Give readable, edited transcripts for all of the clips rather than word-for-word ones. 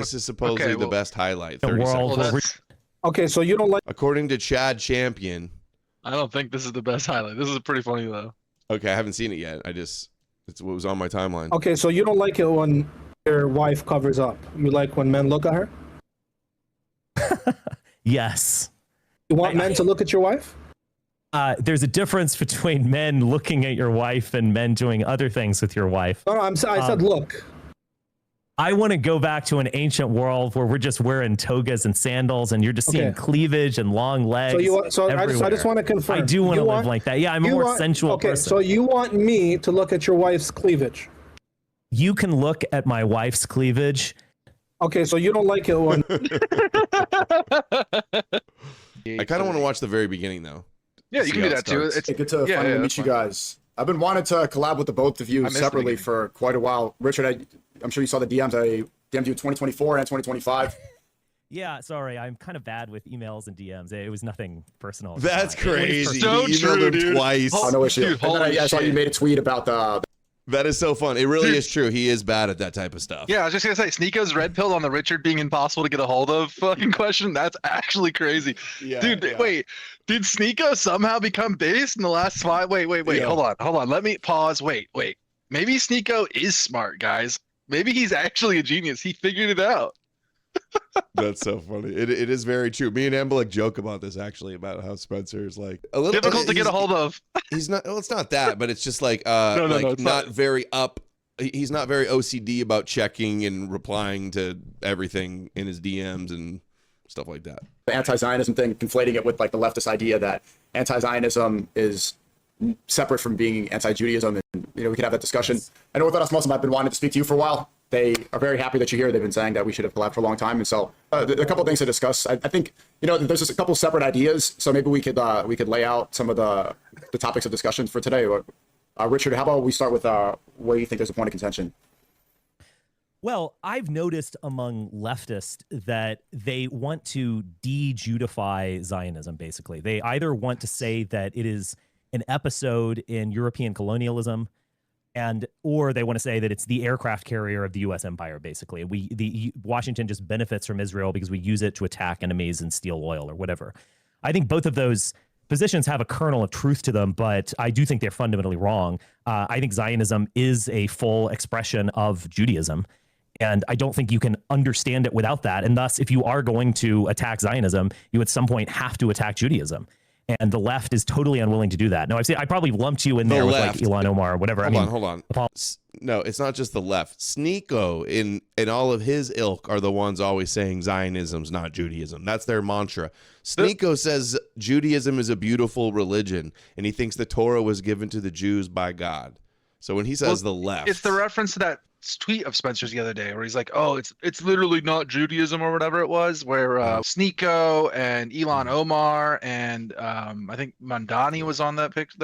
This is supposedly the best highlight. 30 World. seconds. Okay, so you don't like. According to Chad Champion. I don't think this is the best highlight. This is pretty funny though. Okay, I haven't seen it yet. It's what was on my timeline. Okay, so you don't like it when your wife covers up. You like when men look at her? Yes. You want men to look at your wife? There's a difference between men looking at your wife and men doing other things with your wife. No, I said look. I want to go back to an ancient world where we're just wearing togas and sandals, and you're just seeing cleavage and long legs. I just want to confirm. I do want to live like that. Yeah, I'm a more sensual person. So you want me to look at your wife's cleavage? You can look at my wife's cleavage. Okay, so you don't like it when. I kind of want to watch the very beginning though. Yeah, you can do that too. It's good to finally meet you guys. I've been wanting to collab with the both of you separately for quite a while. Richard, I'm sure you saw the DMs. I DM'd you 2024 and 2025 Yeah, sorry, I'm kind of bad with emails and DMs. It was nothing personal. That's crazy. So you emailed him twice. Oh, no issue. Dude, And then I saw you made a tweet about the. That is so fun. It really is true. He is bad at that type of stuff. Yeah, I was just gonna say, Sneako's red pill on the Richard being impossible to get a hold of fucking question. That's actually crazy. Yeah, Dude, yeah. wait. Did Sneako somehow become based in the last 5? Wait. Yeah. Hold on. Let me pause. Wait. Maybe Sneako is smart, guys. Maybe he's actually a genius. He figured it out. That's so funny. It is very true. Me and Ambalik joke about this actually, about how Spencer is like a little Difficult to get a hold of. He's not. Well, it's not that, but it's just like No, like it's not very up. He's not very OCD about checking and replying to everything in his DMs and stuff like that. The anti-Zionism thing, conflating it with like the leftist idea that anti-Zionism is separate from being anti-Judaism, and we could have that discussion. I know Orthodox Muslim, I've been wanting to speak to you for a while. They are very happy that you're here. They've been saying that we should have collabed for a long time, and so a couple of things to discuss. I think there's just a couple separate ideas, so maybe we could lay out some of the topics of discussion for today. Richard, how about we start with where you think there's a point of contention? Well, I've noticed among leftists that they want to de-Judify Zionism, basically. They either want to say that it is an episode in European colonialism, or they want to say that it's the aircraft carrier of the U.S. empire, basically. Washington just benefits from Israel because we use it to attack enemies and steal oil or whatever. I think both of those positions have a kernel of truth to them, but I do think they're fundamentally wrong. I think Zionism is a full expression of Judaism, and I don't think you can understand it without that. And thus, if you are going to attack Zionism, you at some point have to attack Judaism. And the left is totally unwilling to do that. No, I probably lumped you in there with like Elon Omar or whatever. Hold on. No, it's not just the left. Sneako in all of his ilk are the ones always saying Zionism's not Judaism. That's their mantra. Sneako says Judaism is a beautiful religion, and he thinks the Torah was given to the Jews by God. So when he says the left, it's the reference to that tweet of Spencer's the other day where he's like, oh, it's literally not Judaism or whatever it was, where Sneako and Elon Omar and I think Mandani was on that picture.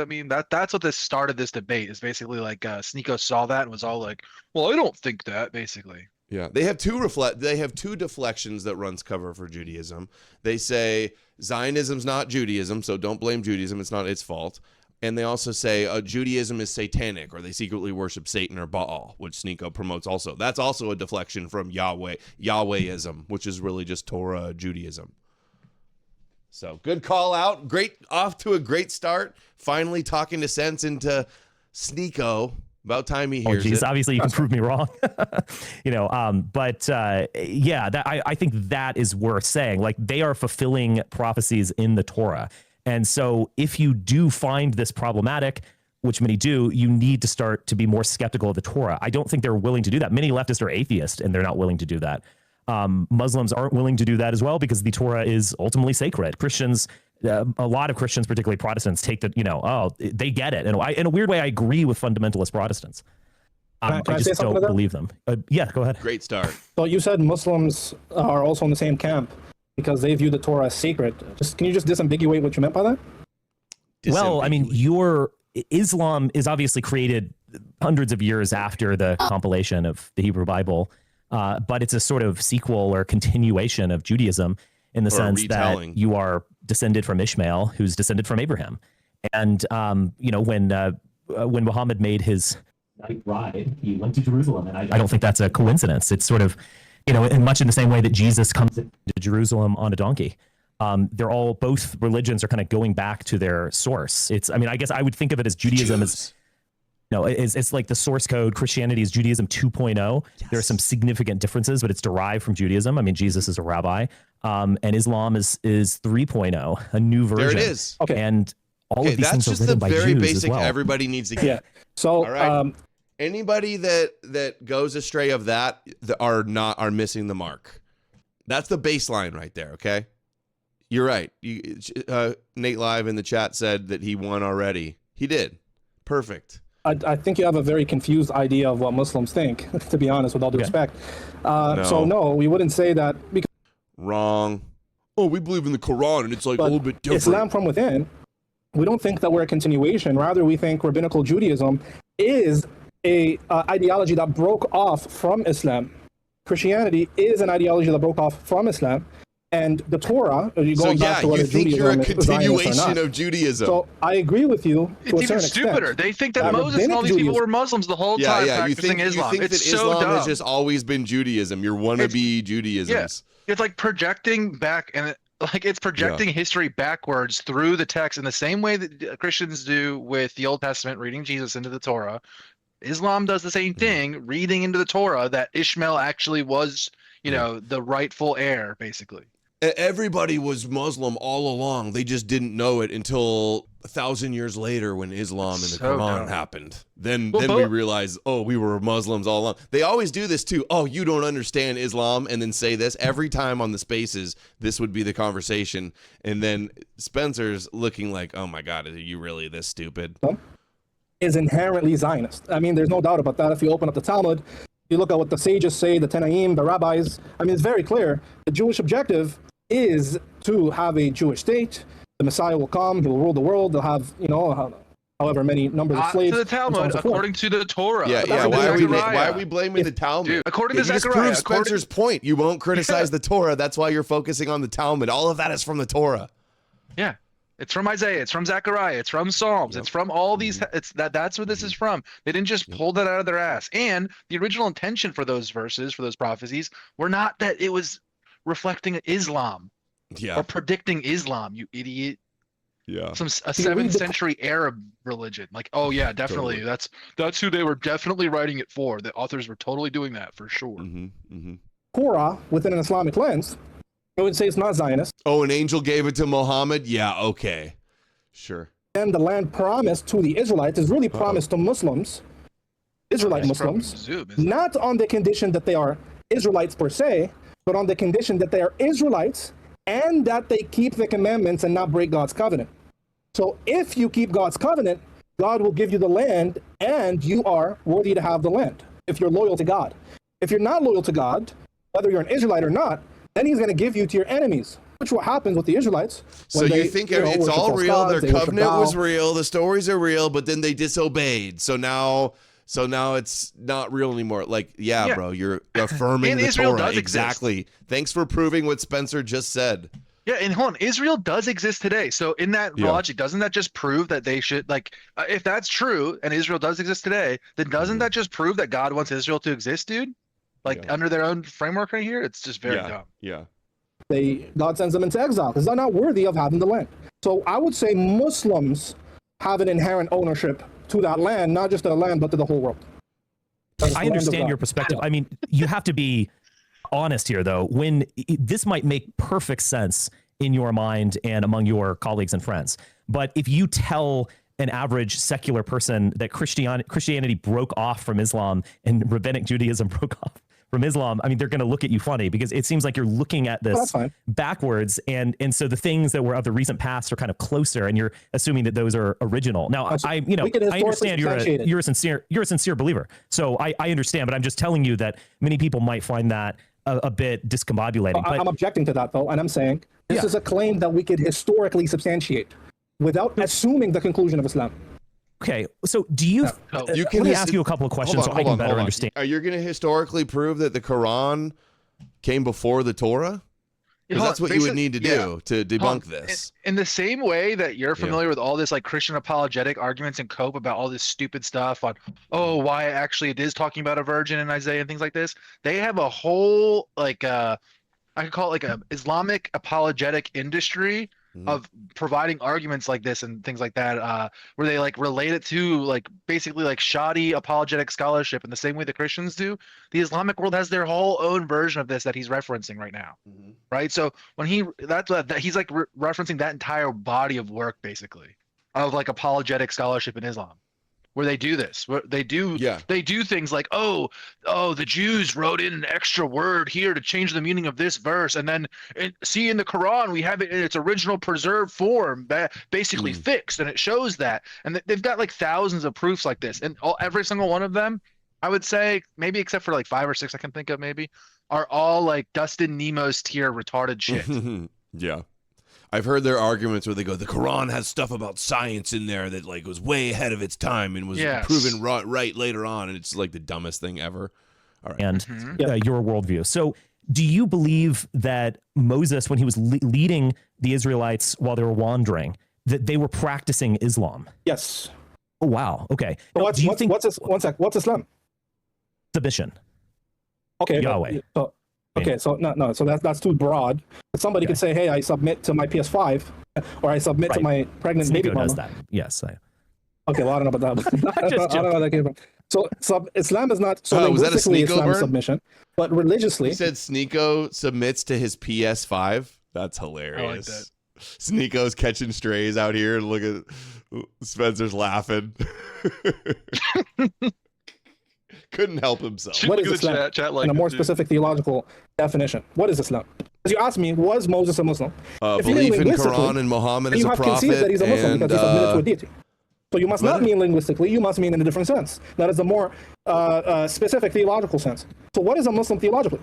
That's what started this debate, is basically like Sneako saw that and was all like, well, I don't think that, basically. Yeah, they have two deflections that runs cover for Judaism. They say Zionism's not Judaism, so don't blame Judaism. It's not its fault. And they also say Judaism is satanic, or they secretly worship Satan or Baal, which Sneako promotes also. That's also a deflection from Yahwehism, which is really just Torah Judaism. So good call out. Great, off to a great start. Finally talking to sense into Sneako. About time he hears it. Obviously, you can prove me wrong. I think that is worth saying. Like, they are fulfilling prophecies in the Torah. And so if you do find this problematic, which many do, you need to start to be more skeptical of the Torah. I don't think they're willing to do that. Many leftists are atheists, and they're not willing to do that. Muslims aren't willing to do that as well, because the Torah is ultimately sacred. Christians, a lot of Christians, particularly Protestants, take that, they get it. And in a weird way, I agree with fundamentalist Protestants. I just don't believe them. Yeah, go ahead. Great start. So you said Muslims are also in the same camp because they view the Torah as sacred. Can you just disambiguate what you meant by that? Well, I mean, Islam is obviously created hundreds of years after the compilation of the Hebrew Bible, but it's a sort of sequel or continuation of Judaism in the sense that you are descended from Ishmael, who's descended from Abraham. And, when Muhammad made his night ride, he went to Jerusalem. And I don't think that's a coincidence. It's sort of, you know, in much in the same way that Jesus comes to Jerusalem on a donkey. They're all, both religions are kind of going back to their source. It's, I mean, I guess I would think of it as Judaism as, no, it's like the source code. Christianity is Judaism 2.0. Yes. There are some significant differences, but it's derived from Judaism. I mean, Jesus is a rabbi, and Islam is 3.0, a new version. There it is. Okay. And all of these things are written by Jews as well. That's just the very basic everybody needs to get. Yeah. So, all right. Anybody that goes astray of that are missing the mark. That's the baseline right there, okay? You're right. Nate Live in the chat said that he won already. He did. Perfect. I think you have a very confused idea of what Muslims think, to be honest, with all due respect. So no, we wouldn't say that. Because wrong. Oh, we believe in the Quran, and it's like a little bit different. Islam from within, we don't think that we're a continuation. Rather, we think rabbinical Judaism is a ideology that broke off from Islam. Christianity is an ideology that broke off from Islam. And the Torah, you think you're a continuation of Judaism. So I agree with you. It's even stupider. Extent. They think that Moses and all these people were Muslims the whole time practicing Islam. You think that Islam has just always been Judaism. Your wannabe Judaisms. Yeah. It's like projecting back, and it's projecting history backwards through the text in the same way that Christians do with the Old Testament, reading Jesus into the Torah. Islam does the same thing, reading into the Torah that Ishmael actually was, the rightful heir, basically. Everybody was Muslim all along. They just didn't know it until 1,000 years later when Islam and the Quran happened. Then we realized, oh, we were Muslims all along. They always do this too. Oh, you don't understand Islam, and then say this every time on the spaces. This would be the conversation, and then Spencer's looking like, oh my God, are you really this stupid? Is inherently Zionist. I mean, there's no doubt about that. If you open up the Talmud, you look at what the sages say, the Tanaim, the rabbis. I mean, it's very clear. The Jewish objective is to have a Jewish state. The Messiah will come. He will rule the world. They'll have, however many numbers of slaves. To the Talmud, according to the Torah. Yeah. Why are we blaming the Talmud? Dude, according to Zechariah. Just prove Spencer's point. You won't criticize the Torah. That's why you're focusing on the Talmud. All of that is from the Torah. Yeah. It's from Isaiah. It's from Zechariah. It's from Psalms. It's from all these. That's where this is from. They didn't just pull that out of their ass. And the original intention for those verses, for those prophecies, were not that it was reflecting Islam or predicting Islam, you idiot. A 7th century Arab religion. Like, oh yeah, definitely. Totally. That's who they were definitely writing it for. The authors were totally doing that for sure. Torah within an Islamic lens, I would say it's not Zionist. Oh, an angel gave it to Muhammad? Yeah, okay. Sure. And the land promised to the Israelites is really promised to Muslims, Israelite Muslims, not on the condition that they are Israelites per se, but on the condition that they are Israelites and that they keep the commandments and not break God's covenant. So if you keep God's covenant, God will give you the land and you are worthy to have the land if you're loyal to God. If you're not loyal to God, whether you're an Israelite or not, then he's going to give you to your enemies, which what happens with the Israelites. So you think it's all real, their covenant was real, the stories are real, but then they disobeyed. So now it's not real anymore. Like, bro, you're affirming the Israel Torah. Does exactly. Exist. Thanks for proving what Spencer just said. Yeah, and hold on, Israel does exist today. So in that logic, doesn't that just prove that they should, if that's true and Israel does exist today, then doesn't that just prove that God wants Israel to exist, dude? Under their own framework right here? It's just very dumb. Yeah. God sends them into exile because they're not worthy of having the land. So I would say Muslims have an inherent ownership to that land, not just to the land, but to the whole world. I understand your perspective. I mean, you have to be honest here, though. When this might make perfect sense in your mind and among your colleagues and friends, but if you tell an average secular person that Christianity broke off from Islam and rabbinic Judaism broke off from Islam, I mean, they're going to look at you funny because it seems like you're looking at this backwards. And so the things that were of the recent past are kind of closer and you're assuming that those are original. Now, I understand you're a sincere believer. So I understand, but I'm just telling you that many people might find that a bit discombobulating. I'm objecting to that though. And I'm saying this is a claim that we could historically substantiate without assuming the conclusion of Islam. Okay, so do you? Let me ask you a couple of questions so I can better understand. Are you going to historically prove that the Quran came before the Torah? Because that's what you would need to do to debunk this. In the same way that you're familiar with all this like Christian apologetic arguments and Cope about all this stupid stuff on, why actually it is talking about a virgin in Isaiah and things like this. They have a whole like I could call it like a Islamic apologetic industry of providing arguments like this and things like that, where they like relate it to like basically like shoddy apologetic scholarship in the same way the Christians do. The Islamic world has their whole own version of this that he's referencing right now, right? So when he's like referencing that entire body of work basically of like apologetic scholarship in Islam, where they do this, where they do things like, the Jews wrote in an extra word here to change the meaning of this verse, and then see in the Quran we have it in its original preserved form, basically fixed, and it shows that. And they've got like thousands of proofs like this, and every single one of them, I would say, maybe except for like 5 or 6 I can think of, maybe, are all like Dustin Nemo's tier retarded shit. Yeah. I've heard their arguments where they go, the Quran has stuff about science in there that like was way ahead of its time and was proven right later on, and it's like the dumbest thing ever. All right. And your worldview. So do you believe that Moses, when he was leading the Israelites while they were wandering, that they were practicing Islam? Yes. Oh, wow. Okay. So what's Islam? Submission. Okay. Yahweh. So no. So that's too broad. Somebody could say, "Hey, I submit to my PS5," or "I submit to my pregnant baby mama." Does that? Yes. Okay, well, I don't know about that. I don't know that came from. So Islam is not. So was that a linguistically, Sneeko Islam is burn? submission, but religiously, He said Sneeko submits to his PS5. That's hilarious. I like that. Sneeko's catching strays out here, and look at Spencer's laughing. Couldn't help himself. What is Islam? In a more specific theological definition, what is Islam? Because you asked me, was Moses a Muslim? Belief in Quran and Muhammad as a prophet. You have conceded that he's a Muslim because he submitted to a deity. So you must not mean linguistically. You must mean in a different sense. That is a more specific theological sense. So what is a Muslim theologically?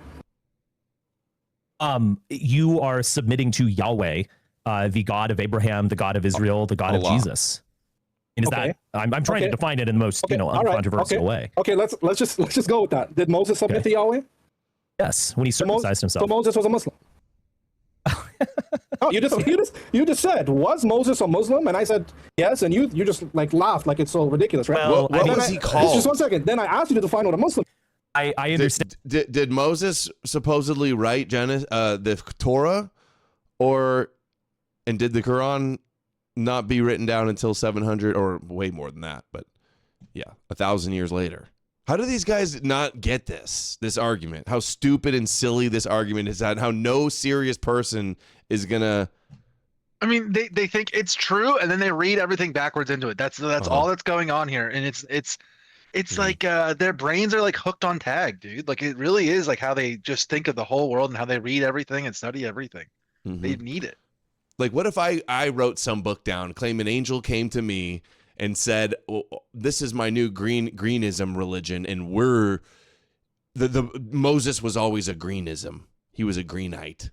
You are submitting to Yahweh, the God of Abraham, the God of Israel, the God of Jesus. And is that I'm trying to define it in the most uncontroversial way. Okay, let's just go with that. Did Moses submit to Yahweh? Yes, when he circumcised himself. So Moses was a Muslim. You just said, was Moses a Muslim? And I said yes, and you just like laughed like it's so ridiculous, right? Well, what was he called? Just 1 second. Then I asked you to define what a Muslim. I understand. Did Moses supposedly write the Torah, and did the Quran not be written down until 700 or way more than that? But 1,000 years later. How do these guys not get this argument? How stupid and silly this argument is, that how no serious person is gonna. I mean, they think it's true, and then they read everything backwards into it. That's all that's going on here, and it's like their brains are like hooked on tag, dude. Like it really is like how they just think of the whole world and how they read everything and study everything. They need it. Like, what if I wrote some book down, claim an angel came to me and said, this is my new greenism religion, and we're the Moses was always a greenism. He was a greenite.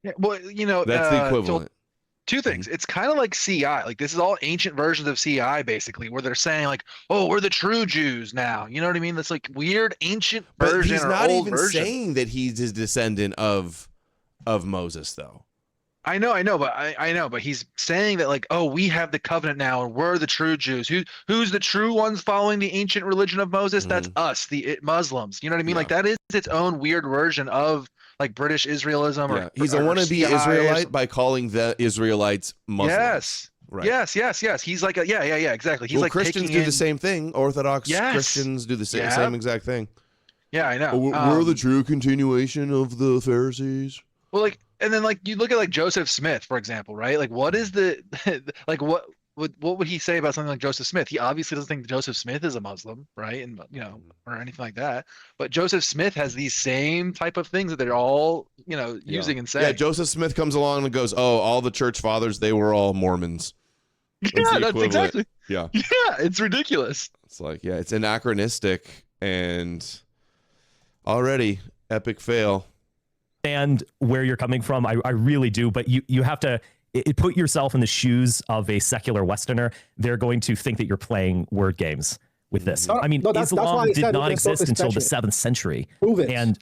Yeah, well, that's the equivalent. So two things. It's kind of like CI. Like this is all ancient versions of CI, basically, where they're saying like, "Oh, we're the true Jews now." You know what I mean? That's like weird ancient version. But he's not even version. saying that he's his descendant of Moses, though. I know, but he's saying that like, oh, we have the covenant now, and we're the true Jews. Who's the true ones following the ancient religion of Moses? That's us, the Muslims. You know what I mean? Like that is its own weird version of like British Israelism. Or he's a wannabe Israelite by calling the Israelites Muslims. Yes. Right. Yes. He's like exactly. He's like Christians do the same thing. Orthodox Christians do the same exact thing. Yeah, I know. We're the true continuation of the Pharisees. Well, like, and then like you look at like Joseph Smith, for example, right? Like, what is the like what would he say about something like Joseph Smith? He obviously doesn't think Joseph Smith is a Muslim, right? And or anything like that. But Joseph Smith has these same type of things that they're all using and saying. Yeah, Joseph Smith comes along and goes, "Oh, all the church fathers, they were all Mormons." That's exactly. Yeah, it's ridiculous. It's like it's anachronistic and already epic fail. And where you're coming from, I really do, but you have to put yourself in the shoes of a secular Westerner. They're going to think that you're playing word games with this. I mean, Islam did not exist until the 7th century. Prove it. And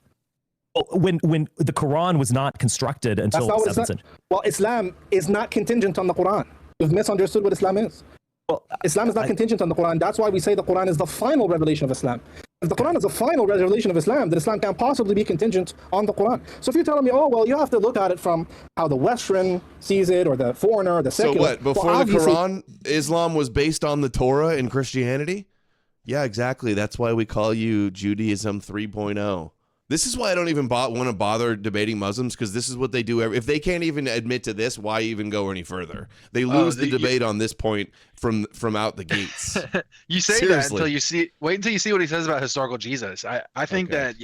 when the Quran was not constructed until the 7th century. Well, Islam is not contingent on the Quran. You've misunderstood what Islam is. Well, Islam is not contingent on the Quran. That's why we say the Quran is the final revelation of Islam. If the Quran is the final revelation of Islam, then Islam can't possibly be contingent on the Quran. So if you're telling me, oh, well, you have to look at it from how the Western sees it, or the foreigner, or the secular. So what, before the Quran, Islam was based on the Torah and Christianity? Yeah, exactly. That's why we call you Judaism 3.0. This is why I don't even want to bother debating Muslims, because this is what they do. If they can't even admit to this, why even go any further? They lose the debate on this point from out the gates. You say Seriously. That until you see. Wait until you see what he says about historical Jesus. I think that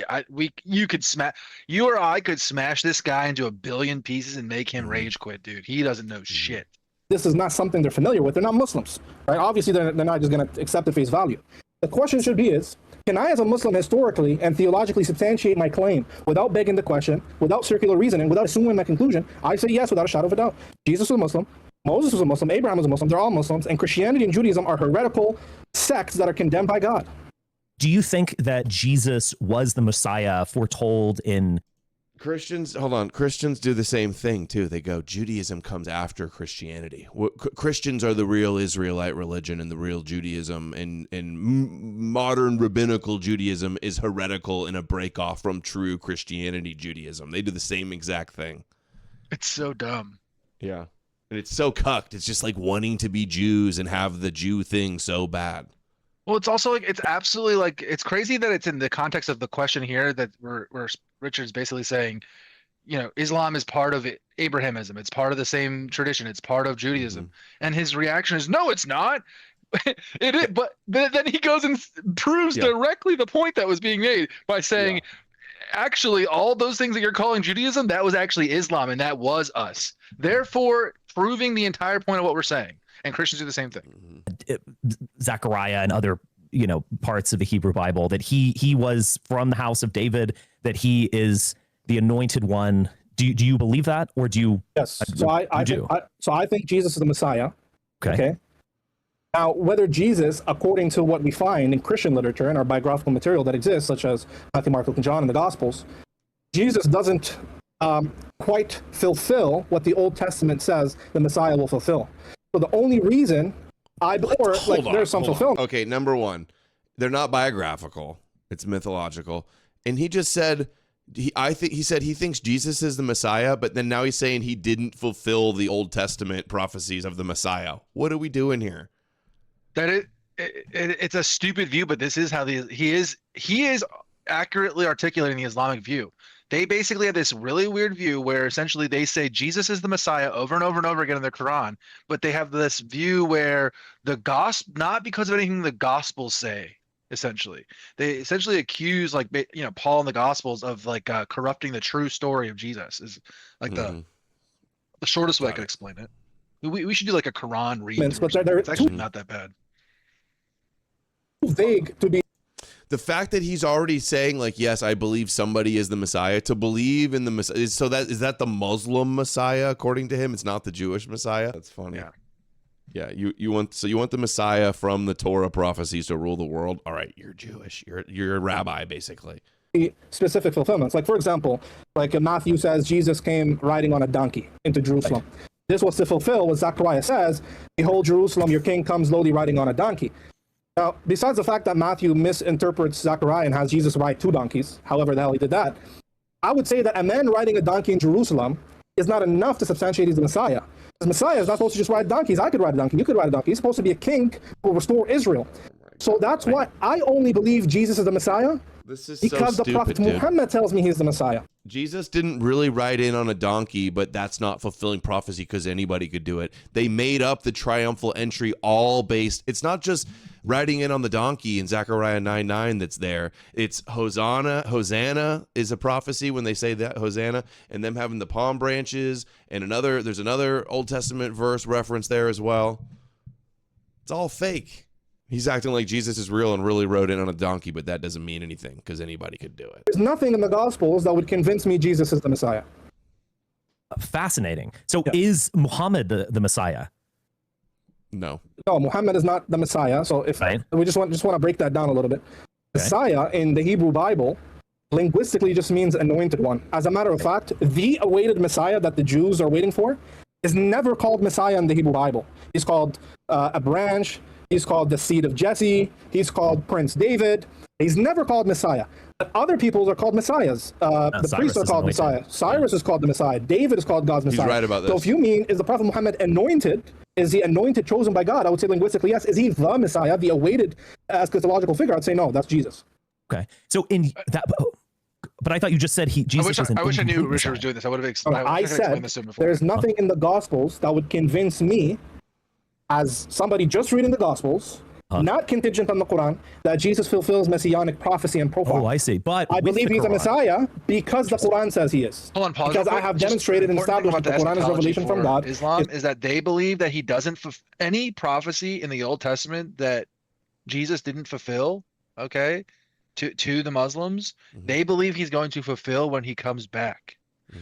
you could smash. You or I could smash this guy into a billion pieces and make him rage quit, dude. He doesn't know shit. This is not something they're familiar with. They're not Muslims, right? Obviously, they're not just going to accept at face value. The question should be can I, as a Muslim, historically and theologically substantiate my claim without begging the question, without circular reasoning, without assuming my conclusion? I say yes, without a shadow of a doubt. Jesus was a Muslim. Moses was a Muslim. Abraham was a Muslim. They're all Muslims. And Christianity and Judaism are heretical sects that are condemned by God. Do you think that Jesus was the Messiah foretold in... Christians do the same thing too. They go, Judaism comes after Christianity. Christians are the real Israelite religion, and the real Judaism and modern rabbinical Judaism is heretical and a break off from true Christianity Judaism. They do the same exact thing. It's so dumb. Yeah. And it's so cucked. It's just like wanting to be Jews and have the Jew thing so bad. Well, it's also like, it's absolutely like, it's crazy that it's in the context of the question here that where Richard's basically saying, Islam is part of Abrahamism. It's part of the same tradition. It's part of Judaism. And his reaction is, no, it's not. It is. But then he goes and proves directly the point that was being made by saying, actually, all those things that you're calling Judaism, that was actually Islam, and that was us. Therefore, proving the entire point of what we're saying. And Christians do the same thing. Zechariah and other, parts of the Hebrew Bible, that he was from the house of David, that he is the anointed one. Do you believe that, or do you? Yes. So I think Jesus is the Messiah. Okay. Now, whether Jesus, according to what we find in Christian literature and our biographical material that exists, such as Matthew, Mark, Luke, and John in the Gospels, Jesus doesn't quite fulfill what the Old Testament says the Messiah will fulfill. So the only reason there's some fulfillment. Okay, number one, they're not biographical; it's mythological. And he just said, he said he thinks Jesus is the Messiah, but then now he's saying he didn't fulfill the Old Testament prophecies of the Messiah. What are we doing here? It's a stupid view, but this is how he is accurately articulating the Islamic view. They basically have this really weird view where essentially they say Jesus is the Messiah over and over and over again in the Quran, but they have this view where the gospel, not because of anything the Gospels say, essentially. They essentially accuse, Paul in the Gospels of corrupting the true story of Jesus, is like the shortest way I could explain it. We should do like a Quran read. It's actually not that bad. Vague to be. The fact that he's already saying, yes, I believe somebody is the Messiah, to believe in the Messiah, so is that the Muslim Messiah according to him? It's not the Jewish Messiah. That's funny. Yeah. You want the Messiah from the Torah prophecies to rule the world. All right, you're Jewish. You're a rabbi, basically. Specific fulfillments, for example, Matthew says Jesus came riding on a donkey into Jerusalem. Right. This was to fulfill what Zechariah says: "Behold, Jerusalem, your king comes lowly riding on a donkey." Now, besides the fact that Matthew misinterprets Zechariah and has Jesus ride two donkeys, however the hell he did that, I would say that a man riding a donkey in Jerusalem is not enough to substantiate he's the Messiah. The Messiah is not supposed to just ride donkeys. I could ride a donkey. You could ride a donkey. He's supposed to be a king who will restore Israel. So that's why I only believe Jesus is the Messiah. This is because the Prophet Muhammad tells me he's the Messiah. Jesus didn't really ride in on a donkey, but that's not fulfilling prophecy because anybody could do it. They made up the triumphal entry all based. It's not just riding in on the donkey in Zechariah 9:9 that's there. It's Hosanna. Hosanna is a prophecy when they say that, Hosanna, and them having the palm branches, and there's another Old Testament verse reference there as well. It's all fake. He's acting like Jesus is real and really rode in on a donkey, but that doesn't mean anything because anybody could do it. There's nothing in the Gospels that would convince me Jesus is the Messiah. Fascinating. So is Muhammad the Messiah? No, Muhammad is not the Messiah. So if we just want to break that down a little bit. Okay. Messiah in the Hebrew Bible, linguistically just means anointed one. As a matter of fact, the awaited Messiah that the Jews are waiting for is never called Messiah in the Hebrew Bible. He's called a branch. He's called the seed of Jesse. He's called Prince David. He's never called Messiah. But other people are called Messiahs. The priests are called Messiah. Cyrus is called the Messiah. David is called God's Messiah. He's right about this. So if you mean, is the Prophet Muhammad anointed? Is he anointed, chosen by God? I would say linguistically, yes. Is he the Messiah, the awaited as Christological figure? I'd say no, that's Jesus. Okay. So in that, but I thought you just said Jesus was an I wish I knew incomplete Richard was Messiah. doing this. I would have I said this to him before. there's nothing in the Gospels that would convince me, as somebody just reading the Gospels, not contingent on the Quran, that Jesus fulfills messianic prophecy and profile. Oh, I see. But I with believe the he's a Quran- Messiah because the Quran says he is. Hold on, pause. Because real I quick. have Just demonstrated and important thing established that about the Quran is eschatology revelation from for God. Islam is that they believe that he doesn't any prophecy in the Old Testament that Jesus didn't fulfill. Okay, to the Muslims, they believe he's going to fulfill when he comes back.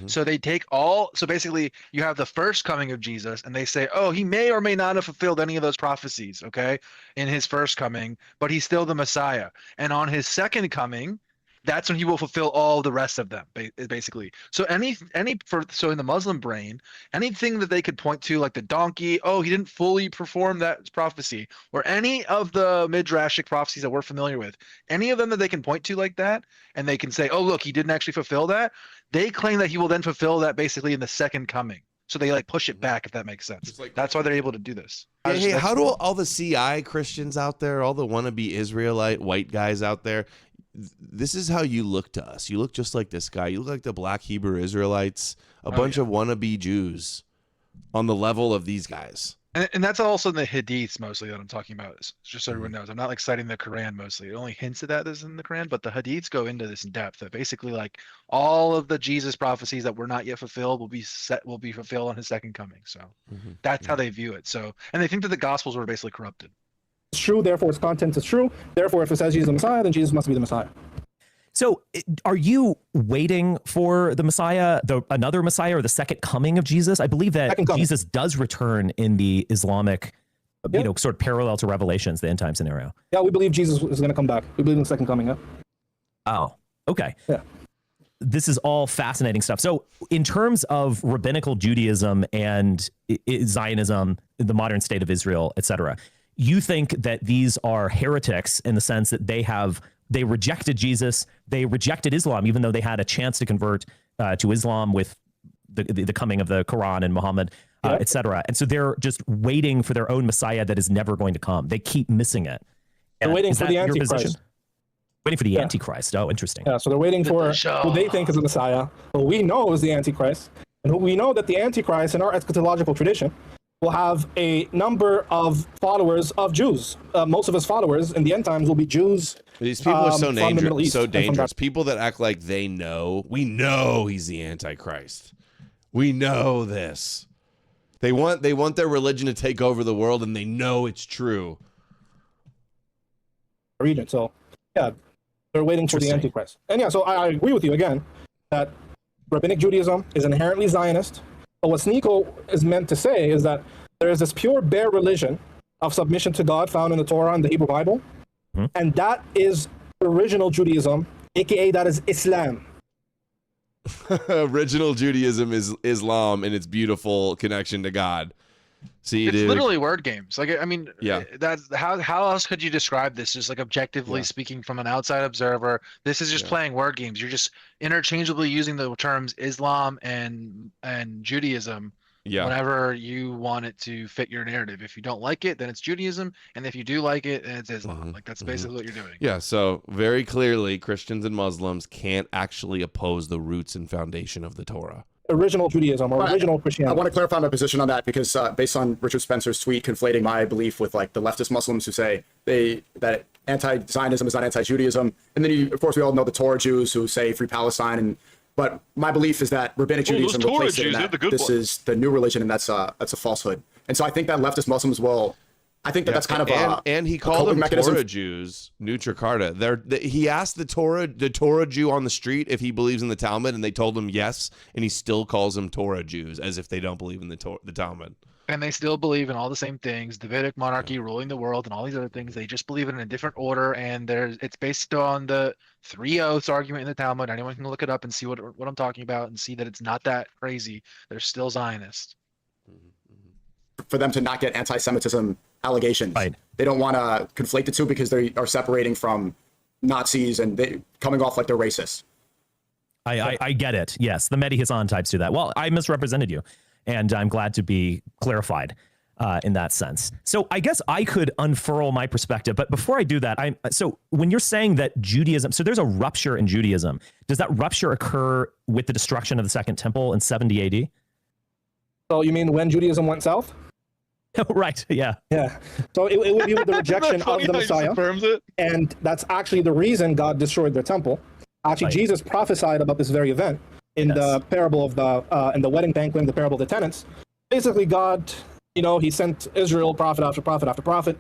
So they take so basically you have the first coming of Jesus and they say, oh, he may or may not have fulfilled any of those prophecies, okay, in his first coming, but he's still the Messiah. And on his second coming, that's when he will fulfill all the rest of them, basically. So so in the Muslim brain, anything that they could point to, like the donkey, oh, he didn't fully perform that prophecy, or any of the midrashic prophecies that we're familiar with, any of them that they can point to like that, and they can say, oh, look, he didn't actually fulfill that. They claim that he will then fulfill that basically in the second coming. So they like push it back, if that makes sense. That's why they're able to do this. Hey, how do all the CI Christians out there, all the wannabe Israelite white guys out there, this is how you look to us. You look just like this guy. You look like the black Hebrew Israelites, a bunch of wannabe Jews on the level of these guys. And that's also in the Hadiths mostly that I'm talking about. Just so everyone knows, I'm not like citing the Quran mostly. It only hints at that is in the Quran, but the Hadiths go into this in depth. That basically, like all of the Jesus prophecies that were not yet fulfilled will be fulfilled on his second coming. So that's how they view it. So, and they think that the Gospels were basically corrupted. It's true, therefore its content is true. Therefore, if it says Jesus is the Messiah, then Jesus must be the Messiah. So are you waiting for the Messiah, another Messiah, or the second coming of Jesus? I believe that Jesus does return in the Islamic, sort of parallel to Revelations, the end time scenario. Yeah, we believe Jesus is going to come back. We believe in the second coming, yeah. Oh, okay. Yeah. This is all fascinating stuff. So in terms of rabbinical Judaism and Zionism, the modern state of Israel, etc., you think that these are heretics in the sense that they rejected Jesus, they rejected Islam, even though they had a chance to convert to Islam with the coming of the Quran and Muhammad, etc. And so they're just waiting for their own Messiah that is never going to come. They keep missing it. They're waiting for the Antichrist. Waiting for the Antichrist. Oh, interesting. Yeah, so they're waiting for who they think is the Messiah, who we know is the Antichrist, and who we know that the Antichrist in our eschatological tradition will have a number of followers of Jews. Most of his followers in the end times will be Jews. These people are so dangerous. So dangerous. People that act like they know. We know he's the Antichrist. We know this. They want their religion to take over the world, and they know it's true. Region. So yeah, they're waiting for the Antichrist. And yeah, so I agree with you again that Rabbinic Judaism is inherently Zionist. But what Sneeko is meant to say is that there is this pure bare religion of submission to God found in the Torah and the Hebrew Bible. And that is original Judaism, aka that is Islam. Original Judaism is Islam and its beautiful connection to God. See, it's literally word games. Like, I mean, yeah. That's how else could you describe this? Just like objectively speaking from an outside observer, this is just playing word games. You're just interchangeably using the terms Islam and Judaism whenever you want it to fit your narrative. If you don't like it, then it's Judaism, and if you do like it, then it's Islam. Like that's basically what you're doing. Yeah. So very clearly, Christians and Muslims can't actually oppose the roots and foundation of the Torah. Original Judaism or original Christianity. I want to clarify my position on that because based on Richard Spencer's tweet conflating my belief with like the leftist Muslims who say that anti-Zionism is not anti-Judaism, and then of course we all know the Torah Jews who say free Palestine, but my belief is that Rabbinic Judaism replaced it, and that this is the new religion, and that's a falsehood. And so I think that leftist Muslims will. I think that's kind of and he called them Torah Jews, Nutricarta. He asked the Torah Jew on the street if he believes in the Talmud, and they told him yes, and he still calls them Torah Jews as if they don't believe in the Talmud. And they still believe in all the same things, Davidic monarchy ruling the world and all these other things. They just believe it in a different order. And it's based on the three oaths argument in the Talmud. Anyone can look it up and see what I'm talking about and see that it's not that crazy. They're still Zionists. For them to not get anti-Semitism allegations. Right. They don't want to conflate the two because they are separating from Nazis and they coming off like they're racist. I get it. Yes, the Mehdi Hassan types do that. Well, I misrepresented you, and I'm glad to be clarified in that sense. So I guess I could unfurl my perspective, but before I do that, so when you're saying that Judaism, so there's a rupture in Judaism, does that rupture occur with the destruction of the Second Temple in 70 AD? So you mean when Judaism went south? Right. Yeah. Yeah. So it would be with the rejection of the Messiah, and that's actually the reason God destroyed their temple. Actually, right. Jesus prophesied about this very event in the parable of the in the wedding banquet, in the parable of the tenants. Basically, God, he sent Israel prophet after prophet after prophet.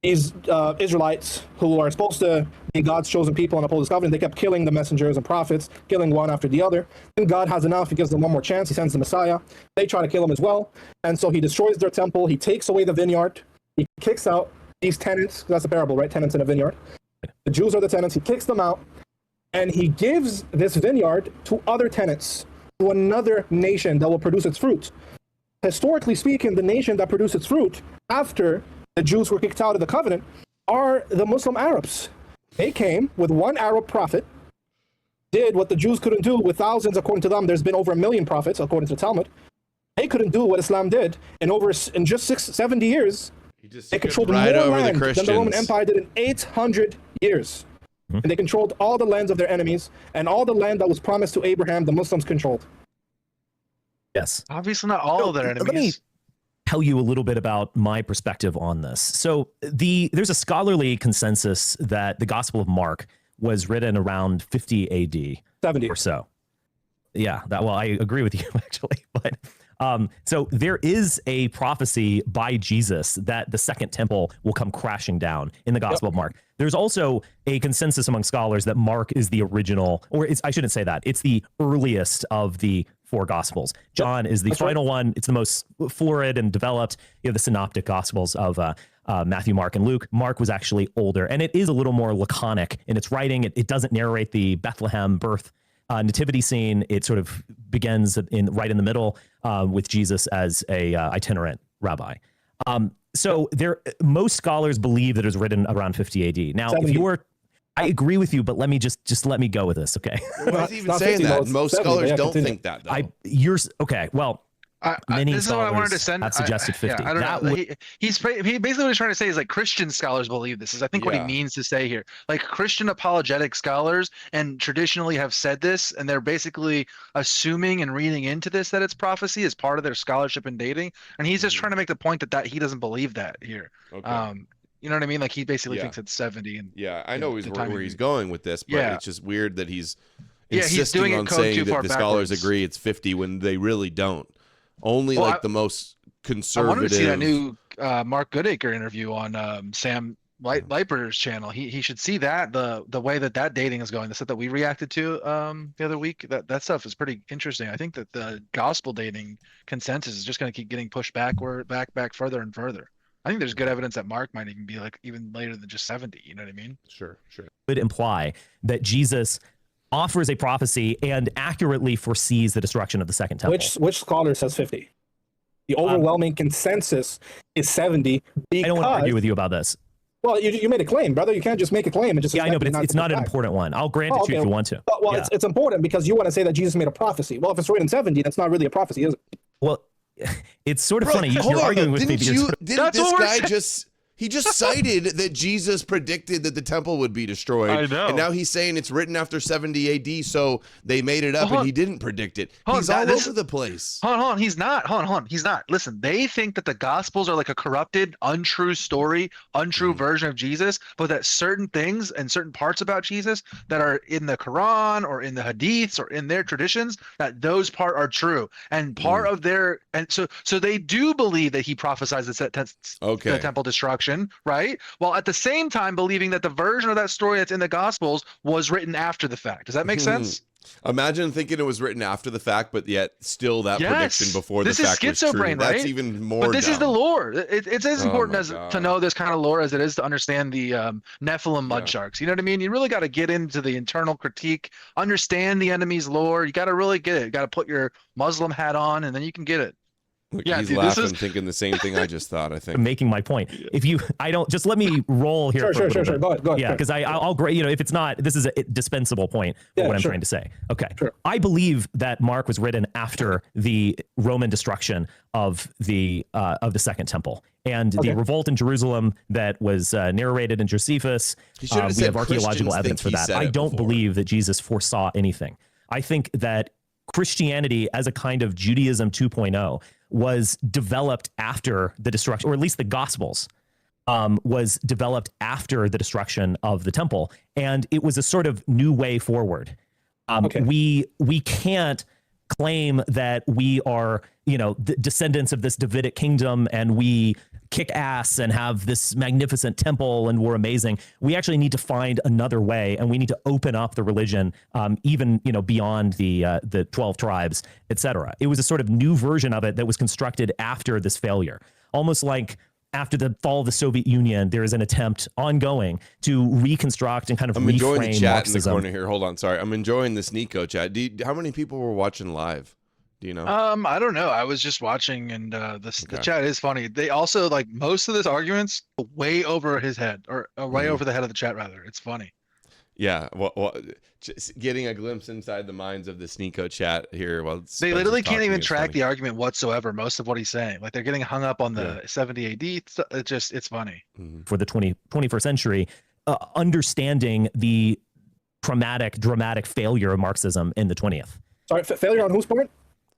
These Israelites who are supposed to be God's chosen people and uphold his covenant, they kept killing the messengers and prophets, killing one after the other. Then God has enough. He gives them one more chance. He sends the Messiah. They try to kill him as well. And so he destroys their temple. He takes away the vineyard. He kicks out these tenants. That's the parable, right? Tenants in a vineyard. The Jews are the tenants. He kicks them out. And he gives this vineyard to other tenants, to another nation that will produce its fruit. Historically speaking, the nation that produced its fruit after the Jews were kicked out of the covenant are the Muslim Arabs. They came with one Arab prophet, did what the Jews couldn't do with thousands, according to them. There's been over 1 million prophets, according to the Talmud. They couldn't do what Islam did. In just 70 years, they controlled right more over land the than the Roman Empire did in 800 years. And they controlled all the lands of their enemies, and all the land that was promised to Abraham, the Muslims controlled. Yes. Obviously not all of their enemies. Let me tell you a little bit about my perspective on this. So there's a scholarly consensus that the Gospel of Mark was written around 50 AD 70 or so. Yeah, I agree with you actually. But so there is a prophecy by Jesus that the Second Temple will come crashing down in the Gospel of Mark. There's also a consensus among scholars that Mark is the original, or I shouldn't say that. It's the earliest of the four Gospels. John is the final one. It's the most florid and developed. You have the synoptic Gospels of Matthew, Mark, and Luke. Mark was actually older, and it is a little more laconic in its writing. It doesn't narrate the Bethlehem birth nativity scene. It sort of begins right in the middle with Jesus as a itinerant rabbi. So most scholars believe that it was written around 50 AD. Now, 70. I agree with you, but let me just let me go with this, okay? Why is he even saying that? Most scholars don't think that, though. Okay, well, many this is what I wanted to scholars send. have suggested 50. Yeah, I don't know. He basically what he's trying to say is like Christian scholars believe this is I think what he means to say here. Like Christian apologetic scholars and traditionally have said this, and they're basically assuming and reading into this that it's prophecy as part of their scholarship and dating. And he's just trying to make the point that he doesn't believe that here. Okay. You know what I mean? Like he basically thinks it's 70. And I know where he's going with this, but it's just weird that he's insisting doing on saying that the scholars agree it's 50 when they really don't. Only the most conservative. I wanted to see that new Mark Goodacre interview on Sam Leiper's channel. He should see that the way that dating is going. The stuff that we reacted to the other week. That stuff is pretty interesting. I think that the gospel dating consensus is just going to keep getting pushed back further and further. I think there's good evidence that Mark might even be like even later than just 70. You know what I mean? Sure. Would imply that Jesus offers a prophecy and accurately foresees the destruction of the Second Temple. Which scholar says 50? The overwhelming consensus is 70. I don't want to argue with you about this. Well, you made a claim, brother. You can't just make a claim and just. Yeah, I know, but it's not an important one. I'll grant it to you if you want to. Well, it's important because you want to say that Jesus made a prophecy. Well, if it's written 70, that's not really a prophecy, is it? Well, it's sort of funny. You're arguing with me. Didn't this guy just cited that Jesus predicted that the temple would be destroyed. I know. And now he's saying it's written after 70 AD, so they made it up and he didn't predict it. He's all over the place. Hold on. He's not. He's not. Listen, they think that the Gospels are like a corrupted, untrue story, untrue version of Jesus, but that certain things and certain parts about Jesus that are in the Quran or in the Hadiths or in their traditions, that those part are true. And part of their, and so they do believe that he prophesies the temple destruction. destruction, right? While at the same time believing that the version of that story that's in the Gospels was written after the fact. Does that make sense? Imagine thinking it was written after the fact, but yet still that prediction before the fact was true. Brain, That's right? even more. But this is the lore. It's as important as God. to know this kind of lore as it is to understand the Nephilim mud sharks. You know what I mean? You really got to get into the internal critique, understand the enemy's lore. You got to really get it. You got to put your Muslim hat on, and then you can get it. Look, he's laughing, thinking the same thing I just thought. I think making my point. If you, I don't just let me roll here. Sure. Go ahead. Yeah, because I'll grade. You know, if it's not, this is a dispensable point for what I'm trying to say. Okay, I believe that Mark was written after the Roman destruction of the Second Temple and the revolt in Jerusalem that was narrated in Josephus. We have archaeological evidence for that. I don't believe that Jesus foresaw anything. I think that Christianity as a kind of Judaism 2.0 was developed after the destruction, or at least the Gospels was developed after the destruction of the temple. And it was a sort of new way forward. We can't claim that we are, the descendants of this Davidic kingdom and we kick ass and have this magnificent temple and we're amazing. We actually need to find another way, and we need to open up the religion, even beyond the 12 tribes, etc. It was a sort of new version of it that was constructed after this failure, almost like after the fall of the Soviet Union, there is an attempt ongoing to reconstruct and kind of reframe Marxism. I'm enjoying the chat in the corner here. Hold on, sorry. I'm enjoying this Nico chat. How many people were watching live? Do you know? I don't know. I was just watching, and the chat is funny. They also most of this arguments way over his head, or way over the head of the chat, rather. It's funny. Yeah, well, just getting a glimpse inside the minds of the Sneeko chat here. Well, they literally can't even track the argument whatsoever. Most of what he's saying, they're getting hung up on the 70 AD. It's funny. For the 21st century, understanding the dramatic failure of Marxism in the 20th. Sorry, failure on whose part?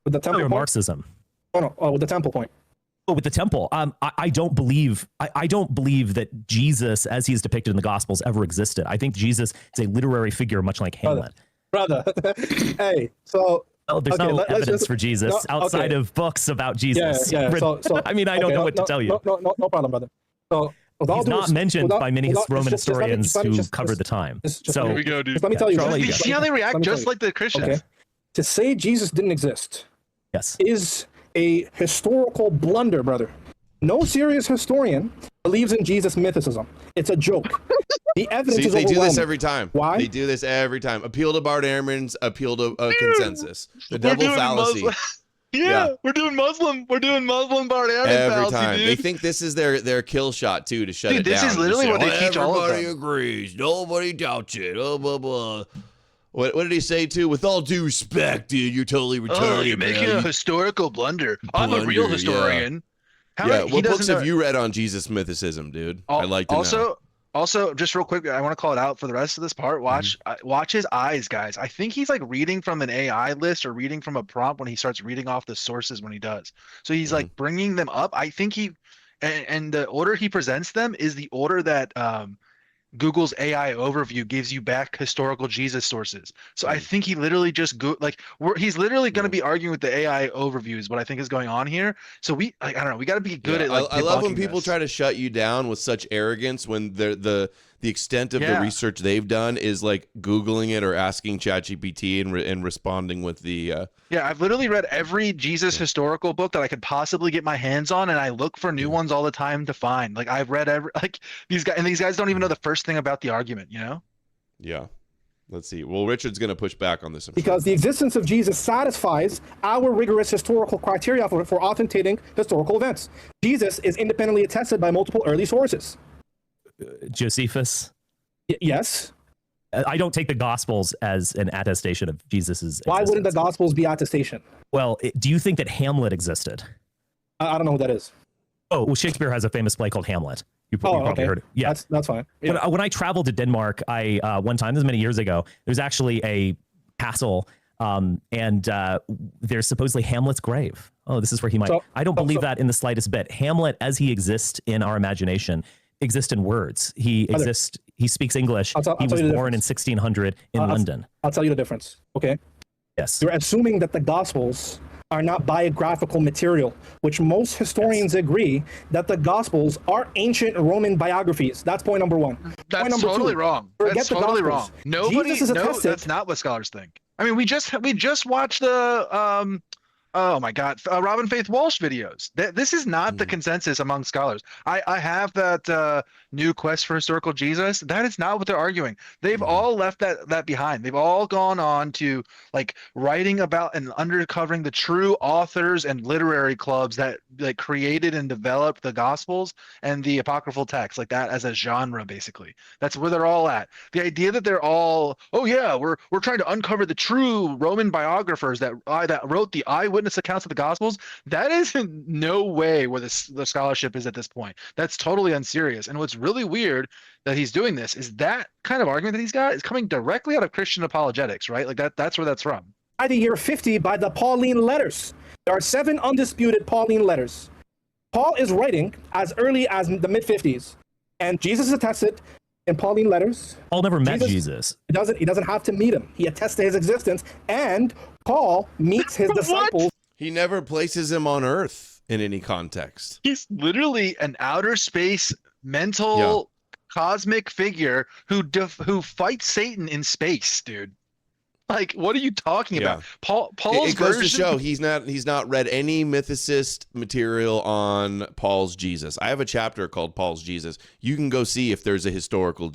With the temple point? Marxism. With the temple point. With the temple, I don't believe that Jesus, as he is depicted in the Gospels, ever existed. I think Jesus is a literary figure, much like Hamlet. Brother. Hey, so there's no evidence for Jesus outside of books about Jesus. Yeah. So I mean, I don't know what to tell you. No problem, brother. So he's not mentioned by many Roman historians who covered the time. So here we go, dude. Let me tell you. You see how they react, just like the Christians. Okay. To say Jesus didn't exist, is a historical blunder, brother. No serious historian believes in Jesus mythicism. It's a joke. The evidence is overwhelming. They do this every time. Why? They do this every time. Appeal to Bart Ehrman's, appeal to consensus. The double fallacy. We're doing Muslim Bart Ehrman every fallacy, time. dude. They think this is their kill shot too, to shut it down. This is literally what they teach all of them. Everybody agrees. Nobody doubts it. Oh, blah, blah. What did he say too? With all due respect, dude, you're totally retarded. Oh, you're making a historical blunder. I'm a real historian. What books have you read on Jesus mythicism, dude? I'd like to know. Also, just real quick, I want to call it out for the rest of this part. Watch his eyes, guys. I think he's reading from an AI list or reading from a prompt when he starts reading off the sources when he does. So he's bringing them up. I think and the order he presents them is the order that Google's AI overview gives you back historical Jesus sources. So I think he literally just he's literally going to be arguing with the AI overview is what I think is going on here. So I don't know. We got to be good at I love when people try to shut you down with such arrogance when the extent of the research they've done is Googling it or asking ChatGPT and responding with the. I've literally read every Jesus historical book that I could possibly get my hands on, and I look for new ones all the time to find. I've read these guys don't even know the first thing about the argument, Yeah. Let's see. Well, Richard's going to push back on this. Because the existence of Jesus satisfies our rigorous historical criteria for authenticating historical events. Jesus is independently attested by multiple early sources. Josephus? Yes. I don't take the Gospels as an attestation of Jesus's Why existence. wouldn't the Gospels be attestation? Well, do you think that Hamlet existed? I don't know who that is. Oh, well, Shakespeare has a famous play called Hamlet. You probably heard it. Yeah, that's fine. Yeah. When I traveled to Denmark, one time, this was many years ago, there's actually a castle, and there's supposedly Hamlet's grave. Oh, this is where he might. I don't believe that in the slightest bit. Hamlet, as he exists in our imagination, exists in words. He exists. He speaks English. He was born in 1600 in London. I'll tell you the difference. Okay. Yes. You're assuming that the Gospels are not biographical material, which most historians agree that the Gospels are ancient Roman biographies. That's point number one. That's point number totally two, wrong. Forget That's the totally Gospels. wrong. Nobody, Jesus is no, attested. that's not what scholars think. I mean, we just watched the oh my God, Robin Faith Walsh videos. This is not the consensus among scholars. I have that new quest for historical Jesus. That is not what they're arguing. They've all left that behind. They've all gone on to like writing about and uncovering the true authors and literary clubs that like created and developed the Gospels and the apocryphal texts, like that as a genre. Basically, that's where they're all at. The idea that they're all, oh yeah, we're trying to uncover the true Roman biographers that wrote the eyewitness accounts of the Gospels, that is in no way where the scholarship is at this point. That's totally unserious. And what's really weird that he's doing this is that kind of argument that he's got is coming directly out of Christian apologetics, right? Like that's where that's from. By the year 50, by the Pauline letters. There are 7 undisputed Pauline letters. Paul is writing as early as the mid-50s, and Jesus is attested in Pauline letters. Paul never met Jesus. He doesn't have to meet him. He attests to his existence, and Paul meets his disciples. He never places him on Earth in any context. He's literally an outer space mental cosmic figure who fights Satan in space, dude. Like, what are you talking about? Paul's it goes version... to show he's not read any mythicist material on Paul's Jesus. I have a chapter called Paul's Jesus. You can go see if there's a historical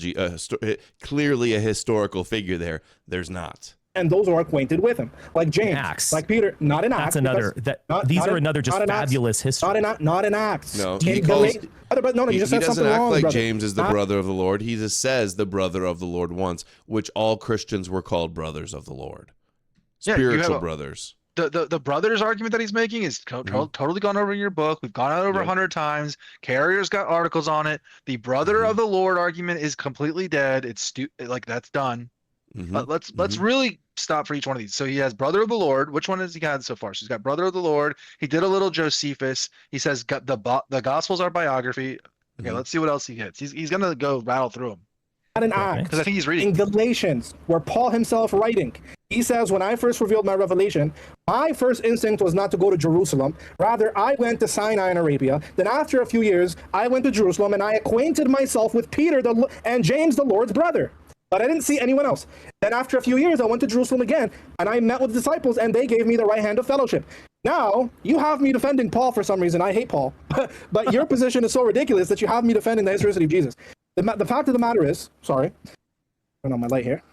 clearly a historical figure there. There's not. And those are acquainted with him, like James, Acts. like Peter. Not in Acts. That's another. These are another just fabulous history. Not in Acts. No, he just said doesn't something act wrong, like brother. James is the brother of the Lord. He just says the brother of the Lord once, which all Christians were called brothers of the Lord, spiritual brothers. The brothers argument that he's making is totally gone over in your book. We've gone out over 100 times. Carrier's got articles on it. The brother of the Lord argument is completely dead. It's like that's done. Let's really stop for each one of these. So he has brother of the Lord. Which one has he got so far? So he's got brother of the Lord. He did a little Josephus. He says the Gospels are biography. Okay, let's see what else he hits. He's gonna go rattle through them. Not in Acts. Because I think he's reading. In Galatians, where Paul himself writing, he says, when I first revealed my revelation, my first instinct was not to go to Jerusalem. Rather, I went to Sinai in Arabia. Then after a few years, I went to Jerusalem and I acquainted myself with Peter and James, the Lord's brother. But I didn't see anyone else. Then after a few years, I went to Jerusalem again, and I met with the disciples, and they gave me the right hand of fellowship. Now, you have me defending Paul for some reason. I hate Paul. But your position is so ridiculous that you have me defending the historicity of Jesus. The fact of the matter is, sorry, turn on my light here.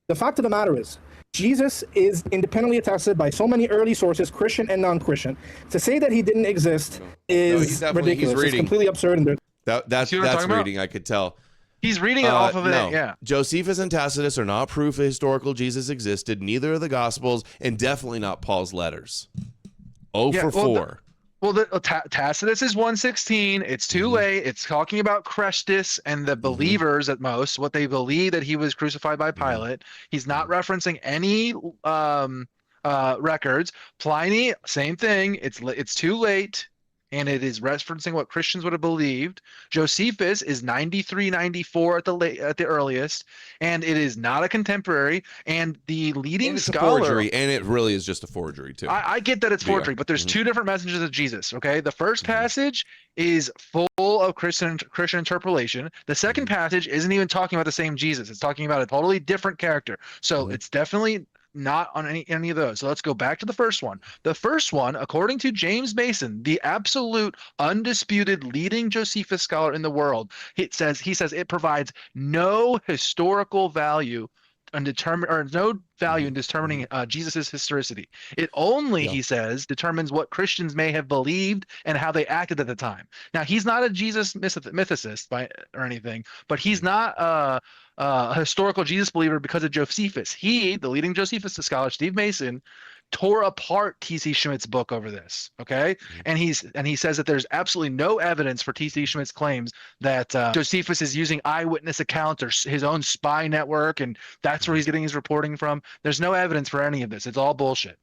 The fact of the matter is, Jesus is independently attested by so many early sources, Christian and non-Christian. To say that he didn't exist is ridiculous. It's completely absurd. And that's reading, I could tell. He's reading it off of it, no. Josephus and Tacitus are not proof a historical Jesus existed, neither are the Gospels, and definitely not Paul's letters. 4. Tacitus is 116. It's too late. It's talking about Chrestus and the believers at most, what they believe that he was crucified by Pilate. He's not referencing any records. Pliny, same thing. It's too late. And it is referencing what Christians would have believed. Josephus is 93, 94 at the earliest, and it is not a contemporary. And the leading scholar, forgery, and it really is just a forgery too. I get that it's forgery, but there's two different messages of Jesus. Okay, the first passage is full of Christian interpolation. The second passage isn't even talking about the same Jesus. It's talking about a totally different character. So it's definitely not on any of those. So let's go back to the first one. The first one, according to James Mason, the absolute undisputed leading Josephus scholar in the world, he says it provides no historical value and no value in determining Jesus's historicity. It only, he says, determines what Christians may have believed and how they acted at the time. Now, he's not a Jesus mythicist or anything, but he's not a historical Jesus believer because of Josephus. He, the leading Josephus scholar, Steve Mason, tore apart T.C. Schmidt's book over this. Okay, and he says that there's absolutely no evidence for T.C. Schmidt's claims that Josephus is using eyewitness accounts or his own spy network, and that's where he's getting his reporting from. There's no evidence for any of this. It's all bullshit.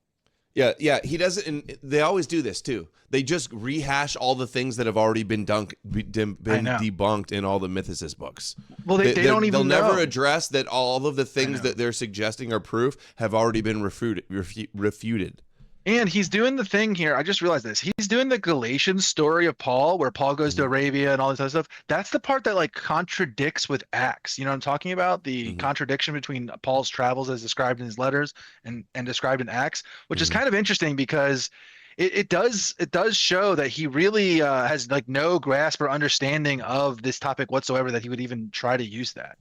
Yeah, he doesn't. And they always do this too. They just rehash all the things that have already been debunked in all the mythicist books. Well, they don't even know. They'll never address that all of the things that they're suggesting are proof have already been refuted. And he's doing the thing here. I just realized this. He's doing the Galatians story of Paul, where Paul goes to Arabia and all this other stuff. That's the part that like contradicts with Acts. You know what I'm talking about? The contradiction between Paul's travels as described in his letters and described in Acts, which is kind of interesting because it does show that he really has like no grasp or understanding of this topic whatsoever, that he would even try to use that.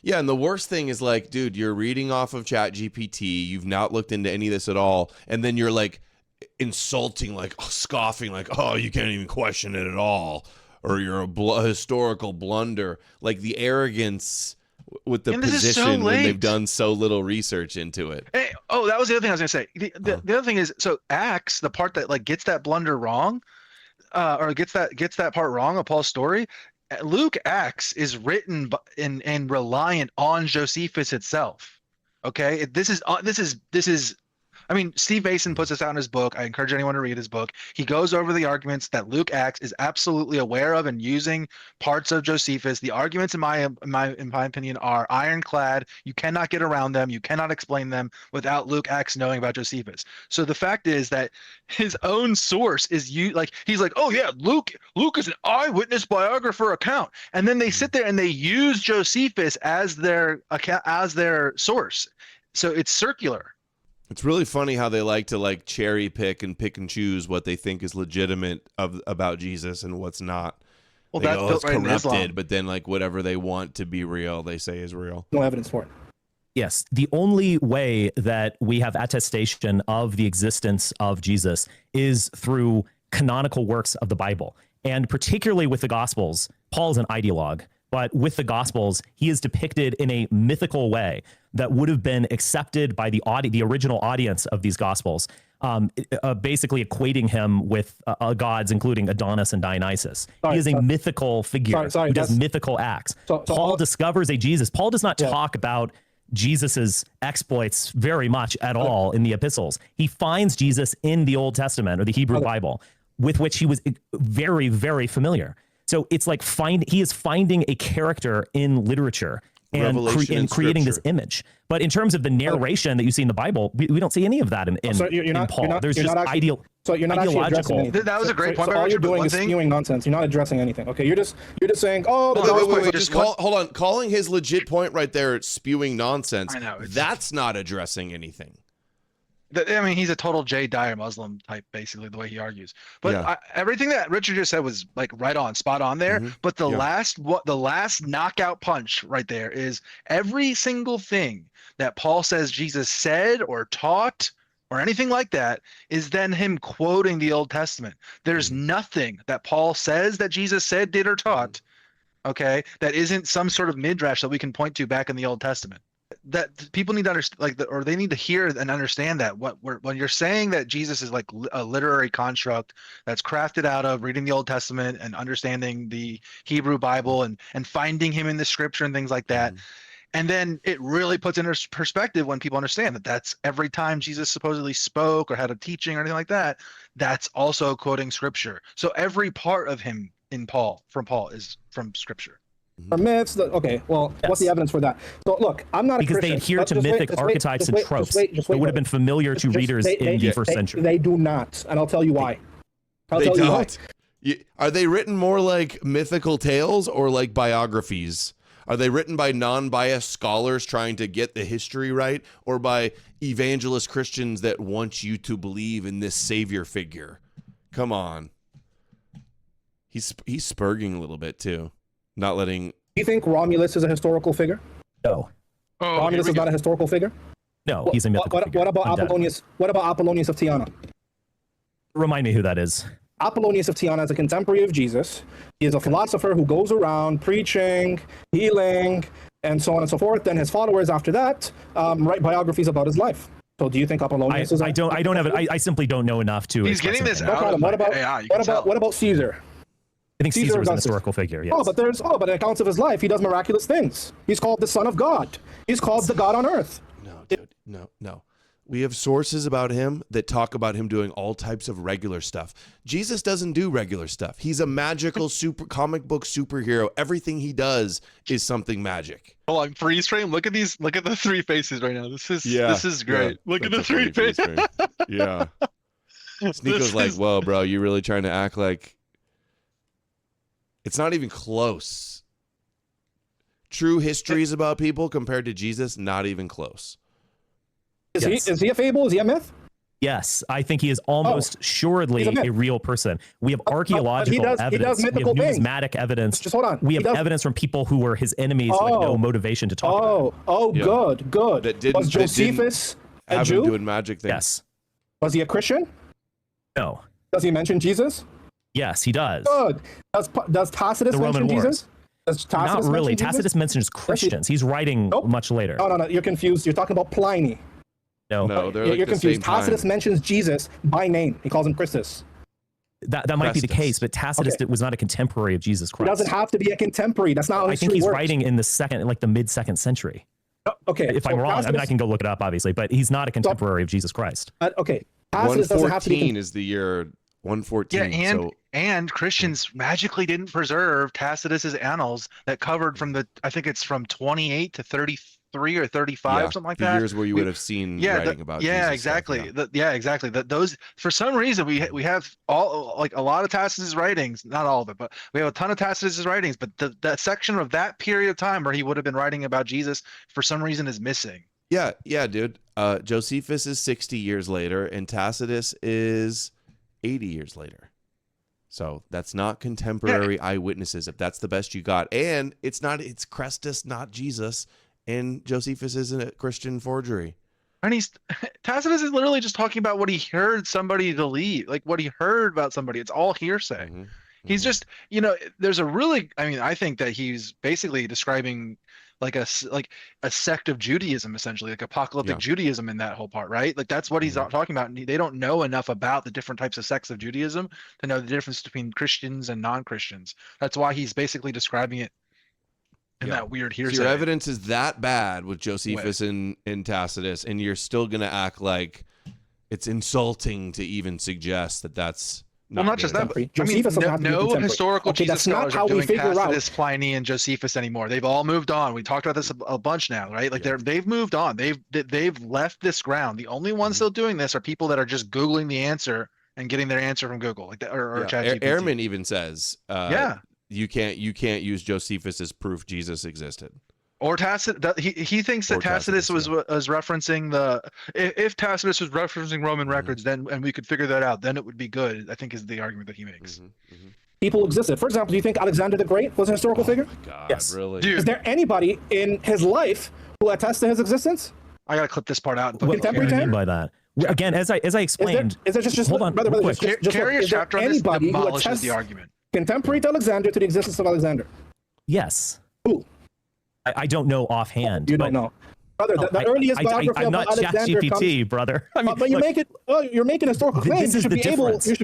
Yeah, and the worst thing is like, dude, you're reading off of ChatGPT, you've not looked into any of this at all, and then you're like insulting, like scoffing, like, oh, you can't even question it at all, or you're a historical blunder. Like the arrogance with the position when they've done so little research into it. Hey, oh, that was the other thing I was gonna say. The other thing is, so Acts, the part that like gets that blunder wrong, or gets that part wrong of Paul's story. Luke Acts is written and reliant on Josephus itself. Okay, this is. I mean, Steve Mason puts this out in his book. I encourage anyone to read his book. He goes over the arguments that Luke Acts is absolutely aware of and using parts of Josephus. The arguments, in my opinion, are ironclad. You cannot get around them. You cannot explain them without Luke Acts knowing about Josephus. So the fact is that his own source is he's like, oh yeah, Luke is an eyewitness biographer account, and then they sit there and they use Josephus as their source. So it's circular. It's really funny how they like to like cherry pick and choose what they think is legitimate about Jesus and what's not. Well, they that's go, built right in Islam. corrupted, but then like whatever they want to be real, they say is real. No evidence for it. Yes, the only way that we have attestation of the existence of Jesus is through canonical works of the Bible. And particularly with the Gospels, Paul's an ideologue, but with the Gospels, he is depicted in a mythical way that would have been accepted by the original audience of these Gospels, basically equating him with gods, including Adonis and Dionysus. He is a mythical figure who does mythical acts. Paul discovers a Jesus. Paul does not talk about Jesus's exploits very much at all in the epistles. He finds Jesus in the Old Testament or the Hebrew Bible, with which he was very, very familiar. So it's like he is finding a character in literature and creating this image. But in terms of the narration that you see in the Bible, we don't see any of that in Paul. There's just ideological. So you're not actually addressing anything. That was a great point. So all you're doing is spewing nonsense. You're not addressing anything. Okay, you're just saying, oh, wait. Hold on. Calling his legit point right there spewing nonsense. I know, that's not addressing anything. I mean, he's a total Jay Dyer Muslim type, basically, the way he argues. But everything that Richard just said was like right on, spot on there. But the last knockout punch right there is every single thing that Paul says Jesus said or taught or anything like that is then him quoting the Old Testament. There's nothing that Paul says that Jesus said, did, or taught, okay, that isn't some sort of midrash that we can point to back in the Old Testament. That people need to understand, or they need to hear and understand that when you're saying that Jesus is like a literary construct that's crafted out of reading the Old Testament and understanding the Hebrew Bible and finding him in the scripture and things like that. And then it really puts into perspective when people understand that that's every time Jesus supposedly spoke or had a teaching or anything like that, that's also quoting scripture. So every part of him from Paul is from scripture. Or myths. Okay, well, what's the evidence for that? So look, I'm not a Christian. Because they adhere to mythic archetypes and tropes that would have been familiar to readers in the first century. They do not, and I'll tell you why. Are they written more like mythical tales or like biographies? Are they written by non-biased scholars trying to get the history right, or by evangelist Christians that want you to believe in this savior figure? Come on. He's spurging a little bit too. Not letting. Do you think Romulus is a historical figure? No. Romulus is not a historical figure? No, he's a mythical figure. What about Apollonius? What about Apollonius of Tyana? Remind me who that is. Apollonius of Tyana is a contemporary of Jesus. He is a philosopher who goes around preaching, healing, and so on and so forth. Then his followers after that write biographies about his life. So do you think Apollonius is? I simply don't know enough to. He's getting this out of AI. What about Caesar? I think Caesar was an historical figure. Yes. But in accounts of his life, he does miraculous things. He's called the Son of God. He's called the God on earth. No, dude, no. We have sources about him that talk about him doing all types of regular stuff. Jesus doesn't do regular stuff. He's a magical comic book superhero. Everything he does is something magic. Hold on, freeze frame. Look at the three faces right now. This is great. Look at the three faces. Yeah. Sneako's like, whoa, bro, you really trying to act like it's not even close. True histories about people compared to Jesus, not even close. Is he a fable? Is he a myth? Yes, I think he is almost assuredly a real person. We have archaeological evidence. We have numismatic evidence. Just hold on. We have evidence from people who were his enemies who had no motivation to talk about him. Good. Was Josephus a Jew? Doing magic things. Yes. Was he a Christian? No. Does he mention Jesus? Yes, he does. Good. Does Tacitus mention Jesus? Not really. Tacitus mentions Christians. He's writing much later. No. You're confused. You're talking about Pliny. No, they're like you're the confused. same Tacitus time. mentions Jesus by name. He calls him Christus. That might be the case, but Tacitus was not a contemporary of Jesus Christ. He doesn't have to be a contemporary. That's not how I think history he's works. writing in the mid-2nd century. Okay. If I'm wrong, I can go look it up, obviously, but he's not a contemporary of Jesus Christ. Okay. Tacitus doesn't have to be. 114 is the year 114. Yeah, and Christians magically didn't preserve Tacitus's annals that covered from I think it's from 28 to 33 or 35, something like that. The years where you would have seen writing about Jesus exactly. stuff, Exactly. Those, for some reason, we have all, like, a lot of Tacitus's writings, not all of it, but we have a ton of Tacitus's writings, but that section of that period of time where he would have been writing about Jesus for some reason is missing. Yeah, dude. Josephus is 60 years later, and Tacitus is 80 years later. So that's not contemporary eyewitnesses, if that's the best you got. And it's Crestus, not Jesus. And Josephus isn't a Christian forgery. And Tacitus is literally just talking about what he heard somebody believe, like what he heard about somebody. It's all hearsay. Mm-hmm. He's just, there's I think that he's basically describing like a sect of Judaism, essentially, like apocalyptic Judaism in that whole part, right? Like that's what he's talking about. And they don't know enough about the different types of sects of Judaism to know the difference between Christians and non-Christians. That's why he's basically describing it in that weird hearsay. So your evidence is that bad with Josephus and Tacitus, and you're still going to act like it's insulting to even suggest that that's not just that, but no historical Jesus scholars are doing Tacitus, Pliny, and Josephus anymore. They've all moved on. We talked about this a bunch now, right? Like they've moved on. They've left this ground. The only ones still doing this are people that are just Googling the answer and getting their answer from Google, like or ChatGPT. Ehrman even says, you can't use Josephus as proof Jesus existed. Or Tacitus, he thinks that Tacitus was referencing if Tacitus was referencing Roman records, then and we could figure that out, then it would be good, I think, is the argument that he makes. People existed. For example, do you think Alexander the Great was a historical figure? God, yes. Really? Dude. Is there anybody in his life who attests to his existence? I gotta clip this part out. What do you mean by that? Again, as I explained, is there just hold on, brother, Carrier's chapter on this demolishes the argument. Contemporary to Alexander to the existence of Alexander? Yes. Who? I don't know offhand. You don't know. Brother, the earliest biography I'm about not Alexander ChatGPT, brother. I mean, but you make it. You're making historical claims. You should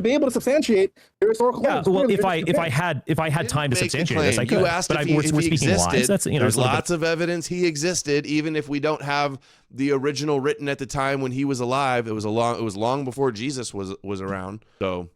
be able to substantiate your historical claims. Well, if I had time to substantiate this, I could. You asked but if he speaking existed. lies. That's, there's lots of evidence he existed, even if we don't have the original written at the time when he was alive. It was long before Jesus was around. So,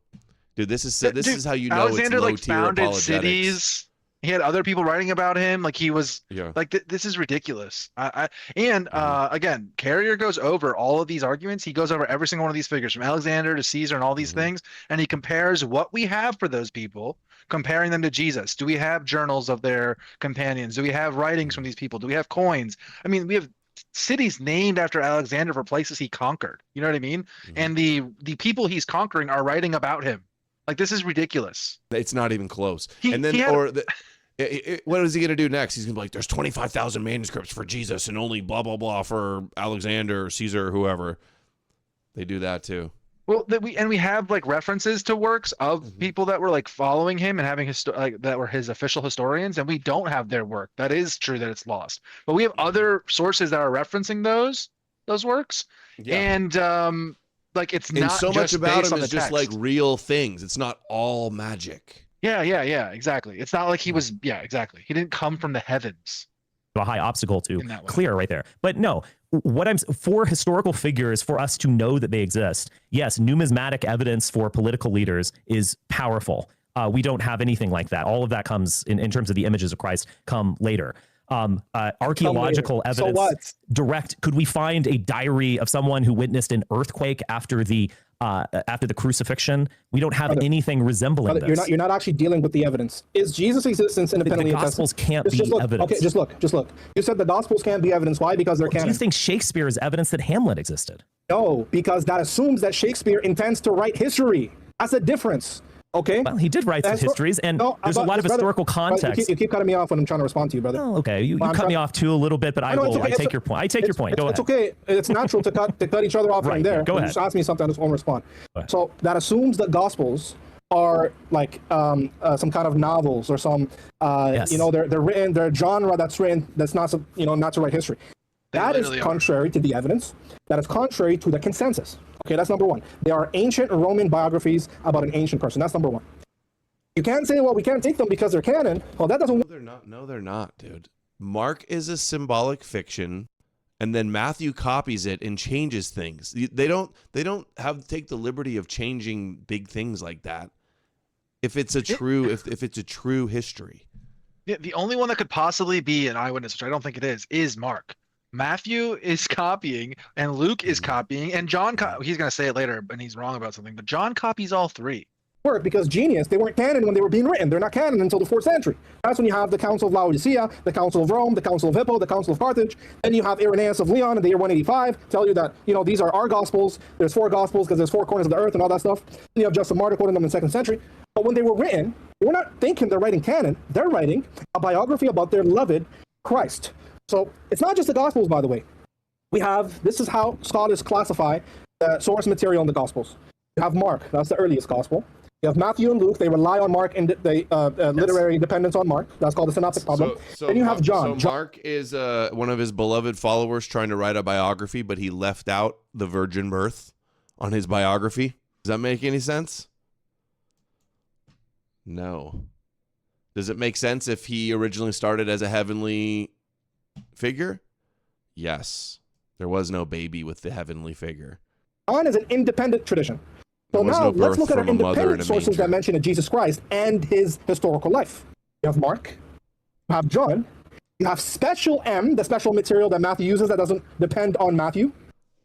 dude, this is how you know Alexander it's low tier founded apologetics. Cities. He had other people writing about him. Like he was like, this is ridiculous. Again, Carrier goes over all of these arguments. He goes over every single one of these figures from Alexander to Caesar and all these things. And he compares what we have for those people, comparing them to Jesus. Do we have journals of their companions? Do we have writings from these people? Do we have coins? I mean, we have cities named after Alexander for places he conquered. You know what I mean? And the people he's conquering are writing about him. Like, this is ridiculous. It's not even close. What is he going to do next? He's going to be like, there's 25,000 manuscripts for Jesus and only blah, blah, blah for Alexander or Caesar or whoever. They do that too. Well, we have like references to works of people that were like following him and having that were his official historians, and we don't have their work. That is true that it's lost. But we have other sources that are referencing those works. Yeah. And like it's not so just much about based him on the is just text. like real things. It's not all magic. Yeah, exactly. It's not like he was, exactly. He didn't come from the heavens. A high obstacle to clear right there. But no, for historical figures, for us to know that they exist, yes, numismatic evidence for political leaders is powerful. We don't have anything like that. All of that comes in terms of the images of Christ come later. Archaeological evidence, direct. Could we find a diary of someone who witnessed an earthquake after the after the crucifixion. We don't have Brother, anything resembling this. You're not actually dealing with the evidence. Is Jesus' existence independently the Gospels can't be look, evidence. Okay, just look. You said the Gospels can't be evidence. Why? Because they're canon. Do you think Shakespeare is evidence that Hamlet existed? No, because that assumes that Shakespeare intends to write history. That's a difference. Okay. Well, he did write some histories, and there's a lot of historical context. You keep cutting me off when I'm trying to respond to you, brother. Oh, okay. You cut me off too a little bit, but I take your point. I take your point. Go ahead. It's okay. It's natural to cut each other off right there. Go ahead. Just ask me something, I just won't respond. So that assumes that Gospels are like some kind of novels or some Yes. they're written, they're a genre that's written that's not not to write history. That is contrary to the evidence. That is contrary to the consensus. Okay, that's number one. They are ancient Roman biographies about an ancient person. That's number one. You can't say, well, we can't take them because they're canon. Well, that doesn't. No, they're not, dude. Mark is a symbolic fiction, and then Matthew copies it and changes things. They don't have to take the liberty of changing big things like that. If it's a true if it's a true history. Yeah, the only one that could possibly be an eyewitness, which I don't think it is Mark. Matthew is copying, and Luke is copying, and John. He's going to say it later, and he's wrong about something. But John copies all three. Because genius, they weren't canon when they were being written. They're not canon until the 4th century. That's when you have the Council of Laodicea, the Council of Rome, the Council of Hippo, the Council of Carthage. Then you have Irenaeus of Lyon in the year 185 tell you that these are our Gospels. There's 4 Gospels because there's 4 corners of the earth and all that stuff. Then you have Justin Martyr quoting them in the 2nd century. But when they were written, we're not thinking they're writing canon. They're writing a biography about their beloved Christ. So it's not just the Gospels, by the way. This is how scholars classify the source material in the Gospels. You have Mark, that's the earliest Gospel. You have Matthew and Luke, they rely on Mark and they literary dependence on Mark. That's called the synoptic problem. Then you have John. So Mark is one of his beloved followers trying to write a biography, but he left out the virgin birth on his biography. Does that make any sense? No. Does it make sense if he originally started as a heavenly figure? Yes. There was no baby with the heavenly figure. John is an independent tradition. So now let's look at our independent sources that mention Jesus Christ and his historical life. You have Mark, you have John, you have special M, the special material that Matthew uses that doesn't depend on Matthew,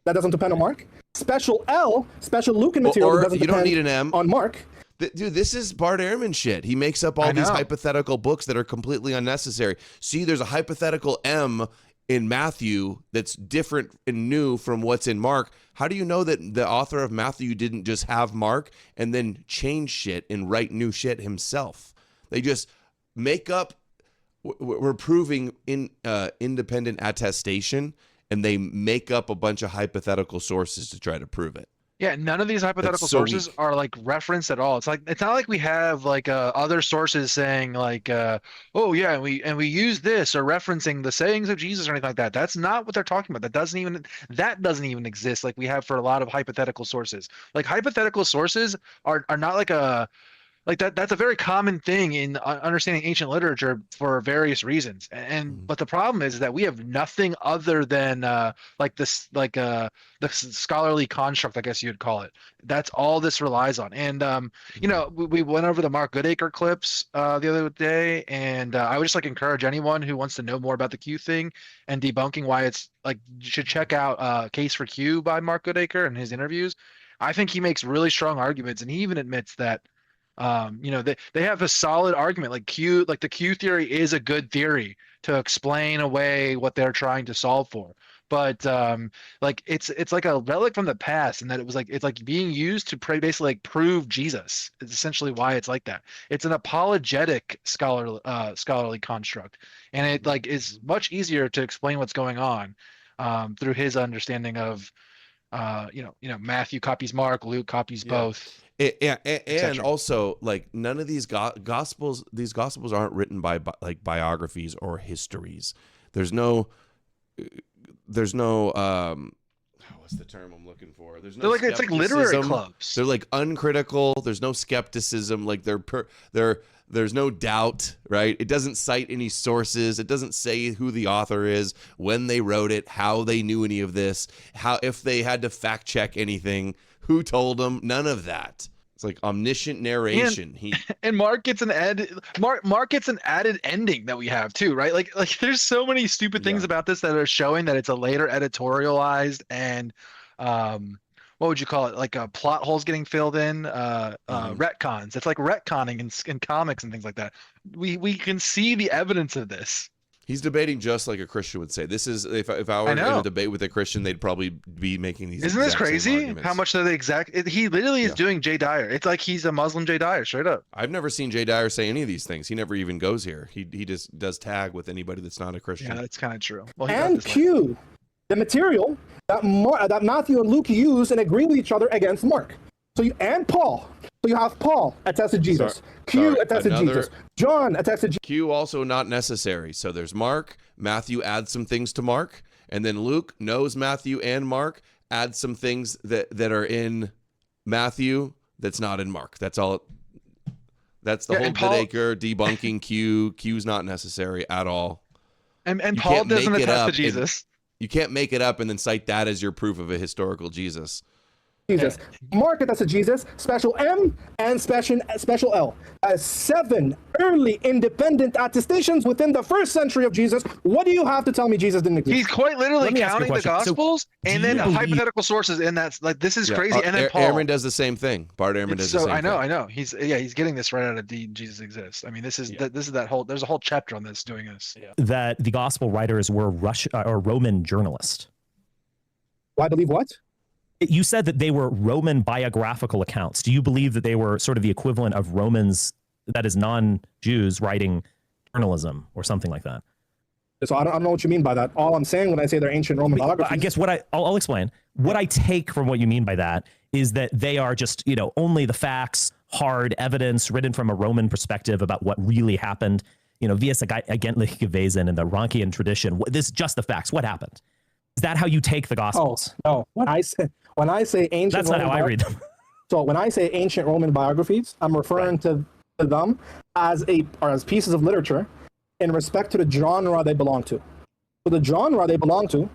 that doesn't depend on Mark. Special L, special Lucan material that doesn't depend on Mark. Dude, this is Bart Ehrman shit. He makes up all these hypothetical books that are completely unnecessary. See, there's a hypothetical M in Matthew that's different and new from what's in Mark. How do you know that the author of Matthew didn't just have Mark and then change shit and write new shit himself? They just make up. We're proving independent attestation, and they make up a bunch of hypothetical sources to try to prove it. Yeah, none of these hypothetical sources are like referenced at all. It's not like we have like other sources saying like, oh yeah, and we use this or referencing the sayings of Jesus or anything like that. That's not what they're talking about. That doesn't even exist like we have for a lot of hypothetical sources. Like hypothetical sources are not like a like that. That's a very common thing in understanding ancient literature for various reasons. But the problem is that we have nothing other than the scholarly construct, I guess you'd call it. That's all this relies on. And we went over the Mark Goodacre clips the other day, and I would just like encourage anyone who wants to know more about the Q thing and debunking why it's like you should check out Case for Q by Mark Goodacre and his interviews. I think he makes really strong arguments, and he even admits that they have a solid argument. Like the Q theory is a good theory to explain away what they're trying to solve for. But like it's like a relic from the past, and that it's like being used to basically like prove Jesus. It's essentially why it's like that. It's an apologetic scholarly construct, and it like is much easier to explain what's going on through his understanding of Matthew copies Mark, Luke copies both. And also, like, none of these gospels aren't written by like biographies or histories. There's no what's the term I'm looking for? There's no it's like literary clubs. They're like uncritical. There's no skepticism. Like there's no doubt, right? It doesn't cite any sources. It doesn't say who the author is, when they wrote it, how they knew any of this, if they had to fact check anything. Who told him? None of that. It's like omniscient narration. And Mark gets an added ending that we have too, right? Like there's so many stupid things about this that are showing that it's a later editorialized and what would you call it? Like plot holes getting filled in, retcons. It's like retconning in comics and things like that. We can see the evidence of this. He's debating just like a Christian would say. This is if I were in a debate with a Christian, they'd probably be making these. Isn't this crazy? How much are they exact? He literally is doing Jay Dyer. It's like he's a Muslim Jay Dyer, straight up. I've never seen Jay Dyer say any of these things. He never even goes here. He just does tag with anybody that's not a Christian. Yeah, that's kind of true. Well, and Q, the material that Matthew and Luke use and agree with each other against Mark. So and Paul. So you have Paul attested Jesus. Q attested Jesus. John attested Jesus. Q also not necessary. So there's Mark. Matthew adds some things to Mark, and then Luke knows Matthew and Mark, adds some things that are in Matthew that's not in Mark. That's all. That's the whole Goodacre debunking Q. Q's not necessary at all. And Paul doesn't attest to Jesus. You can't make it up and then cite that as your proof of a historical Jesus. Jesus. Mark attested Jesus, special M and special L. As 7 early independent attestations within the 1st century of Jesus. What do you have to tell me Jesus didn't exist? He's quite literally counting the Gospels and then hypothetical sources in that. Like, this is crazy. And then Paul. Ehrman does the same thing. Bart Ehrman does the same thing. I know. He's getting this right out of Jesus exists. I mean, this is that whole. There's a whole chapter on this doing this. Yeah. That the Gospel writers were Roman journalists. Well, I believe what? You said that they were Roman biographical accounts. Do you believe that they were sort of the equivalent of Romans, that is non-Jews, writing journalism or something like that? So I don't know what you mean by that. All I'm saying when I say they're ancient Roman biographies. I guess I'll explain. What I take from what you mean by that is that they are just, only the facts, hard evidence written from a Roman perspective about what really happened. Vias agentliche gewesen in the Ranchian tradition. This is just the facts. What happened? Is that how you take the Gospels? Oh, no. When I say ancient, that's not how I read them. So when I say ancient Roman biographies, I'm referring to them as pieces of literature in respect to the genre they belong to. So the genre they belong to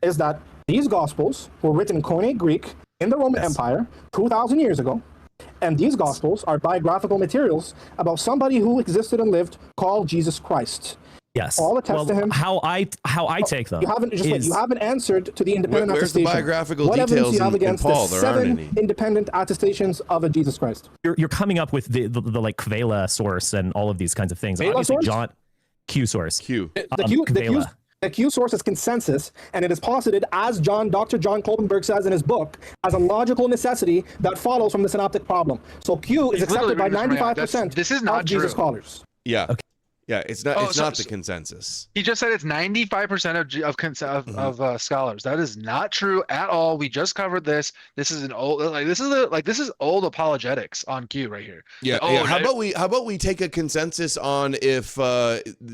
is that these Gospels were written in Koine Greek in the Roman Empire 2,000 years ago, and these Gospels are biographical materials about somebody who existed and lived called Jesus Christ. Yes. All attest to him. How I take them. You haven't answered to the independent Where's attestation. The biographical what details evidence do you have against in Paul? the There aren't 7 any. independent attestations of a Jesus Christ? You're coming up with the like Kvela source and all of these kinds of things. Obviously, source? John Q source. Q. The Q source is consensus, and it is posited, as Dr. John Kolbenberg says in his book, as a logical necessity that follows from the synoptic problem. So Q is accepted by 95% of Jesus scholars. Yeah. Okay. Yeah, it's not the consensus. He just said it's 95% of scholars. That is not true at all. We just covered this. This is this is old apologetics on Q right here. Yeah. How about we take a consensus on if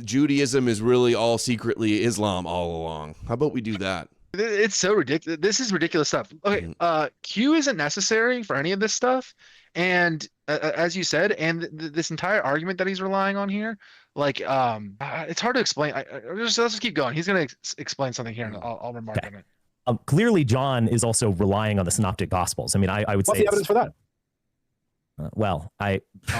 Judaism is really all secretly Islam all along? How about we do that? It's so ridiculous. This is ridiculous stuff. Okay, Q isn't necessary for any of this stuff, and as you said, and this entire argument that he's relying on here. Like, it's hard to explain. Let's just keep going. He's going to explain something here, and I'll remark on it. Clearly, John is also relying on the Synoptic Gospels. I mean, I would say. What's the evidence for that?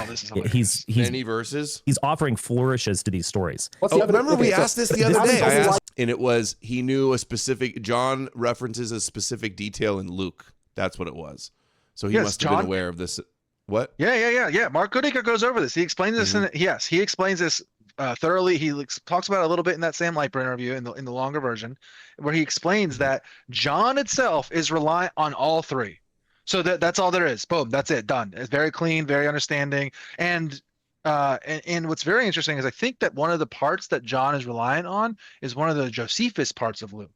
This is he's many verses. He's offering flourishes to these stories. Remember we asked this the other day. And it was he knew a specific. John references a specific detail in Luke. That's what it was. So he must have been aware of this. What? Yeah. Mark Goodacre goes over this. He explains this. He explains this thoroughly. He talks about it a little bit in that Sam Lightburn interview in the longer version, where he explains that John itself is reliant on all 3. So that's all there is. Boom. That's it. Done. It's very clean, very understanding. And what's very interesting is I think that one of the parts that John is reliant on is one of the Josephus parts of Luke,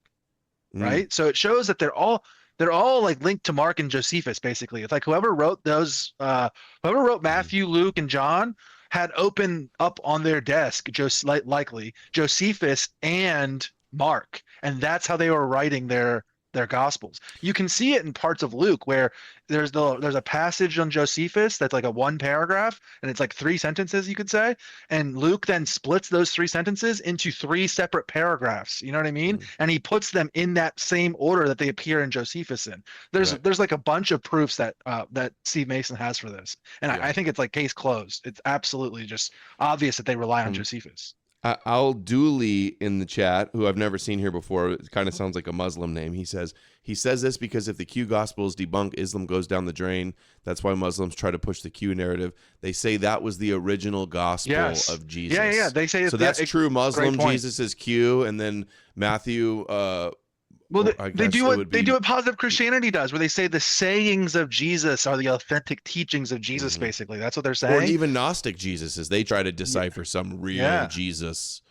right? So it shows that they're all like linked to Mark and Josephus, basically. It's like whoever wrote Matthew, Luke, and John had open up on their desk, likely Josephus and Mark, and that's how they were writing their Gospels. You can see it in parts of Luke where there's a passage on Josephus that's like a 1 paragraph, and it's like 3 sentences, you could say, and Luke then splits those 3 sentences into 3 separate paragraphs. You know what I mean? And he puts them in that same order that they appear in Josephus in. There's like a bunch of proofs that Steve Mason has for this, and I think it's like case closed. It's absolutely just obvious that they rely on Josephus. Al Dooley in the chat, who I've never seen here before, it kind of sounds like a Muslim name. He says this because if the Q Gospels debunk, Islam goes down the drain. That's why Muslims try to push the Q narrative. They say that was the original gospel of Jesus. Yeah. They say so. That's true. Muslim Jesus is Q, and then Matthew. Well, they do what positive Christianity does, where they say the sayings of Jesus are the authentic teachings of Jesus. Basically, that's what they're saying. Or even Gnostic Jesuses, they try to decipher some real Jesus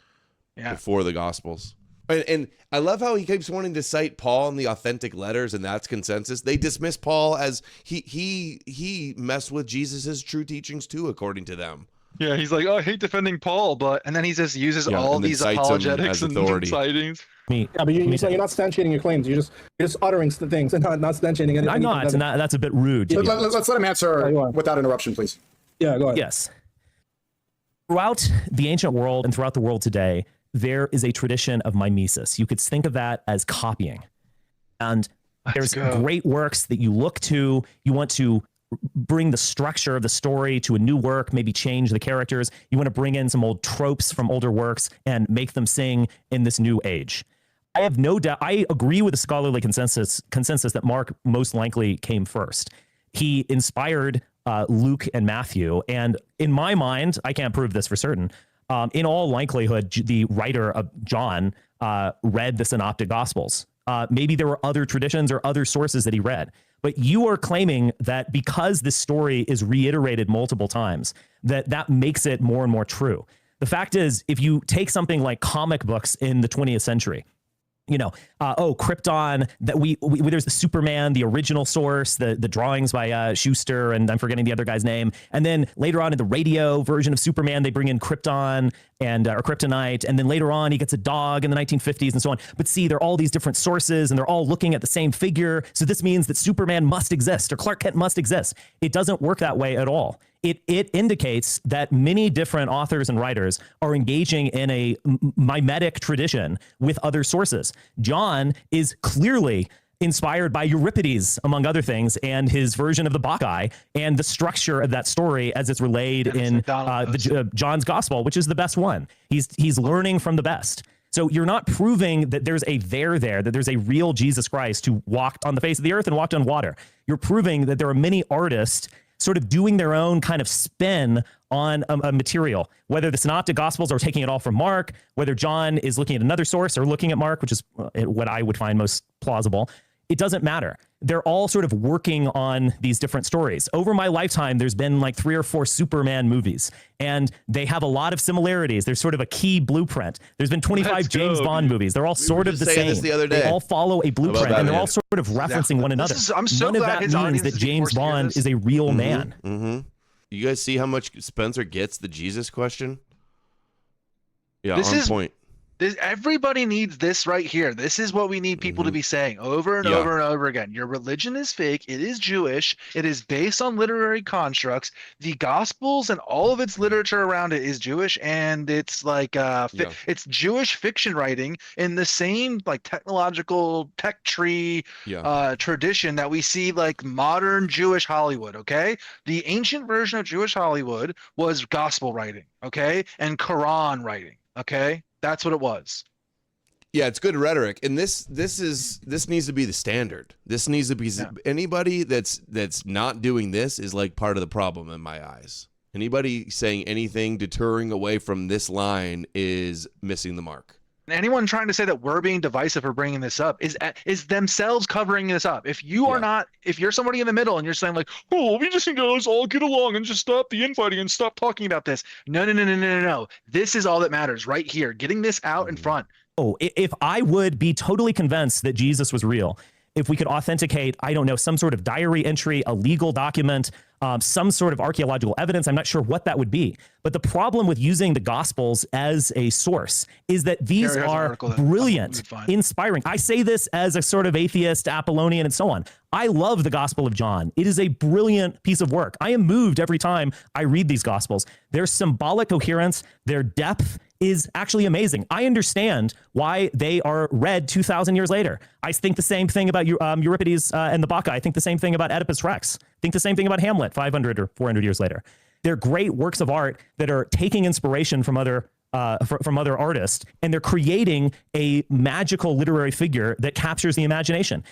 before the Gospels. And I love how he keeps wanting to cite Paul in the authentic letters, and that's consensus. They dismiss Paul as he messed with Jesus's true teachings too, according to them. Yeah, he's like, oh, I hate defending Paul, but and then he just uses all these apologetics and sightings. Yeah, but you're not substantiating your claims. You're just uttering things and not substantiating anything. I'm not, and that's a bit rude. Let's let him answer without interruption, please. Yeah, go ahead. Yes. Throughout the ancient world and throughout the world today, there is a tradition of mimesis. You could think of that as copying. And there's great works that you look to. You want to bring the structure of the story to a new work, maybe change the characters. You want to bring in some old tropes from older works and make them sing in this new age. I have no doubt. I agree with the scholarly consensus that Mark most likely came first. He inspired Luke and Matthew, and in my mind, I can't prove this for certain. In all likelihood, the writer of John read the Synoptic Gospels. Maybe there were other traditions or other sources that he read. But you are claiming that because this story is reiterated multiple times, that makes it more and more true. The fact is, if you take something like comic books in the 20th century, Krypton, that we there's the Superman, the original source, the drawings by Schuster, and I'm forgetting the other guy's name. And then later on in the radio version of Superman, they bring in Krypton or Kryptonite. And then later on, he gets a dog in the 1950s and so on. But see, they're all these different sources and they're all looking at the same figure. So this means that Superman must exist or Clark Kent must exist. It doesn't work that way at all. It indicates that many different authors and writers are engaging in a mimetic tradition with other sources. John is clearly inspired by Euripides, among other things, and his version of the Bacchae and the structure of that story as it's relayed in John's Gospel, which is the best one. He's learning from the best. So you're not proving that there's a that there's a real Jesus Christ who walked on the face of the earth and walked on water. You're proving that there are many artists sort of doing their own kind of spin on a material, whether the Synoptic Gospels are taking it all from Mark, whether John is looking at another source or looking at Mark, which is what I would find most plausible. It doesn't matter. They're all sort of working on these different stories. Over my lifetime, there's been like 3 or 4 Superman movies, and they have a lot of similarities. There's sort of a key blueprint. There's been 25 James Bond movies. They're all sort of the same. This the other day. They all follow a blueprint, and they're all sort of referencing one another. I'm so None of glad that means that James Bond is a real man. Mm-hmm. You guys see how much Spencer gets the Jesus question? Yeah, on point. Everybody needs this right here. This is what we need people to be saying over and over and over again. Your religion is fake. It is Jewish. It is based on literary constructs. The Gospels and all of its literature around it is Jewish, and it's like it's Jewish fiction writing in the same like technological tech tree tradition that we see like modern Jewish Hollywood. Okay, the ancient version of Jewish Hollywood was gospel writing. Okay, and Quran writing. Okay. That's what it was. Yeah, it's good rhetoric, and this needs to be the standard. This needs to be anybody that's not doing this is like part of the problem in my eyes. Anybody saying anything deterring away from this line is missing the mark. Anyone trying to say that we're being divisive for bringing this up is themselves covering this up. If you are not, if you're somebody in the middle and you're saying like, oh, we just need to all get along and just stop the infighting and stop talking about this. No. This is all that matters right here. Getting this out in front. Oh, if I would be totally convinced that Jesus was real, if we could authenticate, I don't know, some sort of diary entry, a legal document, some sort of archaeological evidence. I'm not sure what that would be. But the problem with using the Gospels as a source is that these are brilliant, inspiring. I say this as a sort of atheist, Apollonian, and so on. I love the Gospel of John. It is a brilliant piece of work. I am moved every time I read these Gospels. Their symbolic coherence, their depth is actually amazing. I understand why they are read 2,000 years later. I think the same thing about Euripides and the Bacchae. I think the same thing about Oedipus Rex. I think the same thing about Hamlet 500 or 400 years later. They're great works of art that are taking inspiration from other from other artists, and they're creating a magical literary figure that captures the imagination.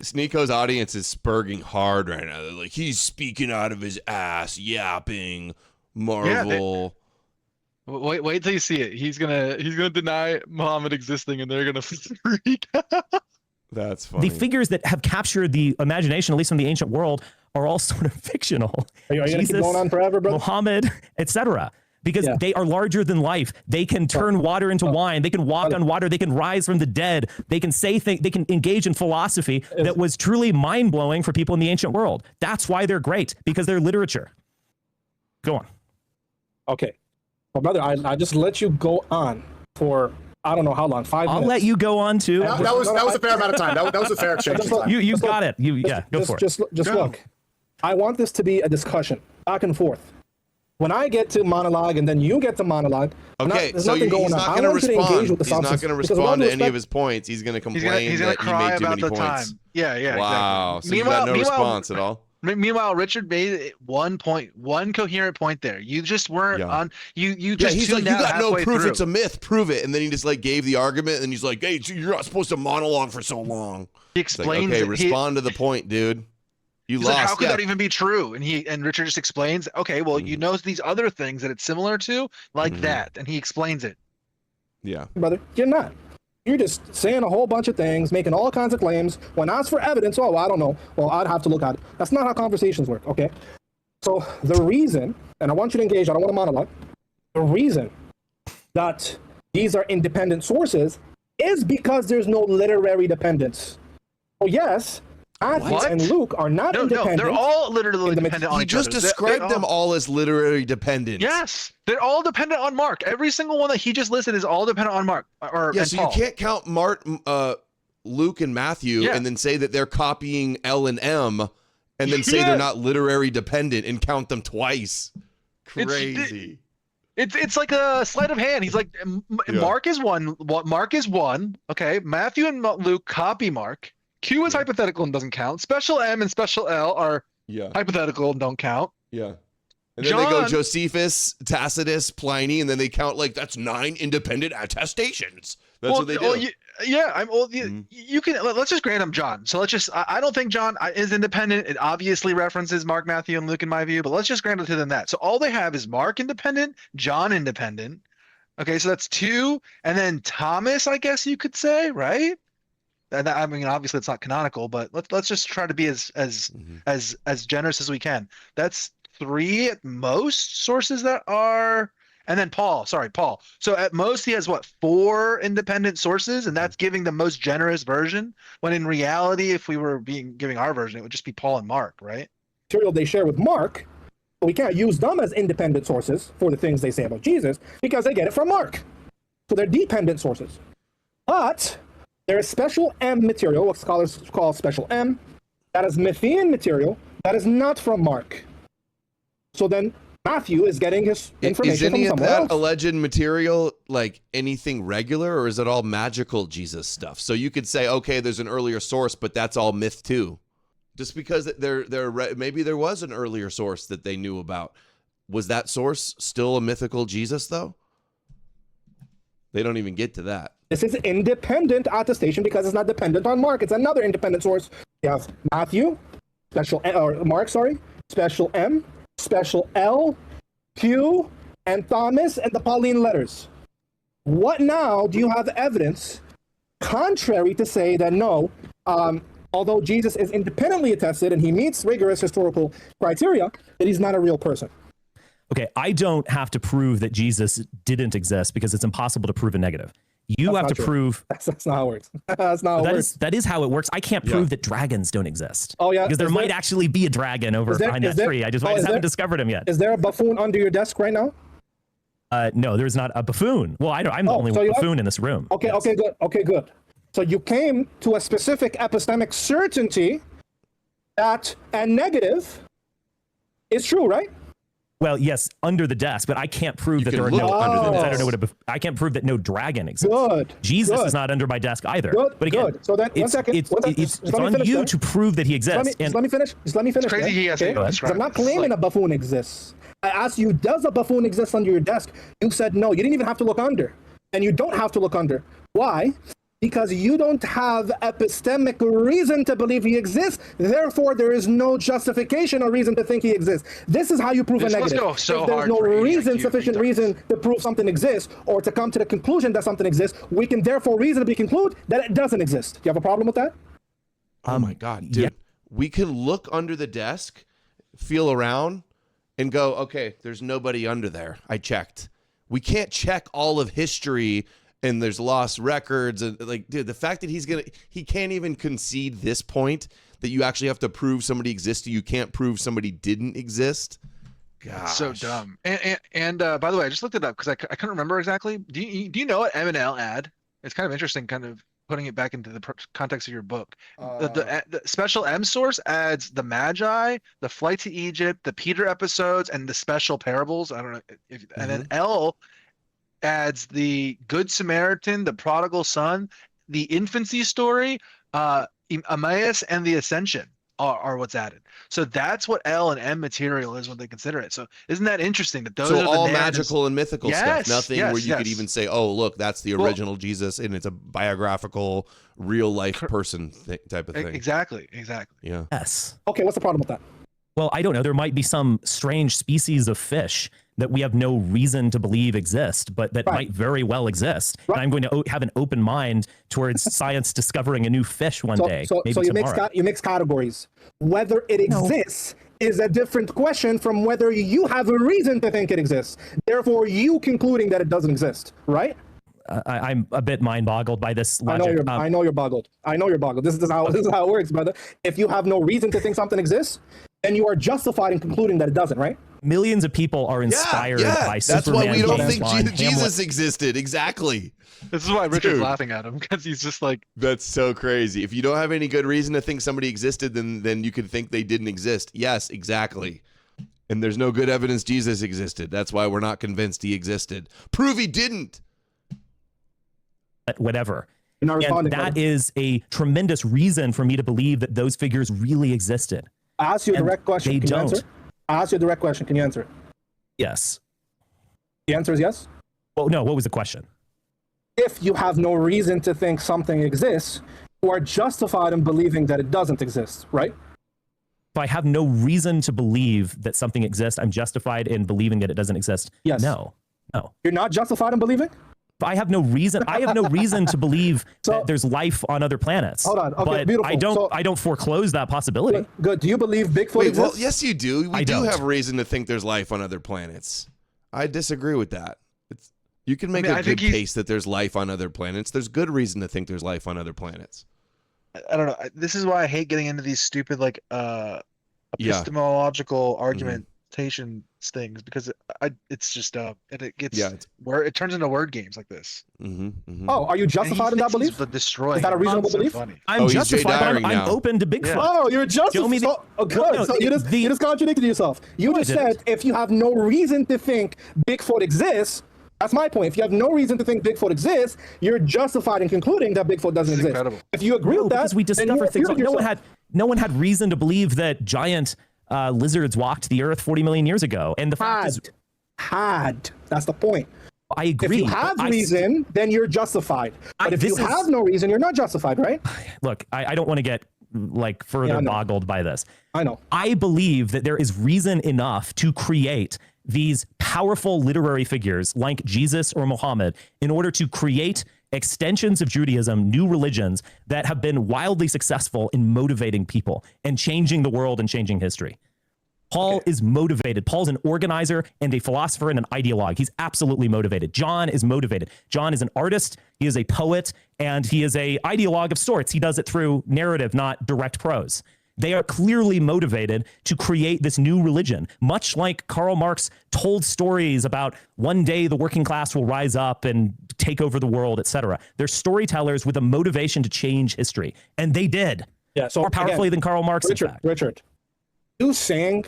Sneako's audience is spurging hard right now. They're like, he's speaking out of his ass, yapping, Marvel. Yeah, wait till you see it. He's gonna deny Muhammad existing, and they're gonna freak out. That's funny. The figures that have captured the imagination, at least in the ancient world, are all sort of fictional. Are you going to keep going on forever, brother? Muhammad, etc. Because they are larger than life. They can turn water into wine. They can walk on water. They can rise from the dead. They can say things. They can engage in philosophy that was truly mind-blowing for people in the ancient world. That's why they're great, because they're literature. Go on. Okay. Well, brother, I just let you go on for I don't know how long, 5 minutes. I'll let you go on too. That was a fair amount of time. That was a fair exchange. You got it. Go for it. Just look. I want this to be a discussion, back and forth. When I get to monologue and then you get to monologue, okay, there's so nothing going he's on. not going to respond. He's not going to respond to any of his points. He's going to complain He's that gonna he made too about many the points. time. Yeah. Wow. Exactly. So you got no response at all. Meanwhile, Richard made one coherent point there. You just weren't on. You just he's like, tuned you out got no halfway proof. through. It's a myth. Prove it. And then he just like gave the argument, and he's like, hey, you're not supposed to monologue for so long. He It's like, explains. okay, respond to the point, dude. You He's lost. like, how could that even be true? And Richard just explains. Okay, well, you know these other things that it's similar to, like that, and he explains it. Yeah, brother, you're not. You're just saying a whole bunch of things, making all kinds of claims. When asked for evidence, oh, I don't know. Well, I'd have to look at it. That's not how conversations work, okay? So the reason, and I want you to engage, I don't want to monologue, the reason that these are independent sources is because there's no literary dependence. Oh, yes, Matthew and Luke are not independent. No, they're all literally dependent on each other. He just described them all as literary dependent. Yes, they're all dependent on Mark. Every single one that he just listed is all dependent on Mark. So you can't count Luke and Matthew and then say that they're copying L and M and then say they're not literary dependent and count them twice. Crazy. It's like a sleight of hand. He's like, Mark is one. Mark is one. Okay, Matthew and Luke copy Mark. Q is hypothetical and doesn't count. Special M and special L are hypothetical and don't count. Yeah. And then they go Josephus, Tacitus, Pliny, and then they count like that's 9 independent attestations. That's what they do. You can let's just grant him John. So let's just I don't think John is independent. It obviously references Mark, Matthew, and Luke in my view, but let's just grant it to them that. So all they have is Mark independent, John independent. Okay, so that's 2, and then Thomas, I guess you could say, right? And I mean, obviously it's not canonical, but let's just try to be as generous as we can. That's 3 at most sources that are, and then Paul. So at most he has 4 independent sources, and that's giving the most generous version. When in reality, if we were giving our version, it would just be Paul and Mark, right? Material they share with Mark, but we can't use them as independent sources for the things they say about Jesus because they get it from Mark. So they're dependent sources. But there is special M material, what scholars call special M, that is Matthean material that is not from Mark. So then Matthew is getting his information from somewhere else. Is any of that alleged material like anything regular, or is it all magical Jesus stuff? So you could say, okay, there's an earlier source, but that's all myth too. Just because maybe there was an earlier source that they knew about. Was that source still a mythical Jesus though? They don't even get to that. This is independent attestation because it's not dependent on Mark. It's another independent source. You have Matthew, Mark, special M, special L, Q, and Thomas, and the Pauline letters. What now do you have evidence contrary to say that no, although Jesus is independently attested and he meets rigorous historical criteria, that he's not a real person? Okay, I don't have to prove that Jesus didn't exist because it's impossible to prove a negative. You have to prove that's not how it works. That's not how it works. That is how it works. I can't prove that dragons don't exist. Oh yeah, because there might actually be a dragon behind that tree. I just haven't discovered him yet. Is there a buffoon under your desk right now? No, there's not a buffoon. Well, I'm the only buffoon in this room. Okay, okay, good. So you came to a specific epistemic certainty that a negative is true, right? Well, yes, under the desk, but I can't prove that there are no under the desk. I don't know what I can't prove that no dragon exists. Good. Jesus is not under my desk either. Good. But again, good. So that it's on you to prove that he exists. Just let me finish. It's crazy he has to go. I'm not claiming a buffoon exists. I asked you, does a buffoon exist under your desk? You said no. You didn't even have to look under. And you don't have to look under. Why? Because you don't have epistemic reason to believe he exists. Therefore, there is no justification or reason to think he exists. This is how you prove a negative. If there's no reason, sufficient reason to prove something exists or to come to the conclusion that something exists, we can therefore reasonably conclude that it doesn't exist. Do you have a problem with that? Oh my God, dude. Yeah. We can look under the desk, feel around, and go, okay, there's nobody under there. I checked. We can't check all of history and there's lost records. And like, dude, the fact that he can't even concede this point that you actually have to prove somebody existed. You can't prove somebody didn't exist. Gosh. So dumb. And by the way, I just looked it up because I couldn't remember exactly. Do you know what M&L add? It's kind of interesting, kind of putting it back into the context of your book. The special M source adds the Magi, the Flight to Egypt, the Peter episodes, and the special parables. I don't know if, and then L adds the Good Samaritan, the Prodigal Son, the infancy story, Emmaus, and the Ascension are what's added. So that's what L and M material is when they consider it. So isn't that interesting that those are all the magical and mythical stuff? Nothing where you could even say, oh, look, that's the original Jesus and it's a biographical, real life person type of thing. Exactly. Yeah. Yes. Okay, what's the problem with that? Well, I don't know. There might be some strange species of fish that we have no reason to believe exist, but that might very well exist. And I'm going to have an open mind towards science discovering a new fish one day. So you mix categories. Whether it exists is a different question from whether you have a reason to think it exists. Therefore, you concluding that it doesn't exist, right? I'm a bit mind boggled by this logic. I know you're boggled. This is how it works, brother. If you have no reason to think something exists, then you are justified in concluding that it doesn't, right? Millions of people are inspired by That's Superman. why we don't think Hamlet. Jesus existed. Exactly. This is why Richard's laughing at him, because he's just like, that's so crazy. If you don't have any good reason to think somebody existed, then you could think they didn't exist. Yes, exactly. And there's no good evidence Jesus existed. That's why we're not convinced he existed. Prove he didn't. Whatever. And that is a tremendous reason for me to believe that those figures really existed. I asked you a direct question. They don't. I asked you a direct question. Can you answer it? Yes. The answer is yes? Well, no, what was the question? If you have no reason to think something exists, you are justified in believing that it doesn't exist, right? If I have no reason to believe that something exists, I'm justified in believing that it doesn't exist. Yes. No. You're not justified in believing? I have no reason to believe that there's life on other planets. Hold on. Okay, but beautiful. I don't foreclose that possibility. Good. Do you believe Bigfoot exists? Well, yes, you do. We do don't. have reason to think there's life on other planets. I disagree with that. You can make a good case that there's life on other planets. There's good reason to think there's life on other planets. I don't know. This is why I hate getting into these stupid epistemological argumentation things, because it's just it gets where it turns into word games like this. Oh, are you justified in that belief? Is that a reasonable belief? I'm justified. I'm open to Bigfoot. Oh, you're justified. So you just contradicted yourself. You just said if you have no reason to think Bigfoot exists. That's my point. If you have no reason to think Bigfoot exists, you're justified in concluding that Bigfoot doesn't exist. Incredible. If you agree with that, because we discover things. No one had reason to believe that giant lizards walked the earth 40 million years ago. And the fact is, that's the point. I agree. If you have reason, then you're justified. But if you have no reason, you're not justified, right? Look, I don't want to get further boggled by this. I know. I believe that there is reason enough to create these powerful literary figures like Jesus or Muhammad in order to create extensions of Judaism, new religions that have been wildly successful in motivating people and changing the world and changing history. Paul is motivated. Paul's an organizer and a philosopher and an ideologue. He's absolutely motivated. John is motivated. John is an artist. He is a poet, and he is a ideologue of sorts. He does it through narrative, not direct prose. They are clearly motivated to create this new religion, much like Karl Marx told stories about one day the working class will rise up and take over the world, etc. They're storytellers with a motivation to change history, and they did. Yeah, so more powerfully than Karl Marx. Richard, you saying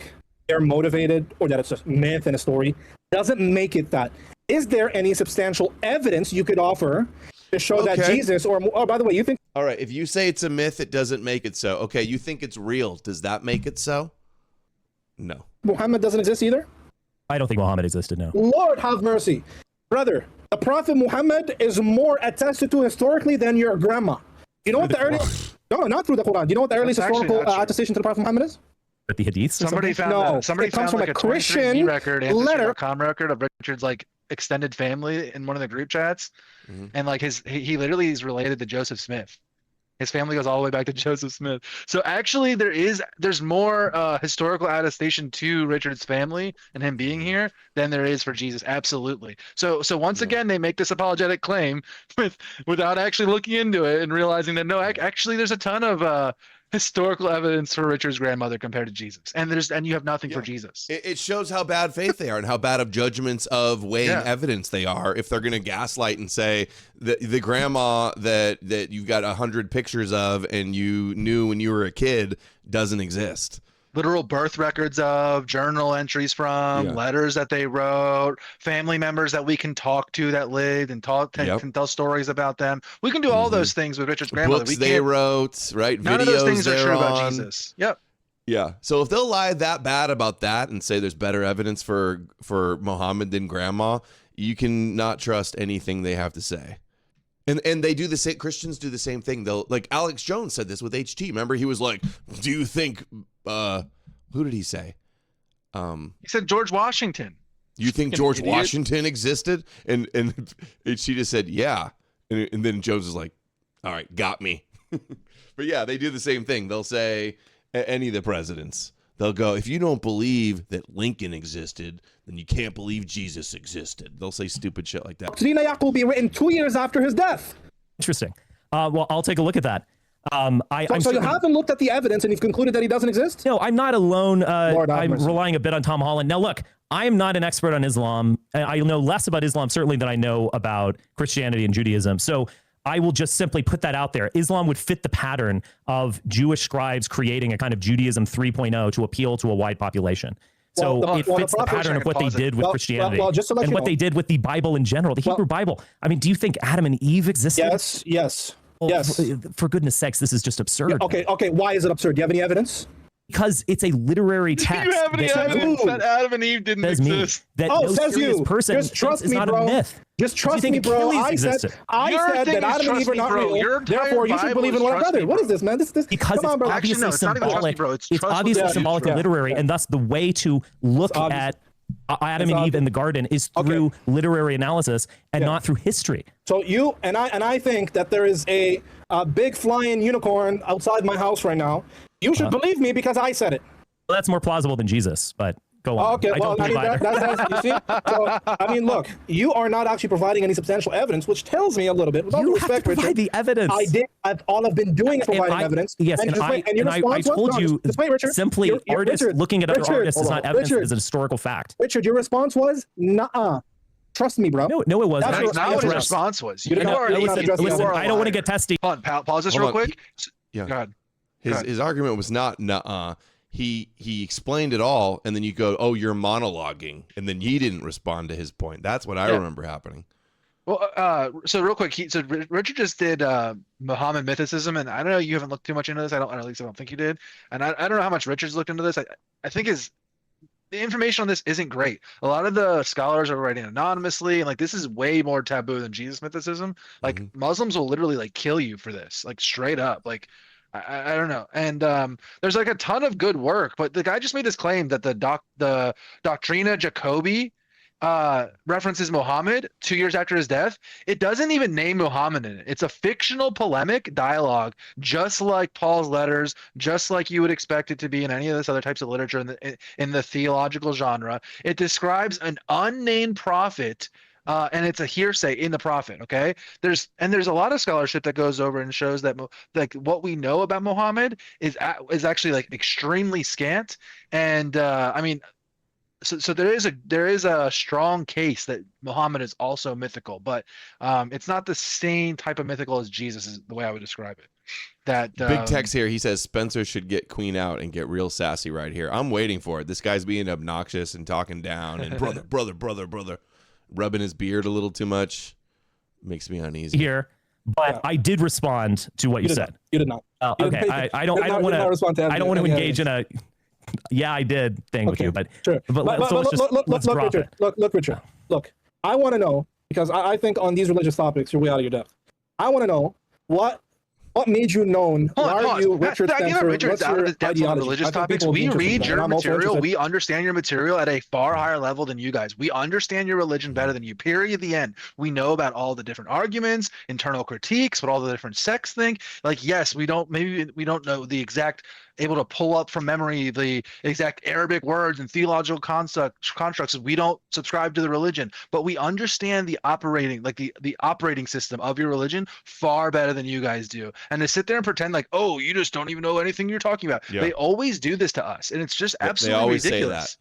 they're motivated or that it's a myth and a story doesn't make it that. Is there any substantial evidence you could offer to show that Jesus by the way, you think... All right, if you say it's a myth, it doesn't make it so. Okay, you think it's real. Does that make it so? No. Muhammad doesn't exist either? I don't think Muhammad existed, no. Lord have mercy. Brother, the Prophet Muhammad is more attested to historically than your grandma. You know what the earliest... No, not through the Quran. Do you know what the earliest historical attestation to the Prophet Muhammad is? But the hadiths? Somebody found it comes from like a Christian record, letter. Record of Richard's like extended family in one of the group chats, and like he literally is related to Joseph Smith. His family goes all the way back to Joseph Smith. So actually, there's more historical attestation to Richard's family and him being here than there is for Jesus. Absolutely. So once again, they make this apologetic claim without actually looking into it and realizing that no, actually, there's a ton of historical evidence for Richard's grandmother compared to Jesus, and you have nothing for Jesus. It shows how bad faith they are and how bad of judgments of weighing evidence they are. If they're going to gaslight and say the grandma that you've got 100 pictures of and you knew when you were a kid doesn't exist. Literal birth records of, journal entries from, letters that they wrote, family members that we can talk to that lived and can tell stories about them. We can do all those things with Richard's grandmother. Books they wrote, right? None Videos of those things are true about on. Jesus. Yep. Yeah. So if they'll lie that bad about that and say there's better evidence for Muhammad than grandma, you can not trust anything they have to say. And they do the same. Christians do the same thing. They'll, like Alex Jones said this with HT. Remember, he was like, "Do you think?" Who did he say? He said George Washington. You think George Washington existed? And HT just said, "Yeah." And then Jones is like, "All right, got me." But yeah, they do the same thing. They'll say any of the presidents. They'll go, if you don't believe that Lincoln existed, then you can't believe Jesus existed. They'll say stupid shit like that. Trina Yaqub will be written 2 years after his death. Interesting. Well, I'll take a look at that. So you haven't looked at the evidence and you've concluded that he doesn't exist? No, I'm not alone. I'm relying a bit on Tom Holland. Now, look, I'm not an expert on Islam. I know less about Islam, certainly, than I know about Christianity and Judaism. So I will just simply put that out there. Islam would fit the pattern of Jewish scribes creating a kind of Judaism 3.0 to appeal to a wide population. So it fits the pattern of what they did with Christianity and what they did with the Bible in general, the Hebrew Bible. I mean, do you think Adam and Eve existed? Yes. Well, yes. For goodness sakes, this is just absurd. Yeah, okay. Why is it absurd? Do you have any evidence? Because it's a literary text. Do you have any evidence that Adam and Eve didn't exist? That no serious person just trust me, not bro. a myth. Just trust me, bro. I said that Adam and Eve are not real. Therefore, you should believe in one another. What is this, man? This because it's obviously symbolic. It's obviously symbolic and literary, and thus the way to look at Adam and Eve in the garden is through literary analysis and not through history. So you and I think that there is a big flying unicorn outside my house right now. You should believe me because I said it. Well, that's more plausible than Jesus, but go on. Okay, well, that's, you see? So, I mean, look, you are not actually providing any substantial evidence, which tells me a little bit. Without you respect, have to provide Richard, the evidence. I did. All I've been doing is providing evidence. Yes, and I told you simply artists looking at other artists is not evidence, it's a historical fact. Richard, your response was, nuh-uh. Trust me, bro. No, it wasn't. That's not what his response was. Listen, I don't want to get testy. Hold on, pause this real quick. Yeah. Go ahead. His argument was not nuh-uh. He explained it all, and then you go, oh, you're monologuing, and then he didn't respond to his point. That's what I remember happening. Well, so real quick, so Richard just did Muhammad mythicism, and I don't know, you haven't looked too much into this. At least I don't think you did. And I don't know how much Richard's looked into this. I think the information on this isn't great. A lot of the scholars are writing anonymously, and like this is way more taboo than Jesus mythicism. Like Muslims will literally like kill you for this, like straight up. Like I don't know. And there's like a ton of good work, but the guy just made this claim that the Doctrina Jacobi references Muhammad 2 years after his death. It doesn't even name Muhammad in it. It's a fictional polemic dialogue, just like Paul's letters, just like you would expect it to be in any of this other types of literature in the theological genre. It describes an unnamed prophet, and it's a hearsay in the prophet. Okay, there's a lot of scholarship that goes over and shows that like what we know about Muhammad is actually like extremely scant. And I mean, so there is a strong case that Muhammad is also mythical, but it's not the same type of mythical as Jesus is the way I would describe it. That big text here. He says Spencer should get Queen out and get real sassy right here. I'm waiting for it. This guy's being obnoxious and talking down and brother, rubbing his beard a little too much. Makes me uneasy here. But I did respond to what you said. You did not. Okay, I don't want to engage in a Yeah, I did. Thank you. But sure. But let's drop Richard. it. Look, Richard. Look, I want to know, because I think on these religious topics, you're way out of your depth. I want to know what made you known? Why are you Richard Spencer? Richard's out of his depth on religious topics. We read your material. We understand your material at a far higher level than you guys. We understand your religion better than you, period, the end. We know about all the different arguments, internal critiques, what all the different sects think. Like, yes, maybe we don't know the exact, able to pull up from memory the exact Arabic words and theological constructs. We don't subscribe to the religion, but we understand the operating, like the operating system of your religion far better than you guys do. And to sit there and pretend like, oh, you just don't even know anything you're talking about. Yeah. They always do this to us, and it's just absolutely ridiculous. Say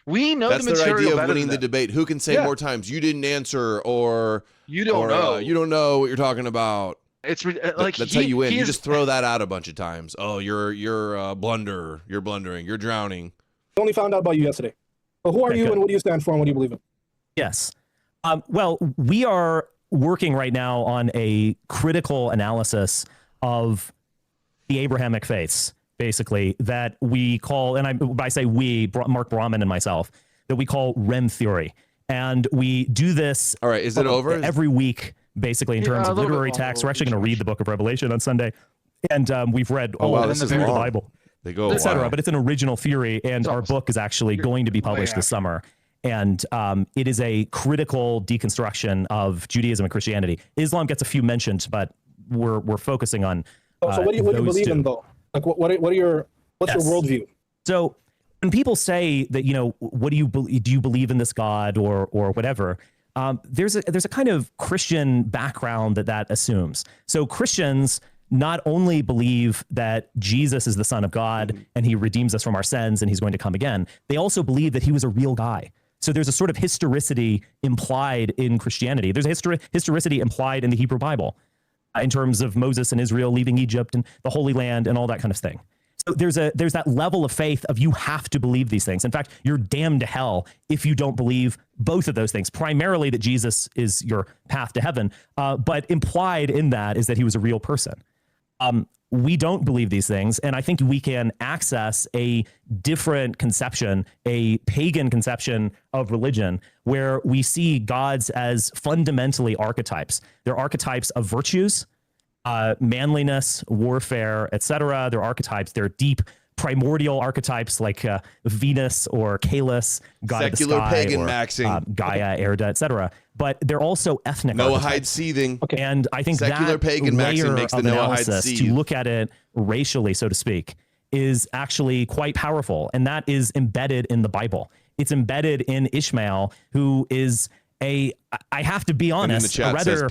that. We know that's the material their idea better of winning the debate. Who can say more times you didn't answer, or you don't know, you don't know what you're talking about. It's like that's how you win. You just throw that out a bunch of times. Oh, you're a blunderer. You're blundering. You're drowning. I only found out about you yesterday. But who are you, and what do you stand for, and what do you believe in? Yes. Well, we are working right now on a critical analysis of the Abrahamic faiths, basically, that we call, and I say we, Mark Brahman and myself, that we call REM theory. And we do this. All right. Is it over? Every week, basically, in terms of literary texts. We're actually going to read the book of Revelation on Sunday. And we've read the Bible, etc. But it's an original theory, and our book is actually going to be published this summer. And it is a critical deconstruction of Judaism and Christianity. Islam gets a few mentions, but we're focusing on. So what do you believe in, though? Like what's your worldview? So when people say that, what do you believe in this God or whatever? There's a kind of Christian background that assumes. So Christians not only believe that Jesus is the Son of God and he redeems us from our sins and he's going to come again, they also believe that he was a real guy. So there's a sort of historicity implied in Christianity. There's a historicity implied in the Hebrew Bible in terms of Moses and Israel leaving Egypt and the Holy Land and all that kind of thing. So there's that level of faith of you have to believe these things. In fact, you're damned to hell if you don't believe both of those things, primarily that Jesus is your path to heaven. But implied in that is that he was a real person. We don't believe these things. And I think we can access a different conception, a pagan conception of religion, where we see gods as fundamentally archetypes. They're archetypes of virtues, manliness, warfare, etc. They're archetypes. They're deep primordial archetypes like Venus or Caelus, god secular of the sky, pagan or maxing, Gaia, Erda, etc. But they're also ethnic. Noahide seething. Okay. And I think secular that pagan layer maxing makes the of analysis Noahide to look at it racially, so to speak, is actually quite powerful, and that is embedded in the Bible. It's embedded in Ishmael, who is I have to be honest, a rather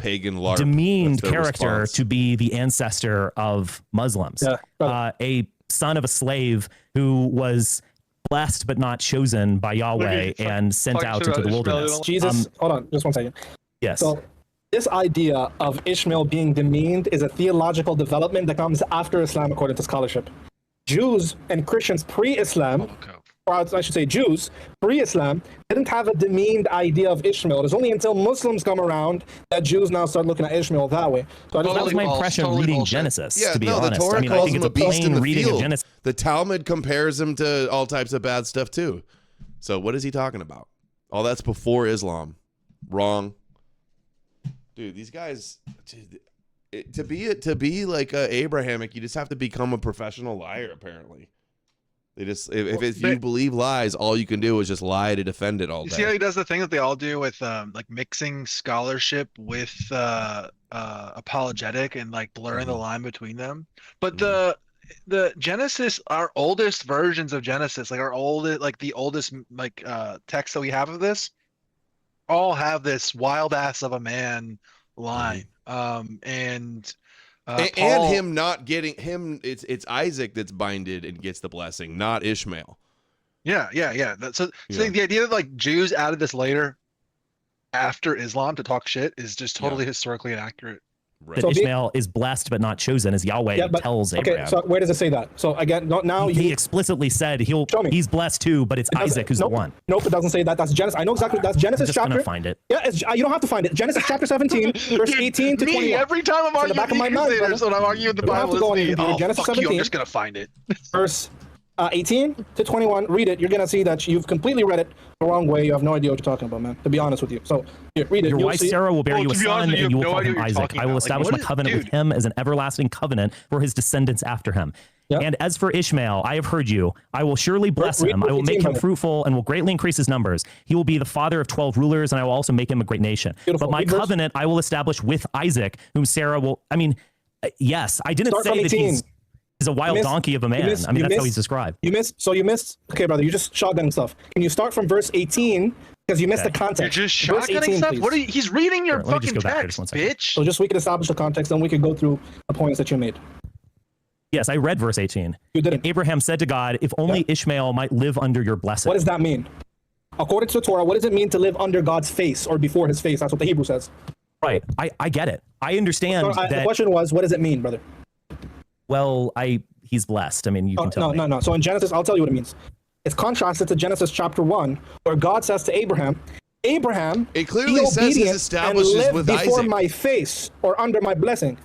demeaned character to be the ancestor of Muslims. Yeah. A son of a slave who was blessed but not chosen by Yahweh and sent out into the wilderness. Jesus, hold on, just 1 second. Yes. So this idea of Ishmael being demeaned is a theological development that comes after Islam, according to scholarship. Jews and Christians pre-Islam, or I should say Jews pre-Islam, didn't have a demeaned idea of Ishmael. It was only until Muslims come around that Jews now start looking at Ishmael that way. So that was my impression reading Genesis, to be honest. The Torah calls him a beast in the field. Genesis. The Talmud compares him to all types of bad stuff too. So what is he talking about? All that's before Islam. Wrong. Dude, these guys, to be like Abrahamic, you just have to become a professional liar, apparently. They just if you believe lies, all you can do is just lie to defend it all day. You see how he does the thing that they all do with like mixing scholarship with apologetic and like blurring the line between them. But the Genesis, our oldest versions of Genesis, like our oldest, like the oldest like text that we have of this, all have this wild ass of a man line. And Paul, and him not getting him, it's Isaac that's binded and gets the blessing, not Ishmael. Yeah. So the idea that like Jews added this later after Islam to talk shit is just totally historically inaccurate. Right. So Ishmael is blessed but not chosen, as Yahweh tells Abraham. Okay, so where does it say that? So again, now he explicitly said he's blessed too, but it's Isaac who's the one. Nope, it doesn't say that. That's Genesis. I know exactly. That's Genesis I'm just chapter. Gonna find it. Yeah, you don't have to find it. Genesis chapter 17, verse 18 to 21. Every time I'm arguing with the Crusaders, when I'm arguing with the Bible, Genesis 17, I'm just gonna find it. Verse 18 to 21. Read it. You're gonna see that you've completely read it the wrong way. You have no idea what you're talking about, man. To be honest with you. So here, read it. Your You'll wife see. Sarah will bear you a to be honest son, with you, and you will no call idea him what you're Isaac. talking I will about. Like, establish what my is- covenant with dude. him as an everlasting covenant for his descendants after him. Yep. And as for Ishmael, I have heard you. I will surely bless Read him. I will 18, make him brother. fruitful and will greatly increase his numbers. He will be the father of 12 rulers, and I will also make him a great nation. Beautiful. But my Read verse. covenant I will establish with Isaac, whom Sarah will. I mean, yes, I didn't Start from say that 18. he's a wild missed- donkey of a you man. missed- I mean, you that's how missed- he's described. You missed. Okay, brother, you just shotgunning stuff. Can you start from verse 18? Because you missed Okay. the context. You're just Verse shotgunning 18, stuff. please. What are you? He's reading your Sure, let me just fucking go back here text, just 1 second. bitch. So just we can establish the context, then we can go through the points that you made. Yes, I read verse 18. You didn't. Abraham said to God, if only Ishmael might live under your blessing. What does that mean? According to the Torah, what does it mean to live under God's face or before his face? That's what the Hebrew says. Right. I get it. I understand So, the that. question was, what does it mean, brother? Well, he's blessed. I mean, you can tell me. No. So in Genesis, I'll tell you what it means. It's contrasted to Genesis chapter 1, where God says to Abraham, Abraham, It clearly be says it obedient establishes and live with before Isaac. my face or under my blessing.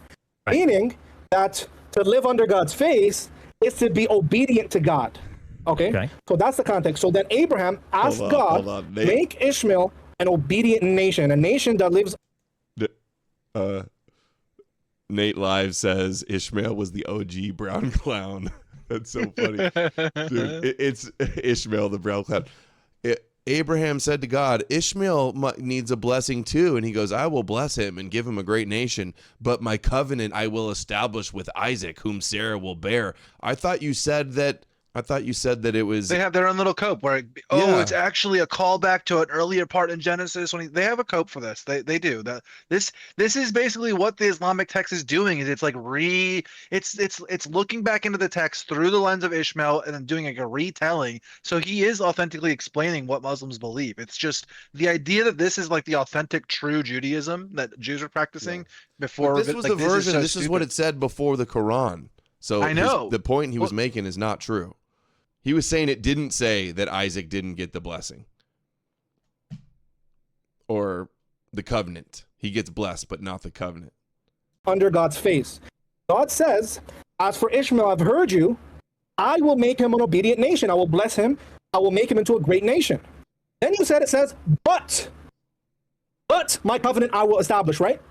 Right. Meaning that to live under God's face is to be obedient to God. Okay? So that's the context. So then Abraham asked Hold God, on, Nate. make Ishmael an obedient nation, a nation that lives. Nate Live says Ishmael was the OG brown clown. That's so funny. Dude, it's Ishmael, the brown clown. Abraham said to God, Ishmael needs a blessing too. And he goes, I will bless him and give him a great nation, but my covenant I will establish with Isaac, whom Sarah will bear. I thought you said that it was. They have their own little cope where, it's actually a callback to an earlier part in Genesis. They have a cope for this. They do that. This is basically what the Islamic text is doing. Is it's like it's looking back into the text through the lens of Ishmael and then doing like a retelling. So he is authentically explaining what Muslims believe. It's just the idea that this is like the authentic, true Judaism that Jews were practicing before. But this was the version. This is what it said before the Quran. So I know the point he was making is not true. He was saying it didn't say that Isaac didn't get the blessing or the covenant. He gets blessed, but not the covenant. Under God's face. God says, as for Ishmael, I've heard you. I will make him an obedient nation. I will bless him. I will make him into a great nation. Then you said, it says, but my covenant I will establish, right?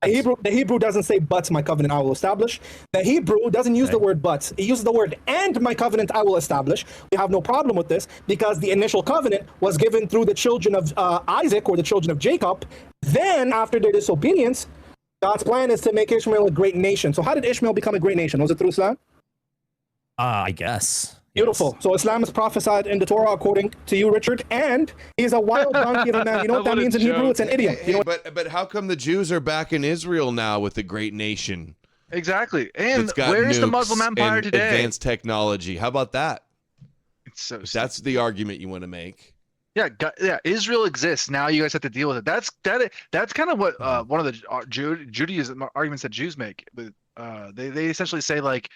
The Hebrew doesn't say, but my covenant I will establish. The Hebrew doesn't use the word but. It uses the word and my covenant I will establish. We have no problem with this because the initial covenant was given through the children of Isaac or the children of Jacob. Then after their disobedience, God's plan is to make Ishmael a great nation. So how did Ishmael become a great nation? Was it through Islam? I guess. Beautiful. Yes. So Islam is prophesied in the Torah according to you, Richard, and he's a wild donkey of a man. You know what that What a means in Hebrew? joke. It's an idiom. You know what? But how come the Jews are back in Israel now with the great nation? Exactly. And That's got where's the nukes Muslim empire and today? advanced technology. How about that? It's so If that's the argument you want to make. Yeah, Israel exists. Now you guys have to deal with it. That's kind of what one of the Judaism arguments that Jews make. They essentially say like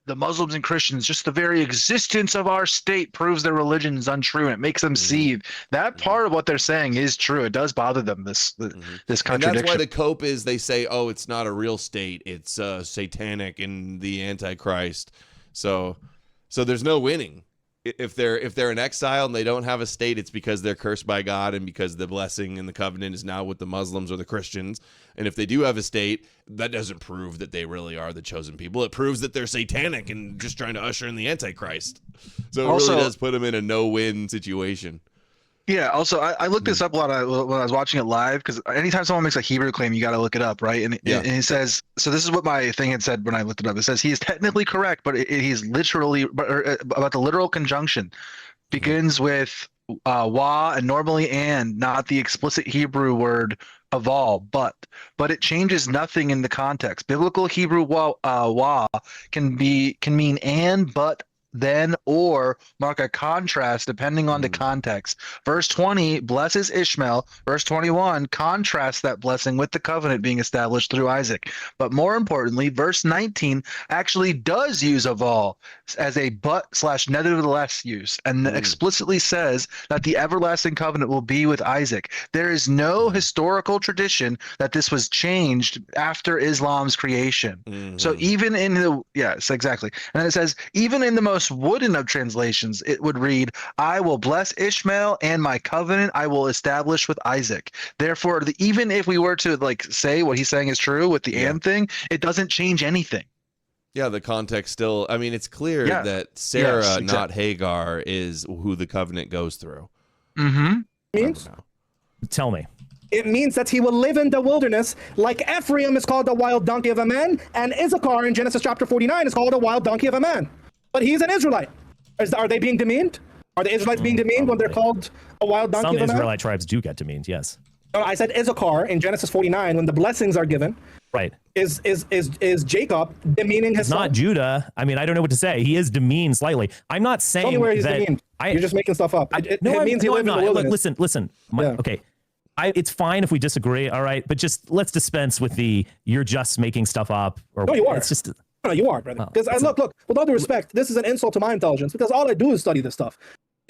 the Muslims and Christians, just the very existence of our state proves their religion is untrue, and it makes them seethe. That part of what they're saying is true. It does bother them. This contradiction. And that's why the cope is they say, oh, it's not a real state. It's satanic and the Antichrist. So there's no winning. If they're in exile and they don't have a state, it's because they're cursed by God and because the blessing and the covenant is now with the Muslims or the Christians. And if they do have a state, that doesn't prove that they really are the chosen people. It proves that they're satanic and just trying to usher in the Antichrist. So it really does put them in a no-win situation. Yeah. Also, I looked this up a lot when I was watching it live because anytime someone makes a Hebrew claim, you got to look it up, right? And it says, so this is what my thing had said when I looked it up. It says he is technically correct, but he's literally about the literal conjunction begins with wa and normally and, not the explicit Hebrew word aval, but it changes nothing in the context. Biblical Hebrew wa can mean and, but, then, or mark a contrast depending on the context. Verse 20 blesses Ishmael. Verse 21 contrasts that blessing with the covenant being established through Isaac. But more importantly, verse 19 actually does use aval as a but/nevertheless use, and explicitly says that the everlasting covenant will be with Isaac. There is no historical tradition that this was changed after Islam's creation. So even in the, yes, exactly. And then it says, even in the most most wooden of translations, it would read, I will bless Ishmael and my covenant I will establish with Isaac. Therefore, even if we were to like say what he's saying is true with the and thing, it doesn't change anything. Yeah, the context still, I mean, it's clear that Sarah, not Hagar, is who the covenant goes through. Mm-hmm. Means? Tell me. It means that he will live in the wilderness, like Ephraim is called the wild donkey of a man, and Issachar in Genesis chapter 49 is called a wild donkey of a man. But he's an Israelite. Are they being demeaned? Are the Israelites being demeaned when they're called a wild donkey of a man? Some Israelite tribes do get demeaned, yes. No, I said Issachar in Genesis 49 when the blessings are given. Right. Is Jacob demeaning his son? Not Judah. I mean, I don't know what to say. He is demeaned slightly. I'm not saying Tell me where he's that demeaned. You're just making stuff up. It means he lives in the Look, wilderness. listen. Okay. It's fine if we disagree, all right? But just let's dispense with you're just making stuff up. Or no, you are. It's just... No, you are, brother. Because look, with all due respect, this is an insult to my intelligence because all I do is study this stuff.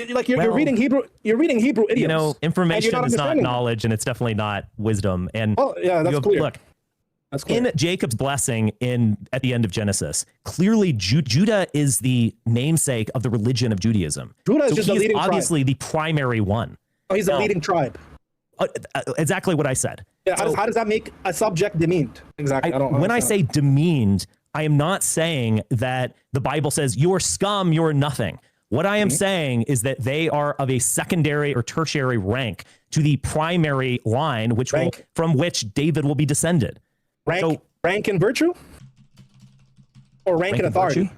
Like you're reading Hebrew. You're reading Hebrew idioms. You know, information is not knowledge, and it's definitely not wisdom. And that's clear. Look, in Jacob's blessing at the end of Genesis, clearly Judah is the namesake of the religion of Judaism. Judah is just the leading obviously the primary one. Oh, he's the leading tribe. Exactly what I said. Yeah. How does that make a subject demeaned? Exactly. When I say demeaned, I am not saying that the Bible says you're scum, you're nothing. What I am saying is that they are of a secondary or tertiary rank to the primary line, from which David will be descended. Rank in virtue? Or rank in authority?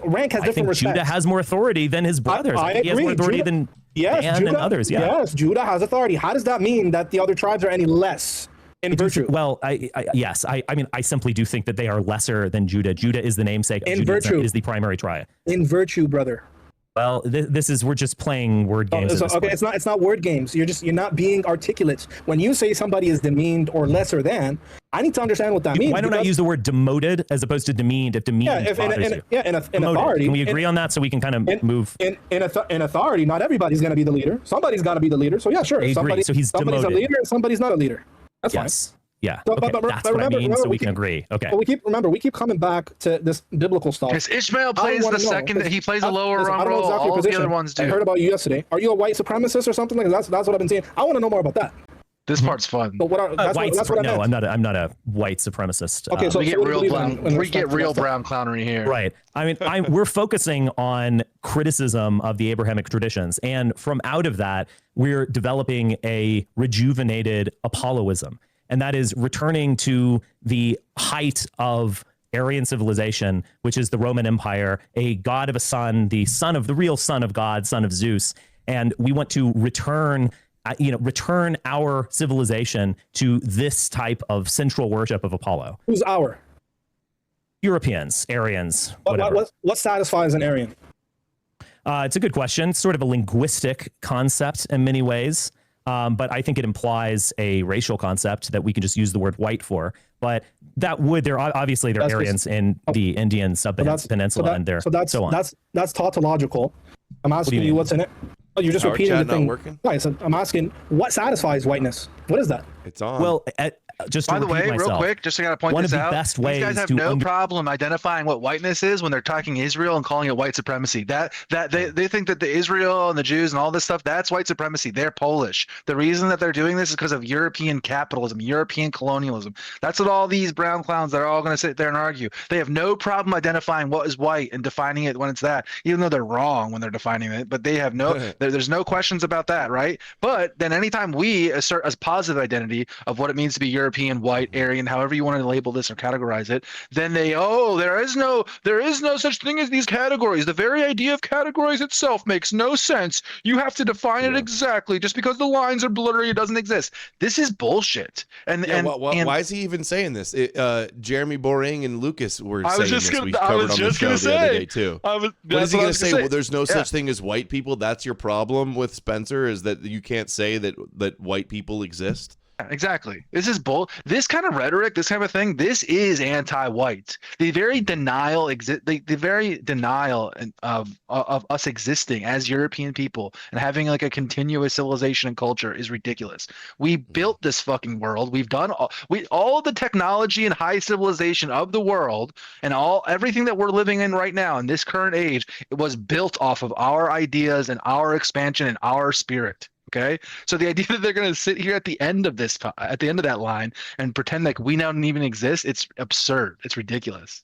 Rank has different respects. Judah has more authority than his brothers. I agree. He has more authority than Dan and others. Yeah. Yes, Judah has authority. How does that mean that the other tribes are any less in virtue? Well, yes. I mean, I simply do think that they are lesser than Judah. Judah is the namesake of Judaism. Virtue. It is the primary tribe. In virtue, brother. Well, we're just playing word games. Okay, it's not word games. You're not being articulate. When you say somebody is demeaned or lesser than, I need to understand what that means. Why don't I use the word demoted as opposed to demeaned if demeaned bothers you? In authority. Can we agree on that so we can kind of move? In authority, not everybody's going to be the leader. Somebody's got to be the leader. So yeah, sure. So he's somebody's demoted. A leader and somebody's not a leader. That's fine. Yeah. So, okay. That's what I mean. So we can agree. Okay. But we keep coming back to this biblical stuff. Because Ishmael plays the second. He plays a lower rung role. Exactly all the other ones do. I heard about you yesterday. Are you a white supremacist or something like that? That's what I've been seeing. I want to know more about that. This part's fun. But that's what I meant. I'm not a white supremacist. Okay, so we get real brown clownery here. Right. I mean, we're focusing on criticism of the Abrahamic traditions, and from out of that, we're developing a rejuvenated Apolloism. And that is returning to the height of Aryan civilization, which is the Roman Empire, a god of a son, the real son of God, son of Zeus. And we want to return our civilization to this type of central worship of Apollo. Who's our? Europeans, Aryans, whatever. What satisfies an Aryan? It's a good question. It's sort of a linguistic concept in many ways. But I think it implies a racial concept that we can just use the word white for. But they're Aryans in the Indian peninsula, and so on. That's tautological. I'm asking you what's in it. Oh, you're just repeating the thing. Right, so I'm asking what satisfies whiteness. What is that? It's on. Well, just to by the way, myself, real quick, just I gotta point this out. Best these guys have no problem identifying what whiteness is when they're talking Israel and calling it white supremacy. That they think that the Israel and the Jews and all this stuff, that's white supremacy. They're Polish. The reason that they're doing this is because of European capitalism, European colonialism. That's what all these brown clowns that are all going to sit there and argue. They have no problem identifying what is white and defining it when it's that, even though they're wrong when they're defining it. But they have there's no questions about that, right? But then anytime we assert a positive identity of what it means to be European, white, Aryan, however you want to label this or categorize it, then there is no such thing as these categories. The very idea of categories itself makes no sense. You have to define it exactly. Just because the lines are blurry, it doesn't exist. This is bullshit. Why is he even saying this? Jeremy Boring and Lucas were saying this. We I was just going to say. The other day too. What is he going to say? Well, there's no such thing as white people. That's your problem with Spencer, is that you can't say that white people exist. Exactly. This is this kind of rhetoric, this kind of thing. This is anti-white. The very denial the very denial of us existing as European people and having like a continuous civilization and culture is ridiculous. We built this fucking world. We've done all the technology and high civilization of the world and everything that we're living in right now in this current age. It was built off of our ideas and our expansion and our spirit. Okay, so the idea that they're going to sit here at the end of that line and pretend like we now don't even exist, it's absurd. It's ridiculous.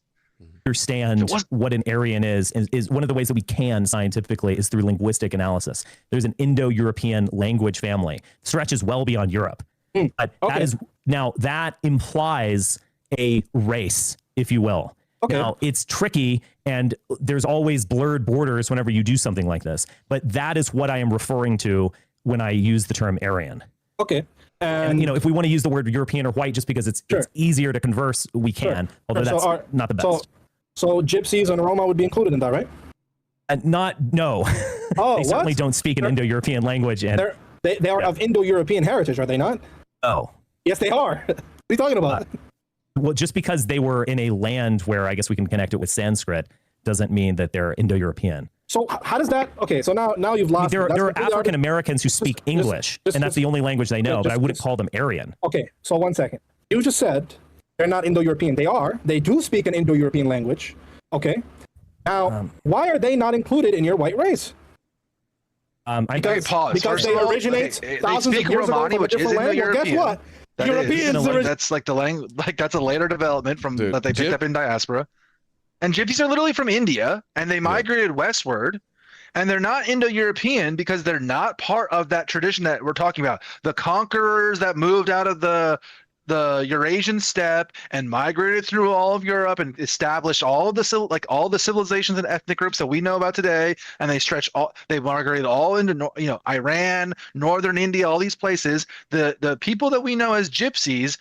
Understand what an Aryan is one of the ways that we can scientifically is through linguistic analysis. There's an Indo-European language family, stretches well beyond Europe. But that implies a race, if you will. Okay. Now, it's tricky, and there's always blurred borders whenever you do something like this. But that is what I am referring to when I use the term Aryan. Okay. And if we want to use the word European or white just because it's easier to converse, we can. Although that's not the best. So gypsies and Roma would be included in that, right? No. Oh, they certainly don't speak an Indo-European language. And they are of Indo-European heritage, are they not? Oh. Yes, they are. What are you talking about? Well, just because they were in a land where I guess we can connect it with Sanskrit doesn't mean that they're Indo-European. So how does that? Okay, so now you've lost. There are African Americans who speak English, and that's the only language they know. But I wouldn't call them Aryan. Okay, so 1 second. You just said they're not Indo-European. They are. They do speak an Indo-European language. Okay. Now, why are they not included in your white race? Because they originate thousands of years ago from a different land. Well, guess what? Europeans. That's like the language. Like that's a later development from that they picked up in diaspora. And gypsies are literally from India, and they migrated westward, and they're not Indo-European because they're not part of that tradition that we're talking about. The conquerors that moved out of the Eurasian steppe and migrated through all of Europe and established all of the civilizations and ethnic groups that we know about today, and they migrated all into Iran, northern India, all these places. The people that we know as gypsies,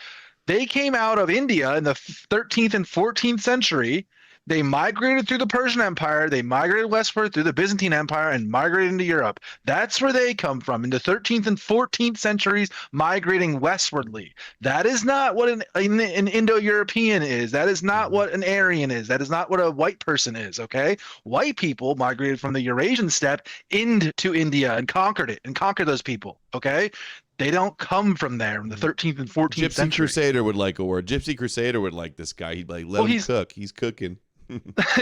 they came out of India in the 13th and 14th century. They migrated through the Persian Empire, they migrated westward through the Byzantine Empire, and migrated into Europe. That's where they come from, in the 13th and 14th centuries, migrating westwardly. That is not what an Indo-European is. That is not what an Aryan is. That is not what a white person is, okay? White people migrated from the Eurasian steppe into India and conquered it, and conquered those people, okay? They don't come from there in the 13th and 14th century. Gypsy Crusader would like a word. Gypsy Crusader would like this guy. He'd like, let him cook. He's cooking.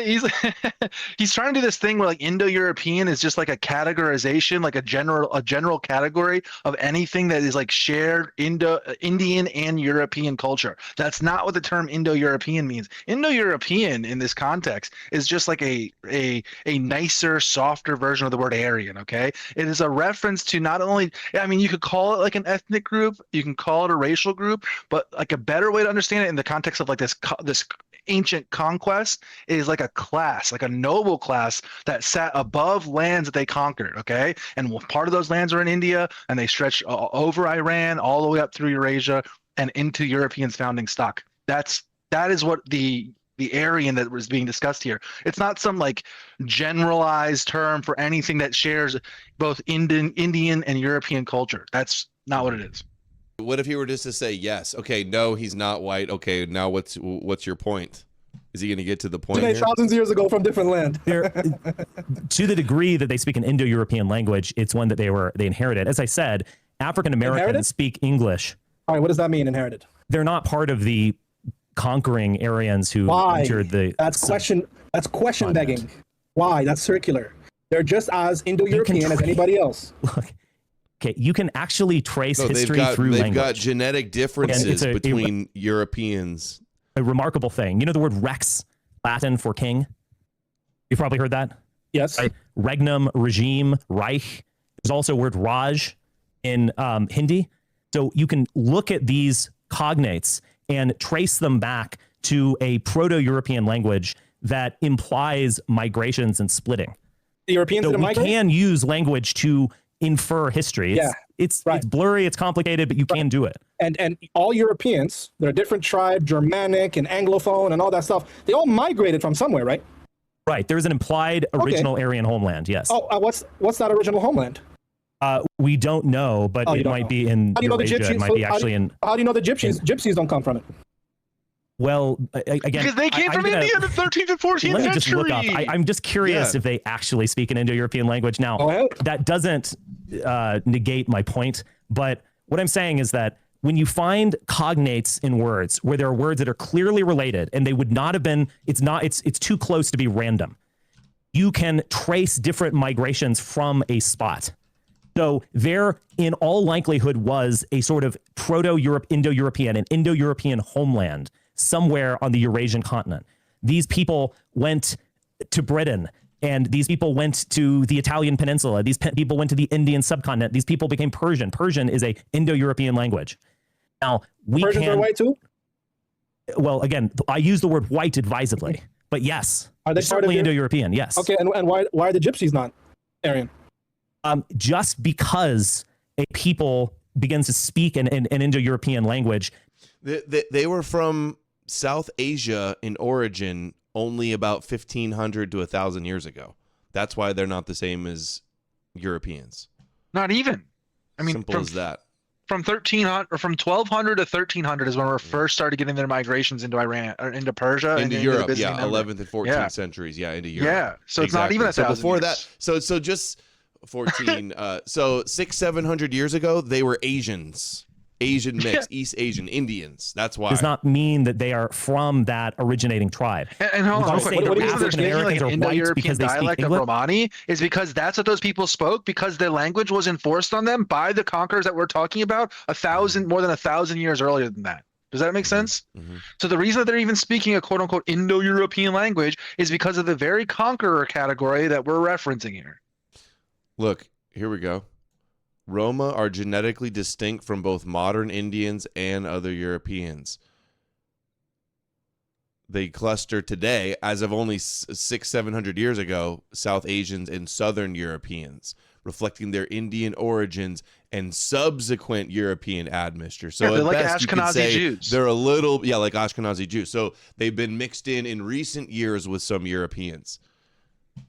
he's trying to do this thing where like Indo-European is just like a categorization, like a general category of anything that is like shared Indian and European culture. That's not what the term Indo-European means. Indo-European in this context is just like a nicer, softer version of the word Aryan. Okay, it is a reference to not only, I mean, you could call it like an ethnic group, you can call it a racial group, but like a better way to understand it in the context of like this ancient conquest is like a class, like a noble class that sat above lands that they conquered, okay? And part of those lands are in India, and they stretch over Iran all the way up through Eurasia and into Europeans' founding stock. That is what the Aryan that was being discussed here. It's not some like generalized term for anything that shares both Indian and European culture. That's not what it is. What if he were just to say yes? Okay, no, he's not white. Okay, now what's your point? Is he going to get to the point? Thousands of years ago from different land. To the degree that they speak an Indo-European language, it's one that they inherited. As I said, African Americans speak English. All right, what does that mean, inherited? They're not part of the conquering Aryans who entered the. That's question begging. Why? That's circular. They're just as Indo-European as anybody else. Look. Okay, you can actually trace history through language. They've got genetic differences between Europeans. A remarkable thing. You know the word rex, Latin for king? You've probably heard that? Yes. Right? Regnum, regime, Reich. There's also a word Raj in Hindi. So you can look at these cognates and trace them back to a Proto-European language that implies migrations and splitting. The Europeans so didn't migrate? We can use language to infer history. It's blurry, it's complicated, but you can do it. And all Europeans, they're a different tribe, Germanic and Anglophone and all that stuff. They all migrated from somewhere, right? Right. There's an implied original Aryan homeland. Yes. Oh, what's that original homeland? We don't know, but it might be in How do you know the Eurasia. It Gypsies? might be actually in. How do you know the Gypsies don't come from it? Well, again, Because they came from India in the 13th and 14th let me century. just look up. I'm just curious if they actually speak an Indo-European language. Now, that doesn't negate my point, but what I'm saying is that when you find cognates in words where there are words that are clearly related and they would not have been, it's too close to be random. You can trace different migrations from a spot. So there, in all likelihood, was a sort of proto-Europe, Indo-European, an Indo-European homeland somewhere on the Eurasian continent. These people went to Britain, and these people went to the Italian peninsula. These people went to the Indian subcontinent. These people became Persian. Persian is a Indo-European language. Now, Persians are white too? Well, again, I use the word white advisedly, but yes, are they certainly Indo-European, yes. Okay, and why are the Gypsies not Aryan? Just because a people begins to speak an Indo-European language. They were from South Asia in origin only about 1,500 to 1,000 years ago. That's why they're not the same as Europeans. Not even. I mean, simple as that. From 1300 or from 1200 to 1300 is when we first started getting their migrations into Iran or into Persia, into Europe. Yeah, 11th and 14th centuries. Yeah, into Europe. Yeah, so it's not even 1,000. So before years. that, so just 14. So 600-700 years ago, they were Asians. Asian mix, East Asian, Indians. That's why. Does not mean that they are from that originating tribe. And hold on, the reason there's Americans are white because they speak dialect of English? Romani is because that's what those people spoke, because their language was enforced on them by the conquerors that we're talking about more than 1,000 years earlier than that. Does that make sense? Mm-hmm. So the reason that they're even speaking a quote unquote Indo-European language is because of the very conqueror category that we're referencing here. Look, here we go. Roma are genetically distinct from both modern Indians and other Europeans. They cluster today, as of only 600-700 years ago, South Asians and Southern Europeans, reflecting their Indian origins and subsequent European admixture. So they're at like best, you could Ashkenazi say Jews. They're a little, like Ashkenazi Jews. So they've been mixed in recent years with some Europeans.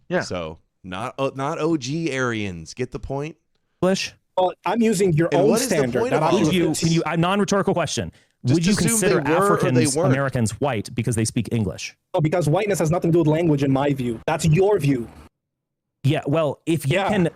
Yeah. So not OG Aryans. Get the point? English. Well, I'm using your own standard. A non-rhetorical question. Would you consider African Americans white because they speak English? Oh, because whiteness has nothing to do with language, in my view. That's your view. Yeah, well, if you can...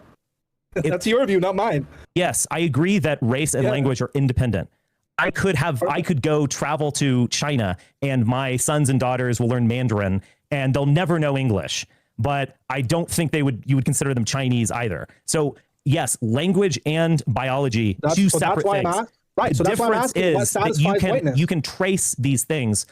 That's your view, not mine. Yes, I agree that race and language are independent. I could go travel to China and my sons and daughters will learn Mandarin and they'll never know English. But I don't think you would consider them Chinese either. So yes, language and biology, two separate things. Right. So the that's why I'm asking what satisfies whiteness. You can trace these things.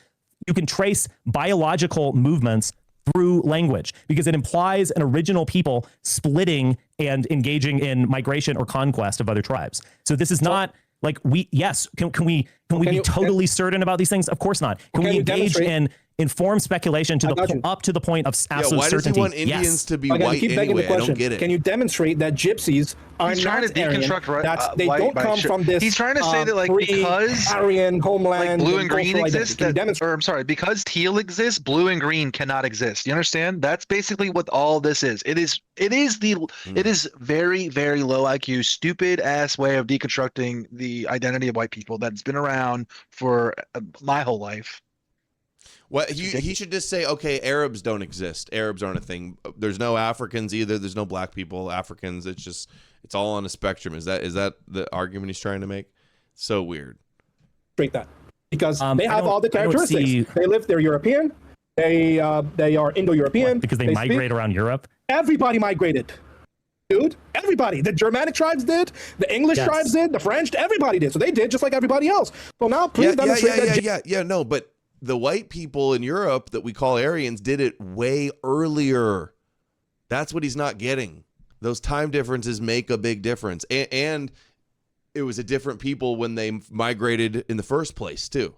You can trace biological movements through language because it implies an original people splitting and engaging in migration or conquest of other tribes. So this is not like can we be totally certain about these things? Of course not. Can we engage in informed speculation up to the point of absolute why certainty? Does he want Indians to be white keep begging anyway? the question. I don't get it. Can you demonstrate that gypsies are He's trying not to deconstruct Aryan, they don't come from this He's trying to say that because Aryan homeland, like blue and green exists, because teal exists, blue and green cannot exist. You understand? That's basically what all this is. It is very, very low IQ, stupid ass way of deconstructing the identity of white people that's been around for my whole life. What he should just say, okay, Arabs don't exist. Arabs aren't a thing. There's no Africans either. There's no black people. Africans. It's all on a spectrum. Is that the argument he's trying to make? So weird. Straight that because they have all the characteristics. They're European. They are Indo-European because they migrate around Europe. Everybody migrated. Dude, everybody. The Germanic tribes did. The English tribes did. The French. Everybody did. So they did just like everybody else. So now please demonstrate that. No, but the white people in Europe that we call Aryans did it way earlier. That's what he's not getting. Those time differences make a big difference. And it was a different people when they migrated in the first place, too.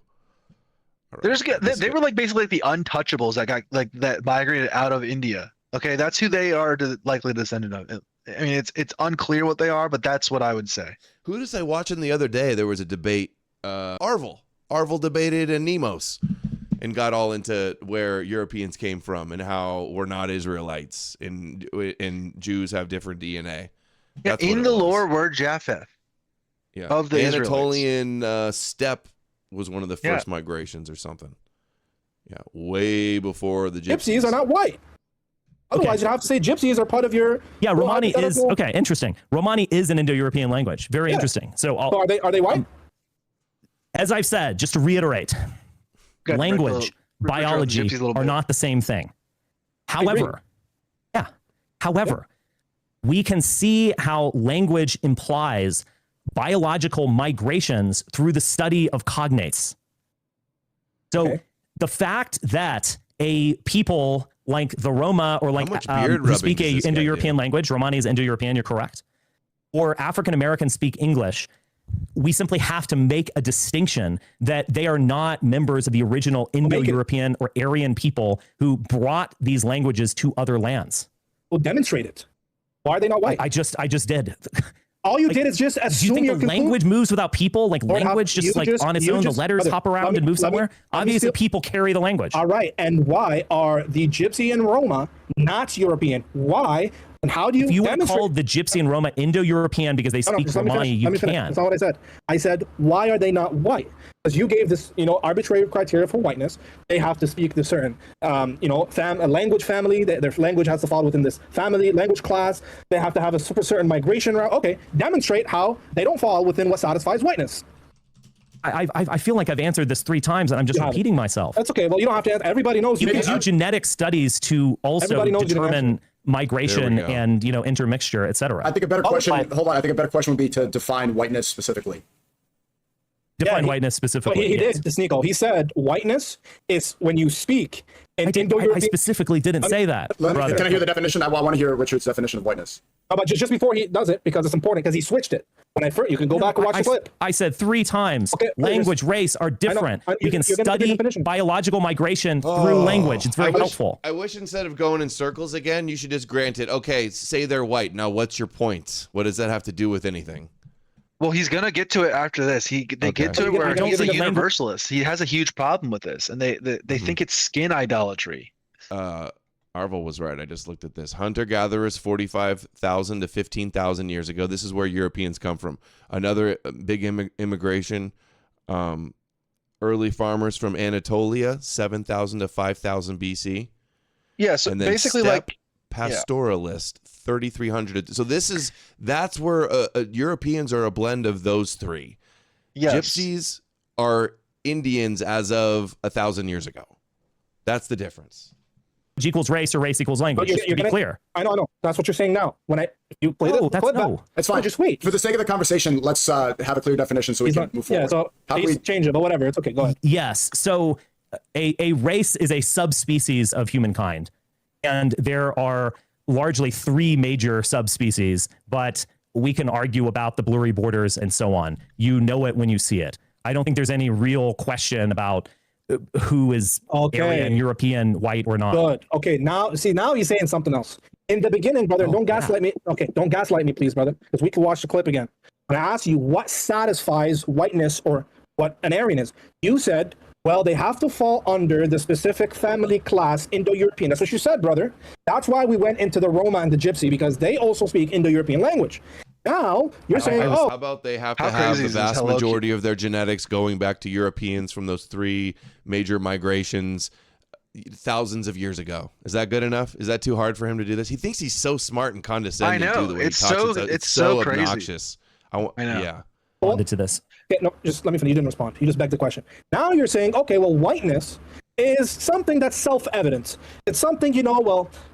They were like basically the untouchables that migrated out of India. Okay, that's who they are likely descendant of. I mean, it's unclear what they are, but that's what I would say. Who was I watching the other day? There was a debate. Arvel debated and Nemos and got all into where Europeans came from and how we're not Israelites and Jews have different DNA. Yeah, That's what in it the was. lore, we're Japheth. Yeah. Of the Anatolian steppe was one of the first migrations or something. Yeah, way before the Gypsies. Gypsies are not white. Otherwise, you'd have to say Gypsies are part of your. Yeah, Romani is okay. Interesting. Romani is an Indo-European language. Very interesting. So, are they white? As I've said, just to reiterate, language, biology are not the same thing. However, we can see how language implies biological migrations through the study of cognates. So the fact that a people like the Roma or like who speak a Indo-European language, Romani is Indo-European, you're correct, or African Americans speak English, we simply have to make a distinction that they are not members of the original Indo-European or Aryan people who brought these languages to other lands. Well, demonstrate it. Why are they not white? I just did. All you did is just assume. Do you think the language moves without people? Like language just like on its own, the letters hop around and move somewhere? Obviously, people carry the language. All right. And why are the Gypsy and Roma not European? Why? And how do you? If you want to call the Gypsy and Roma Indo-European because they speak Romani, you can. That's not what I said. I said, why are they not white? Because you gave this, arbitrary criteria for whiteness. They have to speak the certain, a language family. Their language has to fall within this family language class. They have to have a certain migration route. Okay, demonstrate how they don't fall within what satisfies whiteness. I feel like I've answered this 3 times and I'm just repeating myself. That's okay. Well, you don't have to answer. Everybody knows. You can do genetic studies to also determine migration and intermixture, etc. I think a better question. Hold on. I think a better question would be to define whiteness specifically. Define whiteness specifically. He did, Sneeko. He said whiteness is when you speak. I specifically didn't say that. Can I hear the definition? I want to hear Richard's definition of whiteness. How about just before he does it, because it's important, because he switched it. When you can go back and watch the clip. I said 3 times. Okay, language, race are different. We can study biological migration through language. It's very helpful. I wish instead of going in circles again, you should just grant it. Okay, say they're white. Now, what's your point? What does that have to do with anything? Well, he's gonna get to it after this. They get to it where he's a universalist. He has a huge problem with this, and they think it's skin idolatry. Arvel was right. I just looked at this. Hunter-gatherers 45,000 to 15,000 years ago. This is where Europeans come from. Another big immigration. Early farmers from Anatolia, 7,000 to 5,000 BC. Yeah, so basically like pastoralist, 3,300. So that's where Europeans are a blend of those 3. Yes. Gypsies are Indians as of 1,000 years ago. That's the difference. Equals race or race equals language. To be clear. I know. That's what you're saying now. If you play that's fine. Just wait. For the sake of the conversation, let's have a clear definition so we can move forward. Yeah, so change it, but whatever. It's okay. Go ahead. Yes. So a race is a subspecies of humankind. And there are largely 3 major subspecies, but we can argue about the blurry borders and so on. You know it when you see it. I don't think there's any real question about who is Aryan, European, white or not. Good. Okay, now he's saying something else. In the beginning, brother, don't gaslight me. Okay, don't gaslight me, please, brother, because we can watch the clip again. When I asked you what satisfies whiteness or what an Aryan is, you said, well, they have to fall under the specific family class Indo-European. That's what you said, brother. That's why we went into the Roma and the Gypsy, because they also speak Indo-European language. Now you're saying, how about they have to have the vast majority of their genetics going back to Europeans from those 3 major migrations thousands of years ago? Is that good enough? Is that too hard for him to do this? He thinks he's so smart and condescending. I know. The way It's he talks. it's so crazy. Obnoxious. I know. Yeah. Responded to this. Okay, no, just let me finish. You didn't respond. You just begged the question. Now you're saying, okay, well, whiteness is something that's self-evident. It's something,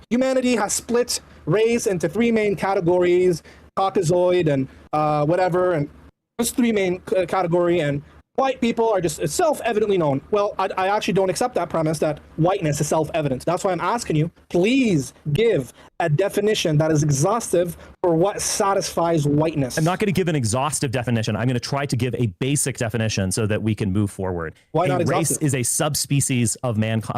humanity has split race into 3 main categories. Caucasoid and whatever, and those 3 main category, and white people are just self-evidently known. Well, I actually don't accept that premise that whiteness is self-evident. That's why I'm asking you, please give a definition that is exhaustive for what satisfies whiteness. I'm not going to give an exhaustive definition. I'm going to try to give a basic definition so that we can move forward. Why not exhaustive? Race is a subspecies of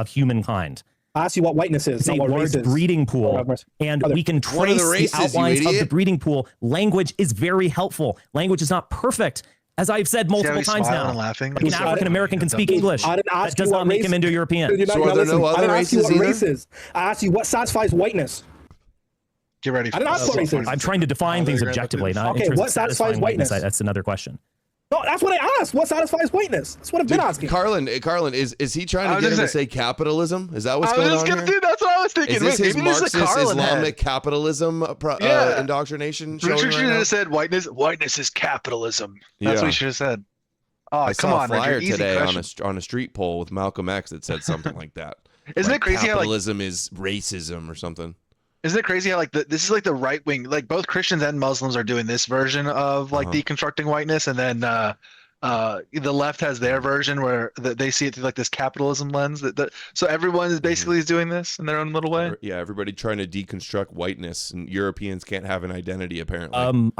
humankind. I ask you what whiteness is. It's a large breeding pool, and we can trace the outlines of the breeding pool. Language is very helpful. Language is not perfect, as I've said multiple times now. Like an African American can speak English. That does not make him Indo-European. So are there no other races either? I asked you what satisfies whiteness. Get ready. I didn't ask what race is. I'm trying to define things objectively, not Okay, in terms what of satisfies satisfying whiteness. whiteness? That's another question. No, that's what I asked. What satisfies whiteness? That's what I've been asking. Carlin, is he trying to get him to say capitalism? Is that what's going on here? Dude, that's what I was thinking. Is this his maybe Marxist this is a Carlin Islamic head. capitalism indoctrination? Richard should right have said whiteness is capitalism. That's what he should have said. Oh, I come saw on, a flyer Richard. today on a street pole with Malcolm X that said something like that. Isn't it crazy capitalism is racism or something? Isn't it crazy how this is like the right wing, like both Christians and Muslims are doing this version of like deconstructing whiteness, and then the left has their version where they see it through like this capitalism lens. So everyone is basically doing this in their own little way. Yeah, everybody trying to deconstruct whiteness, and Europeans can't have an identity apparently.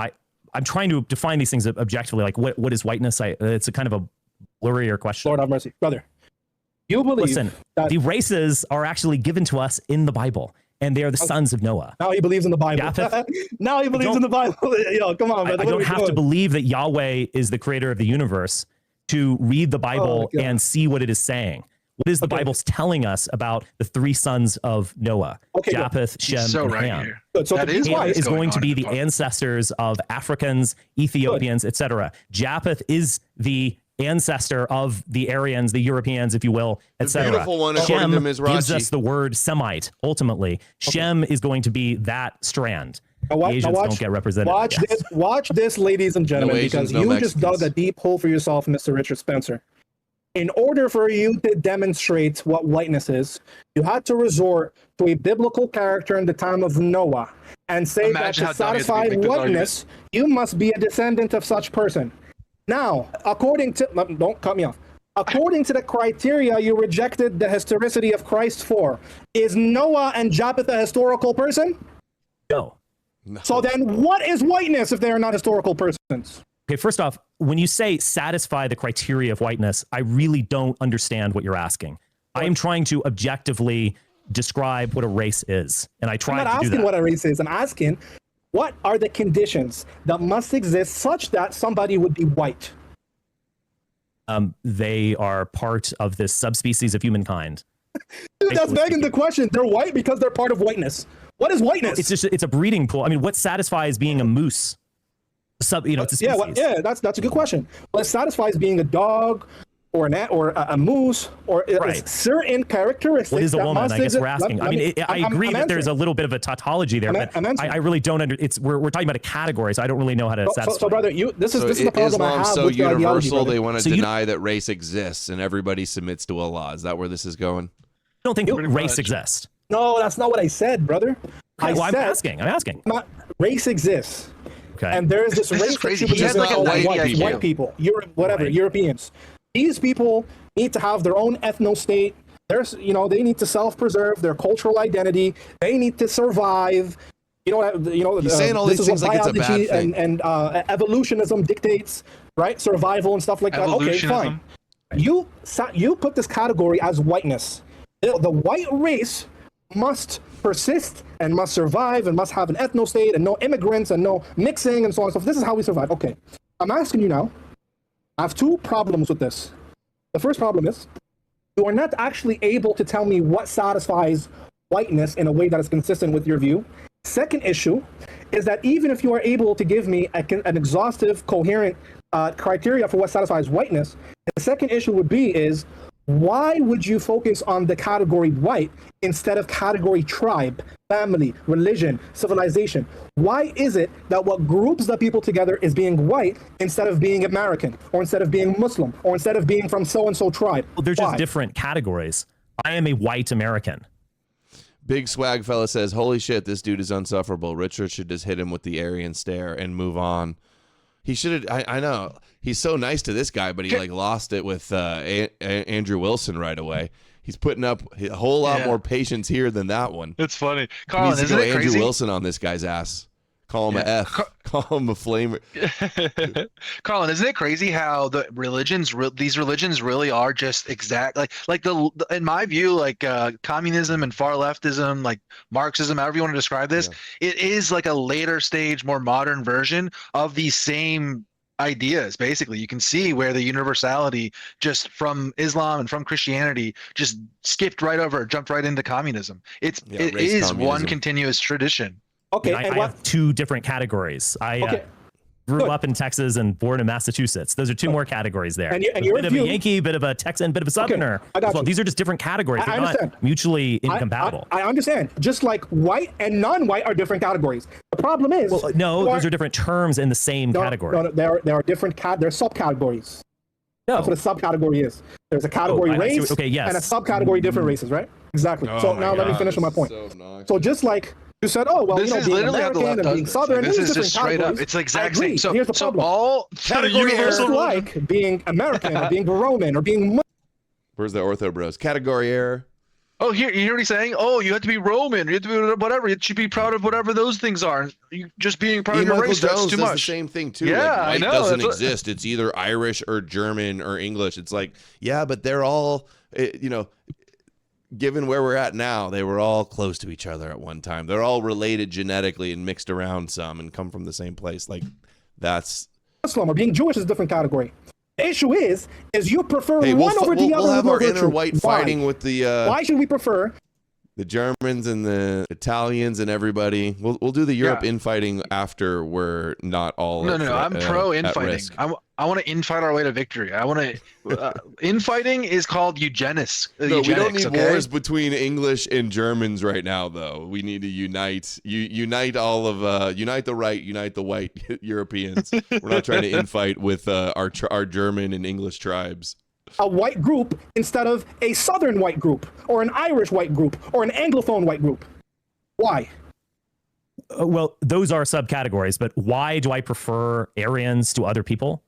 I'm trying to define these things objectively. Like what is whiteness? It's a kind of a blurrier question. Lord have mercy, brother. You believe that the races are actually given to us in the Bible, and they are the sons of Noah. Now he believes in the Bible. Now he believes in the Bible. Yo, come on, man. I don't have to believe that Yahweh is the creator of the universe to read the Bible and see what it is saying. What is the Bible telling us about the three sons of Noah? Japheth, Shem, and Ham. So that is Ham is going to be the ancestors of Africans, Ethiopians, etc. Japheth is the ancestor of the Aryans, the Europeans, if you will, etc. Beautiful one, according to Ms. gives Rachi. us the word Semite. Ultimately, Shem is going to be that strand. Asians don't get represented. Watch this, ladies and gentlemen, No because Asians, no you just dug Mexicans. a deep hole for yourself, Mr. Richard Spencer. In order for you to demonstrate what whiteness is, you had to resort to a biblical character in the time of Noah and say Imagine that to how dumb you have to be satisfy to make this whiteness, you must be a descendant of such person. Now, according to, don't cut me off. According to the criteria you rejected the historicity of Christ for, is Noah and Japheth a historical person? No. So then what is whiteness if they are not historical persons? Okay, first off, when you say satisfy the criteria of whiteness, I really don't understand what you're asking. I am trying to objectively describe what a race is, and I try to do that. I'm not asking what a race is. I'm asking what are the conditions that must exist such that somebody would be white? They are part of this subspecies of humankind. Dude, that's begging the question. They're white because they're part of whiteness. What is whiteness? It's a breeding pool. I mean, what satisfies being a moose? It's a species. That's a good question. What satisfies being a dog or a moose or certain characteristics? What is a woman? I guess we're asking. I agree that there's a little bit of a tautology there, but I really don't we're talking about a category, so I don't really know how to satisfy. So brother, this is the problem I have so with your ideology, universal they want to deny that race exists and everybody submits to Allah. Is that where this is going? I don't think race exists. No, that's not what I said, brother. I'm asking. Race exists. Okay. And there is this race crazy. that He has like a white people, Europeans. These people need to have their own ethno state. They need to self-preserve their cultural identity. They need to survive. He's saying all these things like it's a bad thing. And evolutionism dictates, right? Survival and stuff like that. Okay, fine. You put this category as whiteness. The white race must persist and must survive and must have an ethno state and no immigrants and no mixing and so on and so forth. This is how we survive. Okay. I'm asking you now. I have two problems with this. The first problem is you are not actually able to tell me what satisfies whiteness in a way that is consistent with your view. Second issue is that even if you are able to give me an exhaustive, coherent criteria for what satisfies whiteness, the second issue would be is why would you focus on the category white instead of category tribe, family, religion, civilization? Why is it that what groups the people together is being white instead of being American, or instead of being Muslim, or instead of being from so-and-so tribe? Well, they're just different categories. I am a white American. Big Swag Fella says, holy shit, this dude is unsufferable. Richard should just hit him with the Aryan stare and move on. He should have. I know he's so nice to this guy, but he lost it with Andrew Wilson right away. He's putting up a whole lot more patience here than that one. It's funny. Colin, isn't it Andrew crazy? Wilson on this guy's ass. Call him a F. Call him a flamer. Colin, isn't it crazy how these religions really are just exact in my view, like communism and far leftism, like Marxism, however you want to describe this, it is like a later stage, more modern version of these same ideas. Basically, you can see where the universality just from Islam and from Christianity just jumped right into communism. It is one continuous tradition. Okay, I have two different categories. I grew up in Texas and born in Massachusetts. Those are two more categories there. And a bit of a Yankee, bit of a Texan, bit of a Southerner. I got you. These are just different categories. They're not mutually incompatible. I understand. Just like white and non-white are different categories. The problem is, those are different terms in the same category. No, there are different there are subcategories. No. That's what a subcategory is. There's a category race and a subcategory different races, right? Exactly. So now let me finish with my point. So just like you said, oh, well, this is being literally American how the left and being does Southern, this is different just straight up. It's the exact same. So here's the problem. All category error, like being American or being Roman or being. Where's the ortho bros? Category error. Oh, here you hear what he's saying? Oh, you have to be Roman. You have to be whatever. You should be proud of whatever those things are. You just being proud of your race. That's too much. The same thing too. Yeah, like, white I know. Doesn't exist. It's either Irish or German or English. It's like, yeah, but they're all, given where we're at now, they were all close to each other at one time. They're all related genetically and mixed around some and come from the same place. Like, that's Muslim or being Jewish is a different category. The issue is you prefer one over the other. We'll have our inner white fighting with the. Why should we prefer the Germans and the Italians and everybody? We'll do the Europe infighting after we're not all. No. I'm pro infighting. I want to infight our way to victory. I want to. Infighting is called eugenics. No, we don't need wars between English and Germans right now, though. We need to unite all of unite the right, unite the white Europeans. We're not trying to infight with our German and English tribes. A white group instead of a Southern white group, or an Irish white group, or an Anglophone white group. Why? Well, those are subcategories, but why do I prefer Aryans to other people?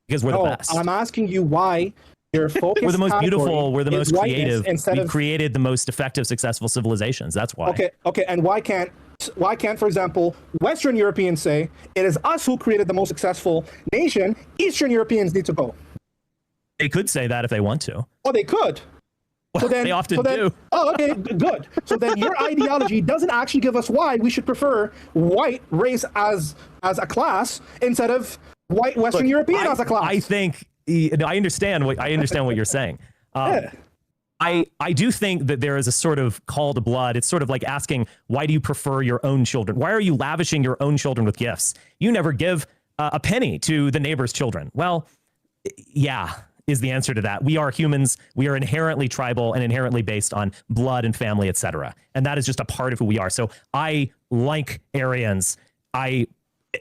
Because we're the best. I'm asking you why your focus. We're the most beautiful. We're the most creative. We've created the most effective, successful civilizations. That's why. Okay. And why can't, for example, Western Europeans say it is us who created the most successful nation? Eastern Europeans need to go. They could say that if they want to. Oh, they could. Well, they often do. Oh, okay, good. So then your ideology doesn't actually give us why we should prefer white race as a class instead of white Western European as a class. I think I understand what you're saying. I do think that there is a sort of call to blood. It's sort of like asking, why do you prefer your own children? Why are you lavishing your own children with gifts? You never give a penny to the neighbor's children. Well, yeah, is the answer to that. We are humans. We are inherently tribal and inherently based on blood and family, etc. And that is just a part of who we are. So I like Aryans. I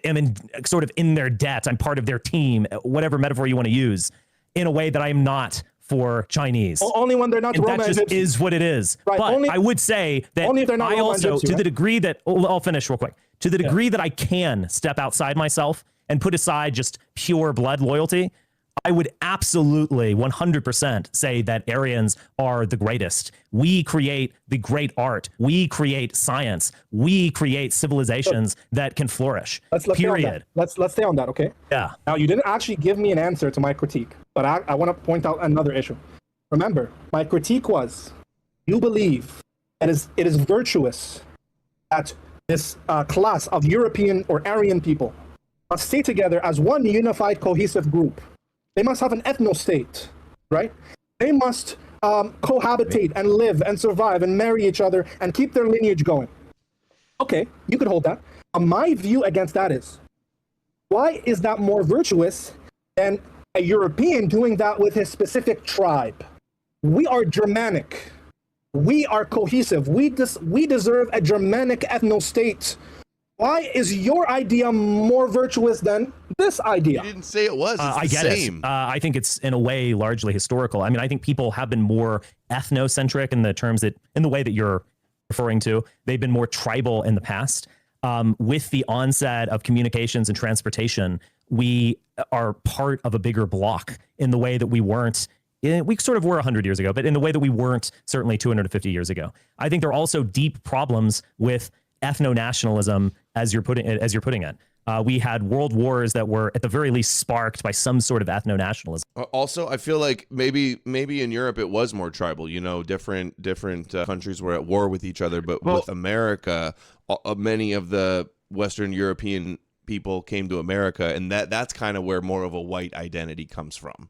am sort of in their debt. I'm part of their team, whatever metaphor you want to use, in a way that I'm not for Chinese. Only when they're not and Roman. That just is what it is. Right. But I would say that only if they're not I also, to the degree that, I'll finish real quick, to the degree that I can step outside myself and put aside just pure blood loyalty, I would absolutely 100% say that Aryans are the greatest. We create the great art. We create science. We create civilizations that can flourish. Let's period. Let's stay on that, okay? Yeah. Now, you didn't actually give me an answer to my critique, but I want to point out another issue. Remember, my critique was, you believe that it is virtuous that this class of European or Aryan people must stay together as one unified, cohesive group. They must have an ethno-state, right? They must cohabitate and live and survive and marry each other and keep their lineage going. Okay, you could hold that. My view against that is, why is that more virtuous than a European doing that with his specific tribe? We are Germanic. We are cohesive. We deserve a Germanic ethno-state. Why is your idea more virtuous than this idea? You didn't say it was. It's I get same. it. I think it's in a way largely historical. I mean, I think people have been more ethnocentric in the way that you're referring to. They've been more tribal in the past. With the onset of communications and transportation, we are part of a bigger block in the way that we weren't. We sort of were 100 years ago, but in the way that we weren't certainly 250 years ago. I think there are also deep problems with ethno-nationalism, as you're putting it. We had world wars that were at the very least sparked by some sort of ethno-nationalism. Also, I feel like maybe in Europe it was more tribal. Different countries were at war with each other, but with America, many of the Western European people came to America, and that's kind of where more of a white identity comes from.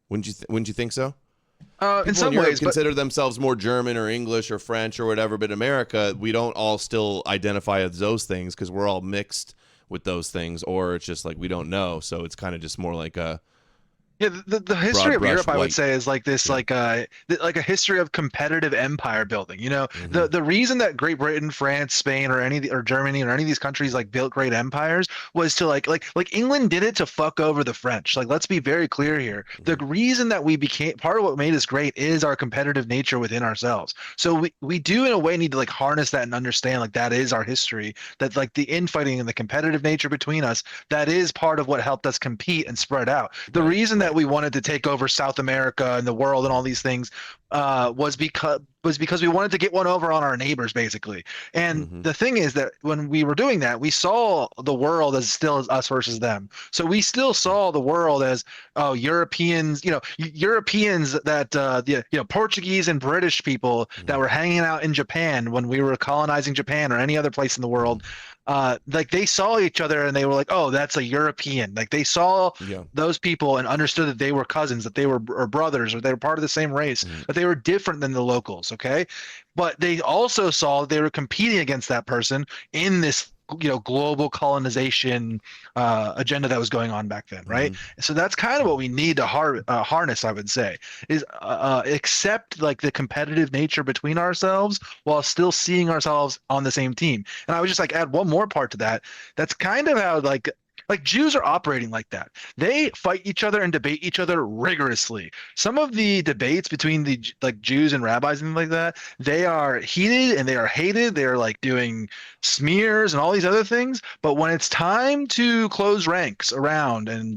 Wouldn't you think so? people in some Europe ways, consider themselves more German or English or French or whatever, but in America, we don't all still identify as those things because we're all mixed with those things, or it's just like we don't know. So it's kind of just more like a yeah, the history of brush Europe, I would white. say, is like this, like a history of competitive empire building. You know, the reason that Great Britain, France, Spain, or Germany or any of these countries like built great empires was to like England did it to fuck over the French. Like, let's be very clear here. The reason that we became part of what made us great is our competitive nature within ourselves. So we do in a way need to like harness that and understand like that is our history. That like the infighting and the competitive nature between us, that is part of what helped us compete and spread out. The reason that we wanted to take over South America and the world and all these things was because we wanted to get one over on our neighbors, basically. And the thing is that when we were doing that, we saw the world as still as us versus them. So we still saw the world as Europeans, Europeans that Portuguese and British people that were hanging out in Japan when we were colonizing Japan or any other place in the world. Like they saw each other and they were like, oh, that's a European. Like they saw those people and understood that they were cousins, that they were or brothers, or they were part of the same race, that they were different than the locals. Okay. But they also saw that they were competing against that person in this global colonization agenda that was going on back then, right? So that's kind of what we need to harness, I would say, is accept like the competitive nature between ourselves while still seeing ourselves on the same team. And I would just like add one more part to that. That's kind of how like Jews are operating like that. They fight each other and debate each other rigorously. Some of the debates between the like Jews and rabbis and like that, they are heated and they are hated. They are like doing smears and all these other things. But when it's time to close ranks around and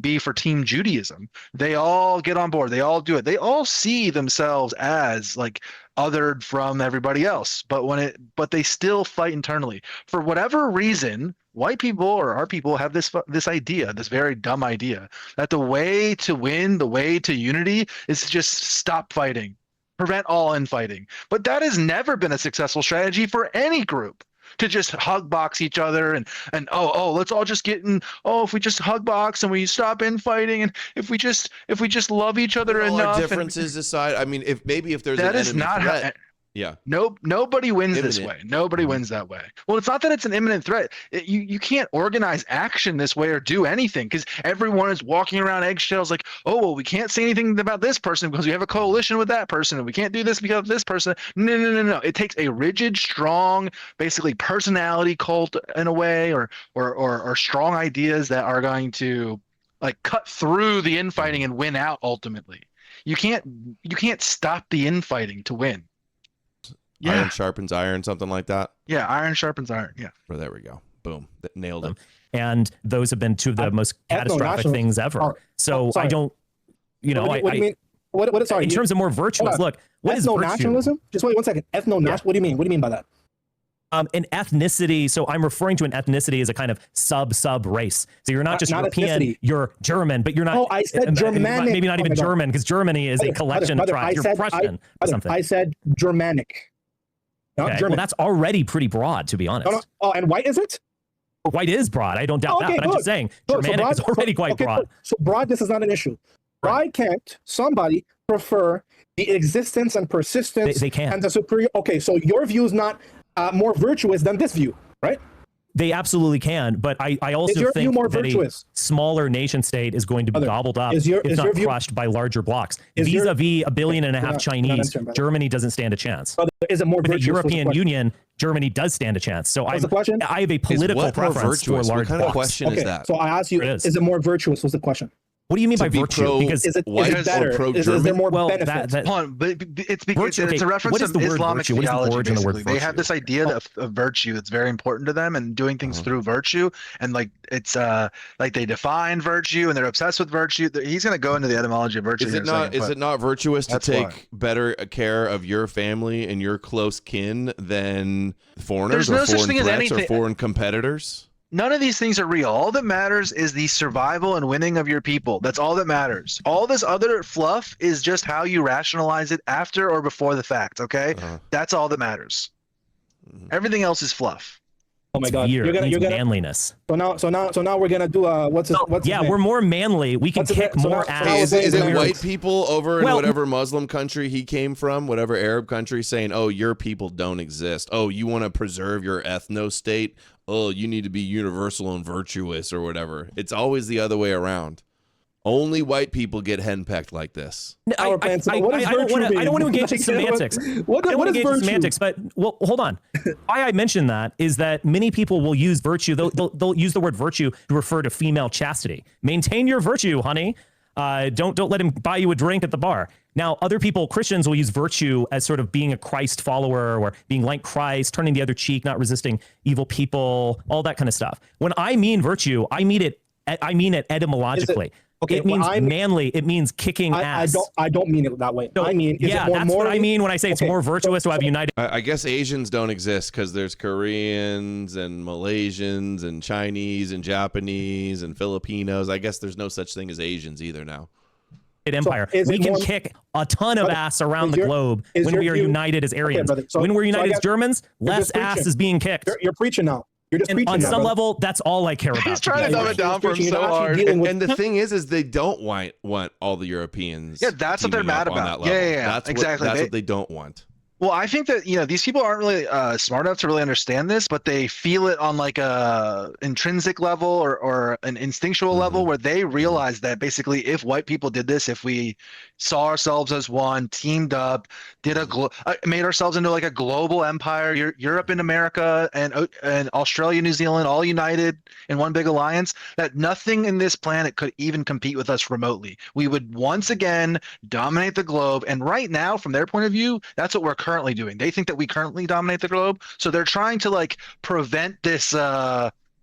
be for Team Judaism, they all get on board. They all do it. They all see themselves as like othered from everybody else. But they still fight internally for whatever reason. White people or our people have this idea, this very dumb idea, that the way to win, the way to unity is to just stop fighting, prevent all infighting. But that has never been a successful strategy for any group, to just hug box each other and let's all just get in. Oh, if we just hug box and we stop infighting, and if we just love each other enough. Our differences aside, I mean, if there's that an is enemy not threat, how. Yeah. Nobody wins Imminent. this way. Nobody wins that way. Well, it's not that it's an imminent threat. You can't organize action this way or do anything because everyone is walking around eggshells like, oh, well, we can't say anything about this person because we have a coalition with that person, and we can't do this because of this person. No. It takes a rigid, strong, basically personality cult in a way, or strong ideas that are going to like cut through the infighting and win out ultimately. You can't stop the infighting to win. Yeah. Iron sharpens iron, something like that. Yeah, iron sharpens iron. Yeah. Well, there we go. Boom. That nailed him. And those have been two of the most catastrophic things ever. So I don't, what do you mean? What sorry? In terms of more virtuous, look, what is virtue? Ethno-nationalism? Just wait one second. Ethno-nationalism. Yeah. What do you mean? What do you mean by that? An ethnicity. So I'm referring to an ethnicity as a kind of sub race. So you're not just European, ethnicity. You're German, but you're not. Oh, I said Germanic. Maybe not even German, because Germany is a collection of tribes. You're Prussian or something. I said Germanic. Not German. Well, that's already pretty broad, to be honest. No. Oh, and white is it? White is broad. I don't doubt that, but I'm just saying Germanic is already quite broad. So broadness is not an issue. Why can't somebody prefer the existence and persistence they can. and the superior? Okay, so your view is not more virtuous than this view, right? They absolutely can, but I also think that a smaller nation state is going to be gobbled up, if not crushed by larger blocks. Vis-a-vis 1.5 billion Chinese, Germany doesn't stand a chance. Is it more virtuous? The European Union, Germany does stand a chance. So I have a political preference for large blocks. What kind of question is that? So I ask you, is it more virtuous? Was the question? What do you mean by virtue? Because is it better? Is there more benefits? But it's because it's a reference to Islamic theology. Basically, they have this idea of virtue that's very important to them, and doing things through virtue, and like it's like they define virtue and they're obsessed with virtue. He's going to go into the etymology of virtue. Is it not virtuous to take better care of your family and your close kin than foreigners or foreign threats or foreign competitors? None of these things are real. All that matters is the survival and winning of your people. That's all that matters. All this other fluff is just how you rationalize it after or before the fact, okay? That's all that matters. Everything else is fluff. Oh my It's God, veer. It means you're gonna manliness. so now we're gonna do what's his Yeah, name? we're more manly. We can What's his kick name? So more now- ass. so now Is we're it saying white Arabs. people over in Well- whatever Muslim country he came from, whatever Arab country, saying, "Oh, your people don't exist. Oh, you want to preserve your ethno state? Oh, you need to be universal and virtuous or whatever." It's always the other way around. Only white people get henpecked like this. I Our plans. don't What does want virtue to. I don't want to mean? engage in semantics. What I don't what want to is engage in virtue? semantics, but well, hold on. Why I mention that is that many people will use virtue. They'll use the word virtue to refer to female chastity. Maintain your virtue, honey. Don't let him buy you a drink at the bar. Now, other people, Christians, will use virtue as sort of being a Christ follower or being like Christ, turning the other cheek, not resisting evil people, all that kind of stuff. When I mean virtue, I mean it etymologically. Okay, it means well, manly. It means kicking ass. I don't mean it that way. So, I mean, is yeah, it more that's what I morally- mean when I say it's Okay, more virtuous to have united. I guess Asians don't exist because there's Koreans and Malaysians and Chinese and Japanese and Filipinos. I guess there's no such thing as Asians either now. Empire. is We it can more- kick a ton of Brother, ass around is the your- globe is when your we are view- united as Aryans. brother, so- when we're so I united as got- Germans, you're less just ass preaching. is being kicked. You're preaching now. You're just And preaching on now, some brother. level, that's all I care about. He's to trying be to dumb honest. it down for him You're so actually hard. dealing with- And the thing is they don't want all the Europeans. Yeah, that's what they're teaming mad up on about. that level. Yeah, That's exactly. That's what they don't want. Well, I think that these people aren't really smart enough to really understand this, but they feel it on like a intrinsic level or an instinctual level where they realize that basically if white people did this, if we saw ourselves as one, teamed up, did made ourselves into like a global empire, Europe and America and Australia, New Zealand, all united in one big alliance, that nothing in this planet could even compete with us remotely. We would once again dominate the globe, and right now, from their point of view, that's what we're currently doing. They think that we currently dominate the globe, so they're trying to like prevent this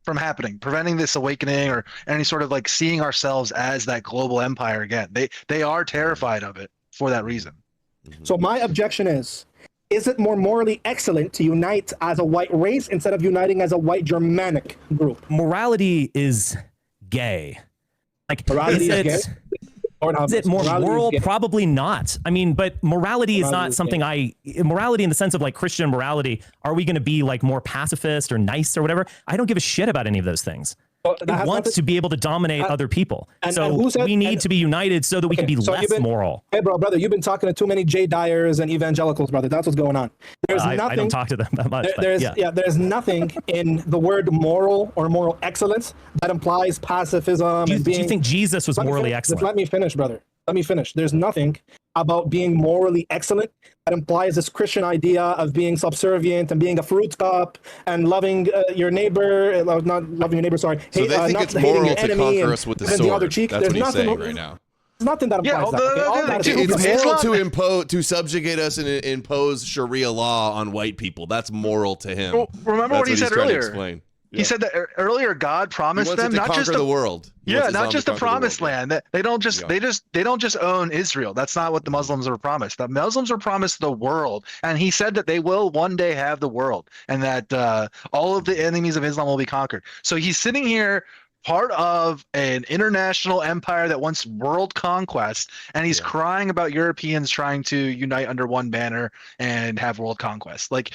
from happening, preventing this awakening or any sort of like seeing ourselves as that global empire again. They are terrified of it for that reason. So my objection is it more morally excellent to unite as a white race instead of uniting as a white Germanic group? Morality is gay. Like, Morality is is it, gay? Or not? is it more Morality is moral? gay. Probably not. I mean, but morality is Morality not is something morality in the sense of like Christian morality. Are we going to be like more pacifist or nice or whatever? I don't give a shit about any of those things. Well, that It has wants nothing- to be able to dominate other people. and So who said- we need and- to be united so that we can be So less you've been- moral. Hey, brother, you've been talking to too many Jay Dyers and evangelicals, brother. That's what's going on. There's I nothing. don't talk to them that much. but There's yeah. there's nothing in the word moral or moral excellence that implies pacifism. Do you, and do being, you think Jesus was Let me morally finish. excellent? Just let me finish, brother. Let me finish. There's nothing about being morally excellent that implies this Christian idea of being subservient and being a fruit cup and loving your neighbor, not loving your neighbor. Sorry, So they think not it's hating moral your to enemy conquer and us with the turning the other sword. cheek. That's There's what he's nothing. saying right now. There's nothing that implies that. Okay? All that is It's Islam- moral to subjugate us and impose Sharia law on white people. That's moral to him. Well, remember That's what he he's said trying to earlier. explain. He said that earlier God He promised wants it them to not conquer just the world. He Yeah, wants not Islam just to the conquer promised world. land. They don't just they don't just own Israel. That's not what the Muslims were promised. The Muslims were promised the world, and he said that they will one day have the world, and that all of the enemies of Islam will be conquered. So he's sitting here, part of an international empire that wants world conquest, and he's crying about Europeans trying to unite under one banner and have world conquest. Like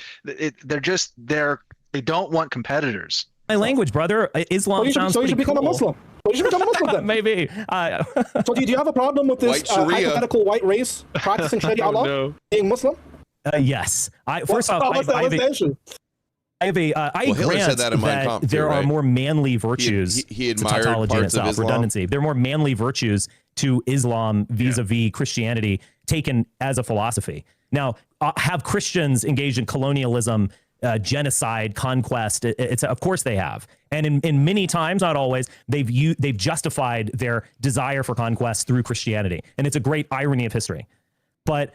they don't want competitors. My language, brother. Islam sounds So you pretty should become cool. a Muslim. So you should become a Muslim then. Maybe. So do you have a problem with this White Sharia. hypothetical white race practicing Sharia law, being Muslim? Yes. First off, what's the issue? I Hitler grant said that in Mein Kampf, too, there are right? more manly virtues. He it's a admired tautology in parts of itself, Islam. redundancy. There are more manly virtues to Islam vis-a-vis Christianity taken as a philosophy. Now, have Christians engaged in colonialism, genocide, conquest? It's of course they have, and in many times, not always, they've justified their desire for conquest through Christianity, and it's a great irony of history. But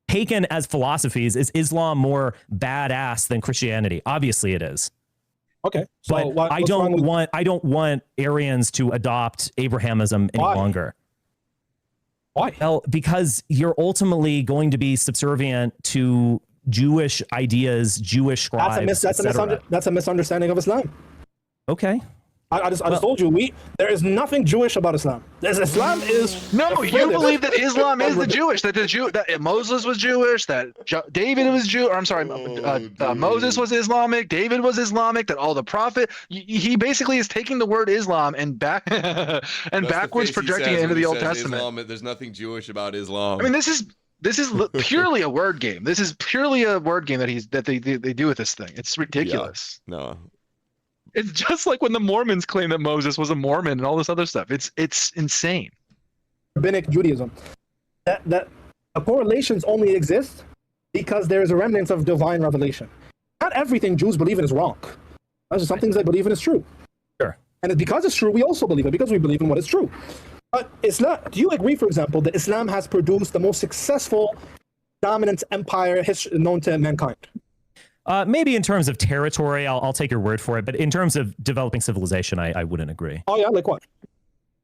taken as philosophies, is Islam more badass than Christianity? Obviously, it is. Okay, so But I don't want Aryans to adopt Abrahamism any Why? longer. Why? Well, because you're ultimately going to be subservient to Jewish ideas, Jewish scribes. That's a etc. misunderstanding of Islam. Okay. I just told you, there is nothing Jewish about Islam. Islam is no. You believe that Islam is the Jewish, that Moses was Jewish, that David was Jew. Or I'm sorry, Moses was Islamic, David was Islamic. That all the prophet, he basically is taking the word Islam and backwards projecting it into the Old Testament. Islam, there's nothing Jewish about Islam. I mean, this is purely a word game. This is purely a word game that they do with this thing. It's ridiculous. Yeah, no. It's just like when the Mormons claim that Moses was a Mormon and all this other stuff. It's insane. Rabbinic Judaism. That the correlations only exist because there is a remnant of divine revelation. Not everything Jews believe in is wrong. There's some things they believe in is true. Sure. And because it's true, we also believe it, because we believe in what is true. But Islam, do you agree, for example, that Islam has produced the most successful dominant empire known to mankind? Maybe in terms of territory, I'll take your word for it. But in terms of developing civilization, I wouldn't agree. Oh, yeah? Like what?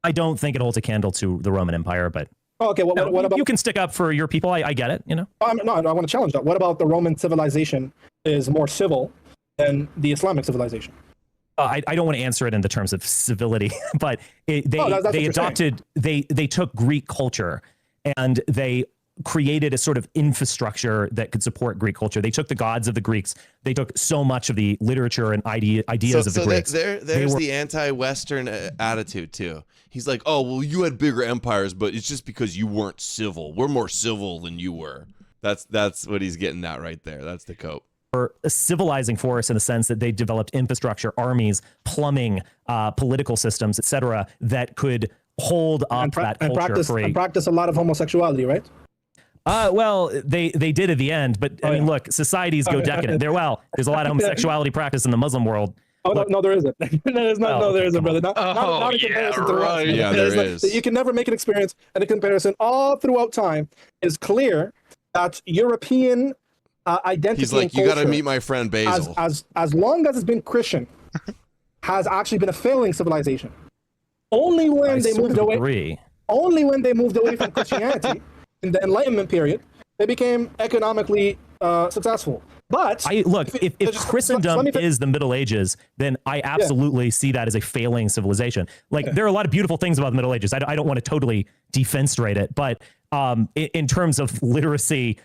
I don't think it holds a candle to the Roman Empire, but... Oh, okay, what about... You can stick up for your people. I get it, you know? No, I want to challenge that. What about the Roman civilization is more civil than the Islamic civilization? I don't want to answer it in the terms of civility, but they took Greek culture and they created a sort of infrastructure that could support Greek culture. They took the gods of the Greeks. They took so much of the literature and ideas of the Greeks. There's the anti-Western attitude too. He's like, oh, well, you had bigger empires, but it's just because you weren't civil. We're more civil than you were. That's what he's getting at right there. That's the cope. Or a civilizing force in the sense that they developed infrastructure, armies, plumbing, political systems, etc., that could hold up that culture. And practice a lot of homosexuality, right? Well, they did at the end, but I mean, look, societies go decadent. There's a lot of homosexuality practice in the Muslim world. Oh, no, there isn't. There isn't, brother. Not in comparison to the rest. Yeah, there is. You can never make an experience, and a comparison all throughout time is clear that European identity. He's like, you got to meet my friend Basil. As long as it's been Christian, has actually been a failing civilization. Only when they moved away from Christianity in the Enlightenment period, they became economically successful. But if Christendom is the Middle Ages, then I absolutely see that as a failing civilization. There are a lot of beautiful things about the Middle Ages. I don't want to totally defenestrate it, but in terms of literacy,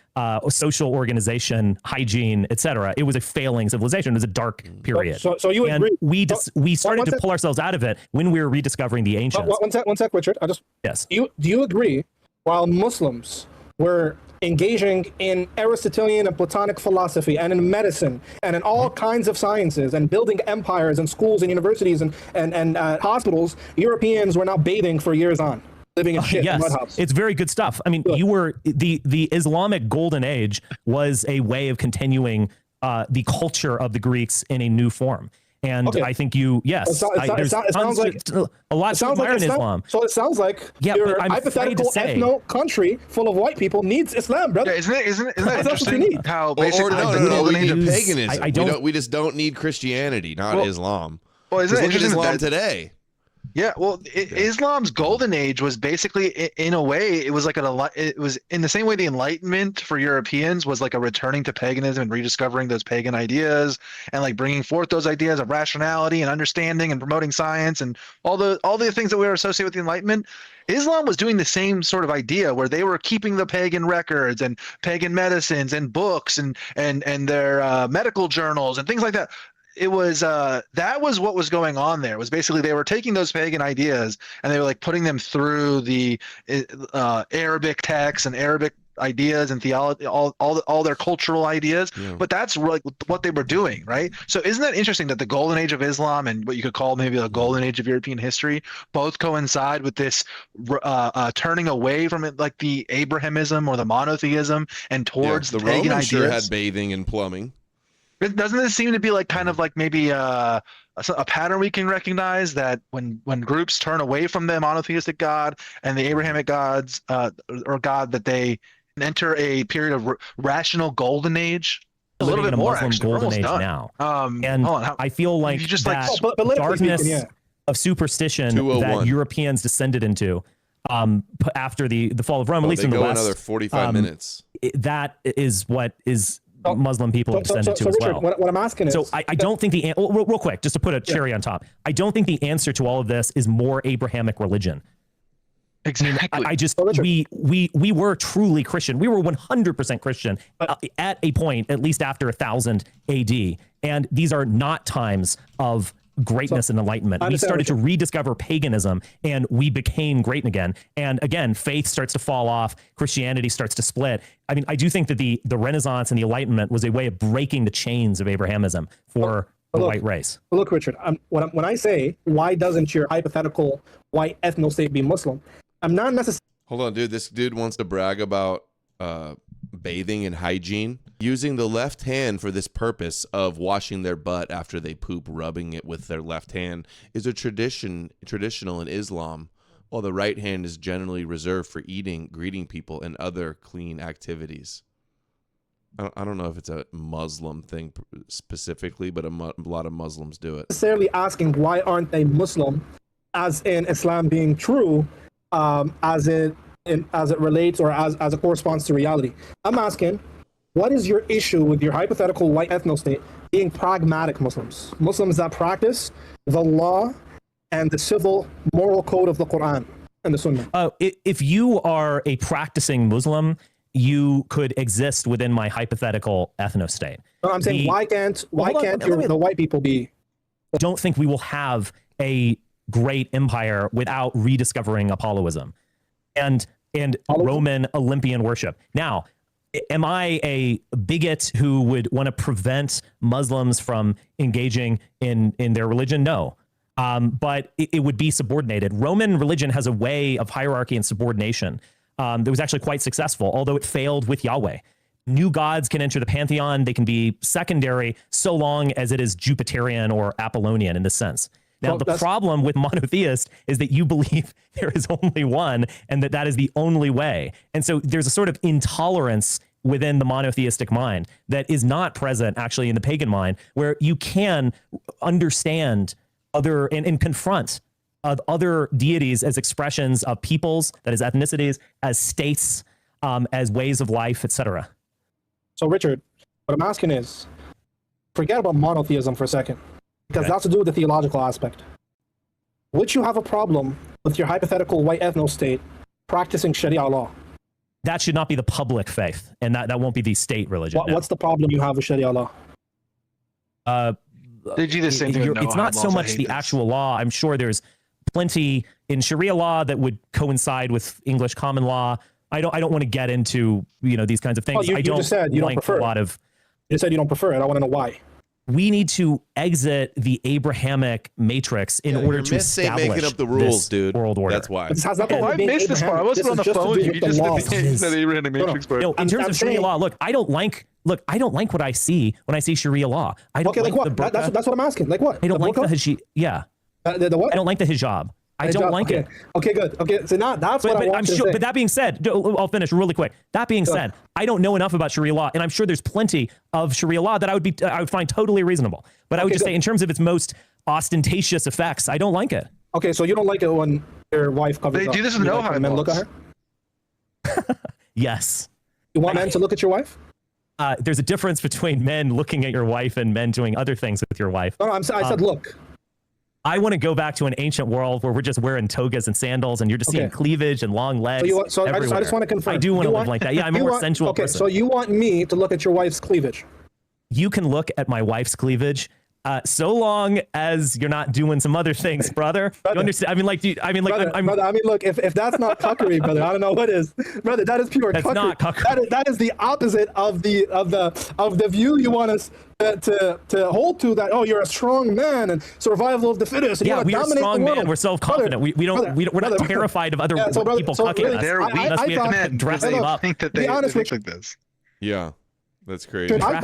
social organization, hygiene, etc., it was a failing civilization. It was a dark period. So you agree? We started to pull ourselves out of it when we were rediscovering the ancients. One sec, Richard. Yes. Do you agree? While Muslims were engaging in Aristotelian and Platonic philosophy and in medicine and in all kinds of sciences and building empires and schools and universities and hospitals, Europeans were now bathing for years on, living in shit in mud houses. It's very good stuff. I mean, you were the Islamic Golden Age was a way of continuing the culture of the Greeks in a new form. And I think there's a lot to admire in Islam. So it sounds like your hypothetical ethno country full of white people needs Islam, brother. Yeah, isn't that interesting? How basically we need paganism. We just don't need Christianity, not Islam. Well, isn't it interesting Islam today? Yeah, well, Islam's golden age was basically, in a way, it was it was in the same way the Enlightenment for Europeans was like a returning to paganism and rediscovering those pagan ideas and like bringing forth those ideas of rationality and understanding and promoting science and all the things that we were associated with the Enlightenment. Islam was doing the same sort of idea where they were keeping the pagan records and pagan medicines and books and their medical journals and things like that. It was that was what was going on there. It was basically they were taking those pagan ideas and they were like putting them through the Arabic texts and Arabic ideas and theology, all their cultural ideas. Yeah. But that's like what they were doing, right? So isn't that interesting that the golden age of Islam and what you could call maybe the golden age of European history both coincide with this turning away from it, like the Abrahamism or the monotheism, and towards the pagan Romans ideas? Sure had bathing and plumbing. Doesn't this seem to be like kind of like maybe a pattern we can recognize, that when groups turn away from the monotheistic God and the Abrahamic gods or God, that they enter a period of rational golden age? A little bit more, actually. Golden age now. And I feel like just that darkness of superstition that Europeans descended into after the fall of Rome, at least in the West. Another 45 minutes. That is what is Muslim people extended to as Richard, well. what I'm asking is, so I don't think real quick, just to put a cherry on top, I don't think the answer to all of this is more Abrahamic religion. Exactly. I just we were truly Christian. We were 100% Christian at a point, at least after 1000 AD. And these are not times of greatness and enlightenment. We started to rediscover paganism, and we became great again. And again, faith starts to fall off. Christianity starts to split. I mean, I do think that the Renaissance and the Enlightenment was a way of breaking the chains of Abrahamism for the white race. Look, Richard, when I say, why doesn't your hypothetical white ethno-state be Muslim? I'm not necessarily... Hold on, dude. This dude wants to brag about bathing and hygiene. Using the left hand for this purpose of washing their butt after they poop, rubbing it with their left hand, is a traditional in Islam, while the right hand is generally reserved for eating, greeting people, and other clean activities. I don't know if it's a Muslim thing specifically, but a lot of Muslims do it. Necessarily asking why aren't they Muslim, as in Islam being true, as it relates or as it corresponds to reality. I'm asking, what is your issue with your hypothetical white ethno-state being pragmatic Muslims? Muslims that practice the law and the civil moral code of the Quran and the Sunnah. If you are a practicing Muslim, you could exist within my hypothetical ethno-state. But I'm saying, why can't the white people be? I don't think we will have a great empire without rediscovering Apolloism and Roman Olympian worship. Now, am I a bigot who would want to prevent Muslims from engaging in their religion? No. But it would be subordinated. Roman religion has a way of hierarchy and subordination that was actually quite successful, although it failed with Yahweh. New gods can enter the pantheon. They can be secondary so long as it is Jupiterian or Apollonian in this sense. Now, the problem with monotheist is that you believe there is only one and that is the only way. And so there's a sort of intolerance within the monotheistic mind that is not present actually in the pagan mind, where you can understand other and confront other deities as expressions of peoples, that is ethnicities, as states, as ways of life, etc. So, Richard, what I'm asking is, forget about monotheism for a second, because that's to do with the theological aspect. Would you have a problem with your hypothetical white ethno-state practicing Sharia law? That should not be the public faith, and that won't be the state religion. What's the problem you have with Sharia law? They do the same thing. It's not so much the actual law. I'm sure there's plenty in Sharia law that would coincide with English common law. I don't want to get into these kinds of things. You just said you don't prefer it. You said you don't prefer it. I want to know why. We need to exit the Abrahamic matrix in order to establish making up the rules, dude. World order. That's why. I missed this part. I wasn't on the phone. You just said the Abrahamic matrix part. In terms of Sharia law, look, I don't like what I see when I see Sharia law. I don't like what? the burqa. That's what I'm asking. Like what? I don't like the hijab. Yeah. The what? I don't like the hijab. I don't like it. Okay, good. Okay, so now that's what I want to say. But that being said, I'll finish really quick. That being said, I don't know enough about Sharia law, and I'm sure there's plenty of Sharia law that I would find totally reasonable. But I would just say, in terms of its most ostentatious effects, I don't like it. Okay, so you don't like it when your wife covers up. They do this with no men look at her? Yes. You want men to look at your wife? There's a difference between men looking at your wife and men doing other things with your wife. No, I said look. I want to go back to an ancient world where we're just wearing togas and sandals and you're just seeing cleavage and long legs. So I just want to confirm. I do want to live like that. Yeah, I'm a more sensual person. So you want me to look at your wife's cleavage? You can look at my wife's cleavage so long as you're not doing some other things, brother. You understand? I mean, like, brother, I mean, look, if that's not cuckery, brother, I don't know what is. Brother, that is pure cuckery. That's not cuckery. That is the opposite of the view you want us to hold to, that you're a strong man and survival of the fittest. And yeah, we are strong men. We're self-confident. We're not terrified of other people cucking us. They're weak men. Dress them up. Think that they think like this. Yeah. That's crazy. Richard, I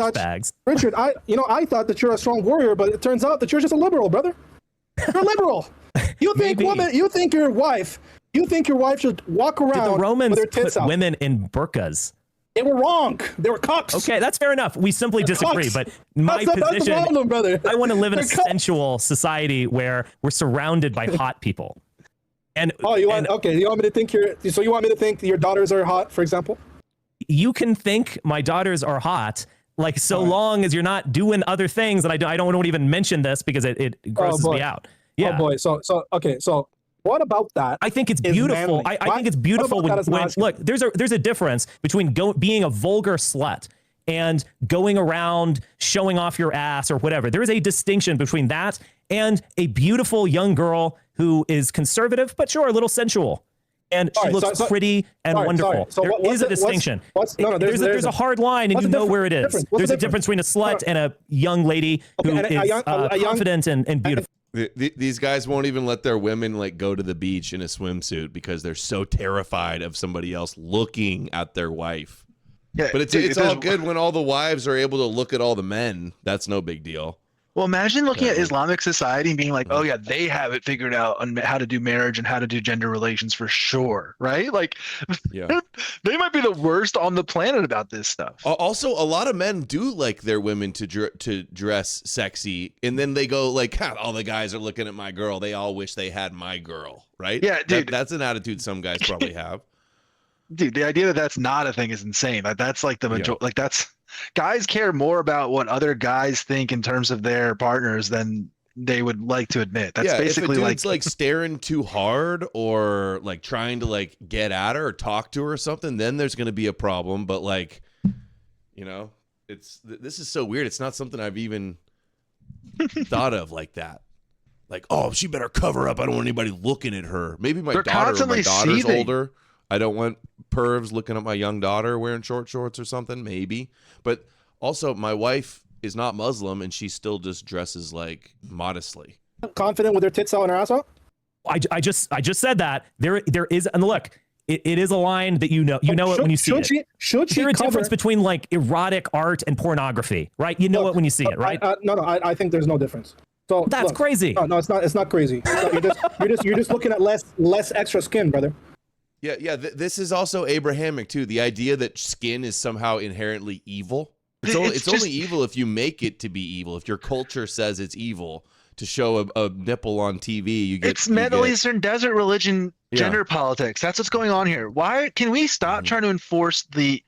thought that you're a strong warrior, but it turns out that you're just a liberal, brother. You're a liberal. You think your wife should walk around. Did the Romans with her tits put out? Women in burqas? They were wrong. They were cucks. Okay, that's fair enough. We simply disagree, cucks. but my position, that's the problem, brother. I want to live in a sensual society where we're surrounded by hot people. And you want me to think your daughters are hot, for example? You can think my daughters are hot. Like, so long as you're not doing other things, and I don't want to even mention this because it grosses me out. Yeah. Oh boy. So okay. So what about that? I think it's beautiful. I think it's beautiful when look, there's a difference between being a vulgar slut and going around showing off your ass or whatever. There is a distinction between that and a beautiful young girl who is conservative, but sure, a little sensual. And she looks pretty and wonderful. So there is a distinction. There's a hard line, and you know where it is. There's a difference between a slut and a young lady who is confident and beautiful. These guys won't even let their women like go to the beach in a swimsuit because they're so terrified of somebody else looking at their wife. Yeah, but it's all good when all the wives are able to look at all the men. That's no big deal. Well, imagine looking at Islamic society and being like, oh yeah, they have it figured out on how to do marriage and how to do gender relations for sure, right? Like, they might be the worst on the planet about this stuff. Also, a lot of men do like their women to dress sexy, and then they go like, all the guys are looking at my girl. They all wish they had my girl, right? Yeah, dude. That's an attitude some guys probably have. Dude, the idea that that's not a thing is insane. That's like the majority. Like guys care more about what other guys think in terms of their partners than they would like to admit. That's basically if a dude's like staring too hard or like trying to like get at her or talk to her or something, then there's going to be a problem. But like, this is so weird. It's not something I've even thought of like that. Like, oh, she better cover up. I don't want anybody looking at her. Maybe my daughter's older. I don't want pervs looking at my young daughter wearing short shorts or something, maybe. But also, my wife is not Muslim, and she still just dresses like modestly. Confident with her tits out and her ass out? I just said that. There is, and look, it is a line that you know it when you see it. Should she There's a difference between like erotic art and pornography, right? You know it when you see it, right? No, I think there's no difference. So that's crazy. No, it's not. It's not crazy. You're just looking at less extra skin, brother. Yeah. This is also Abrahamic too. The idea that skin is somehow inherently evil. It's only evil if you make it to be evil. If your culture says it's evil to show a nipple on TV, it's Middle Eastern desert religion, gender politics. That's what's going on here. Why can we stop trying to enforce the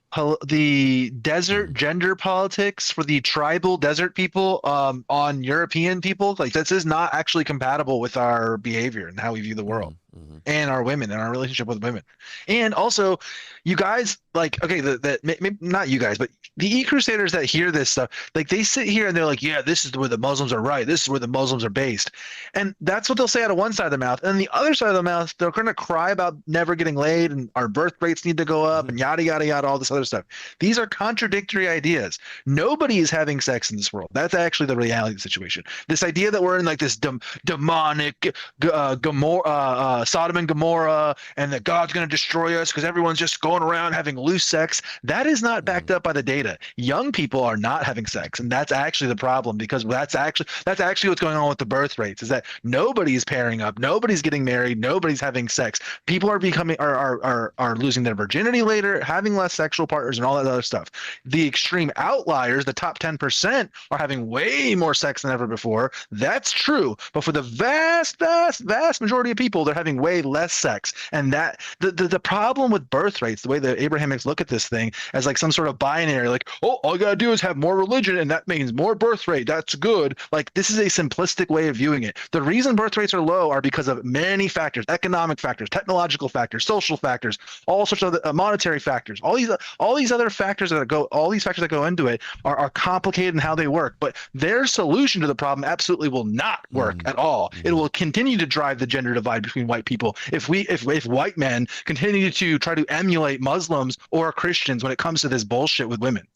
desert gender politics for the tribal desert people on European people? Like, this is not actually compatible with our behavior and how we view the world and our women and our relationship with women. And also, you guys, like, okay, maybe not you guys, but the e-crusaders that hear this stuff, like, they sit here and they're like, yeah, this is where the Muslims are right. This is where the Muslims are based. And that's what they'll say out of one side of their mouth. And the other side of the mouth, they're going to cry about never getting laid and our birth rates need to go up and yada, yada, yada, all this other stuff. These are contradictory ideas. Nobody is having sex in this world. That's actually the reality of the situation. This idea that we're in like this demonic Sodom and Gomorrah and that God's going to destroy us because everyone's just going around having loose sex, that is not backed up by the data. Young people are not having sex, and that's actually the problem, because that's actually what's going on with the birth rates, is that nobody's pairing up, nobody's getting married, nobody's having sex. People are are losing their virginity later, having less sexual partners and all that other stuff. The extreme outliers, the top 10%, are having way more sex than ever before. That's true, but for the vast majority of people, they're having way less sex. And that the problem with birth rates, the way the Abrahamics look at this thing as like some sort of binary, like, oh, all you gotta do is have more religion and that means more birth rate, that's good. Like, this is a simplistic way of viewing it. The reason birth rates are low are because of many factors: economic factors, technological factors, social factors, all sorts of monetary factors. All these other factors that go into it are complicated in how they work, but their solution to the problem absolutely will not work at all. It will continue to drive the gender divide between white people if white men continue to try to emulate Muslims or Christians when it comes to this bullshit with women.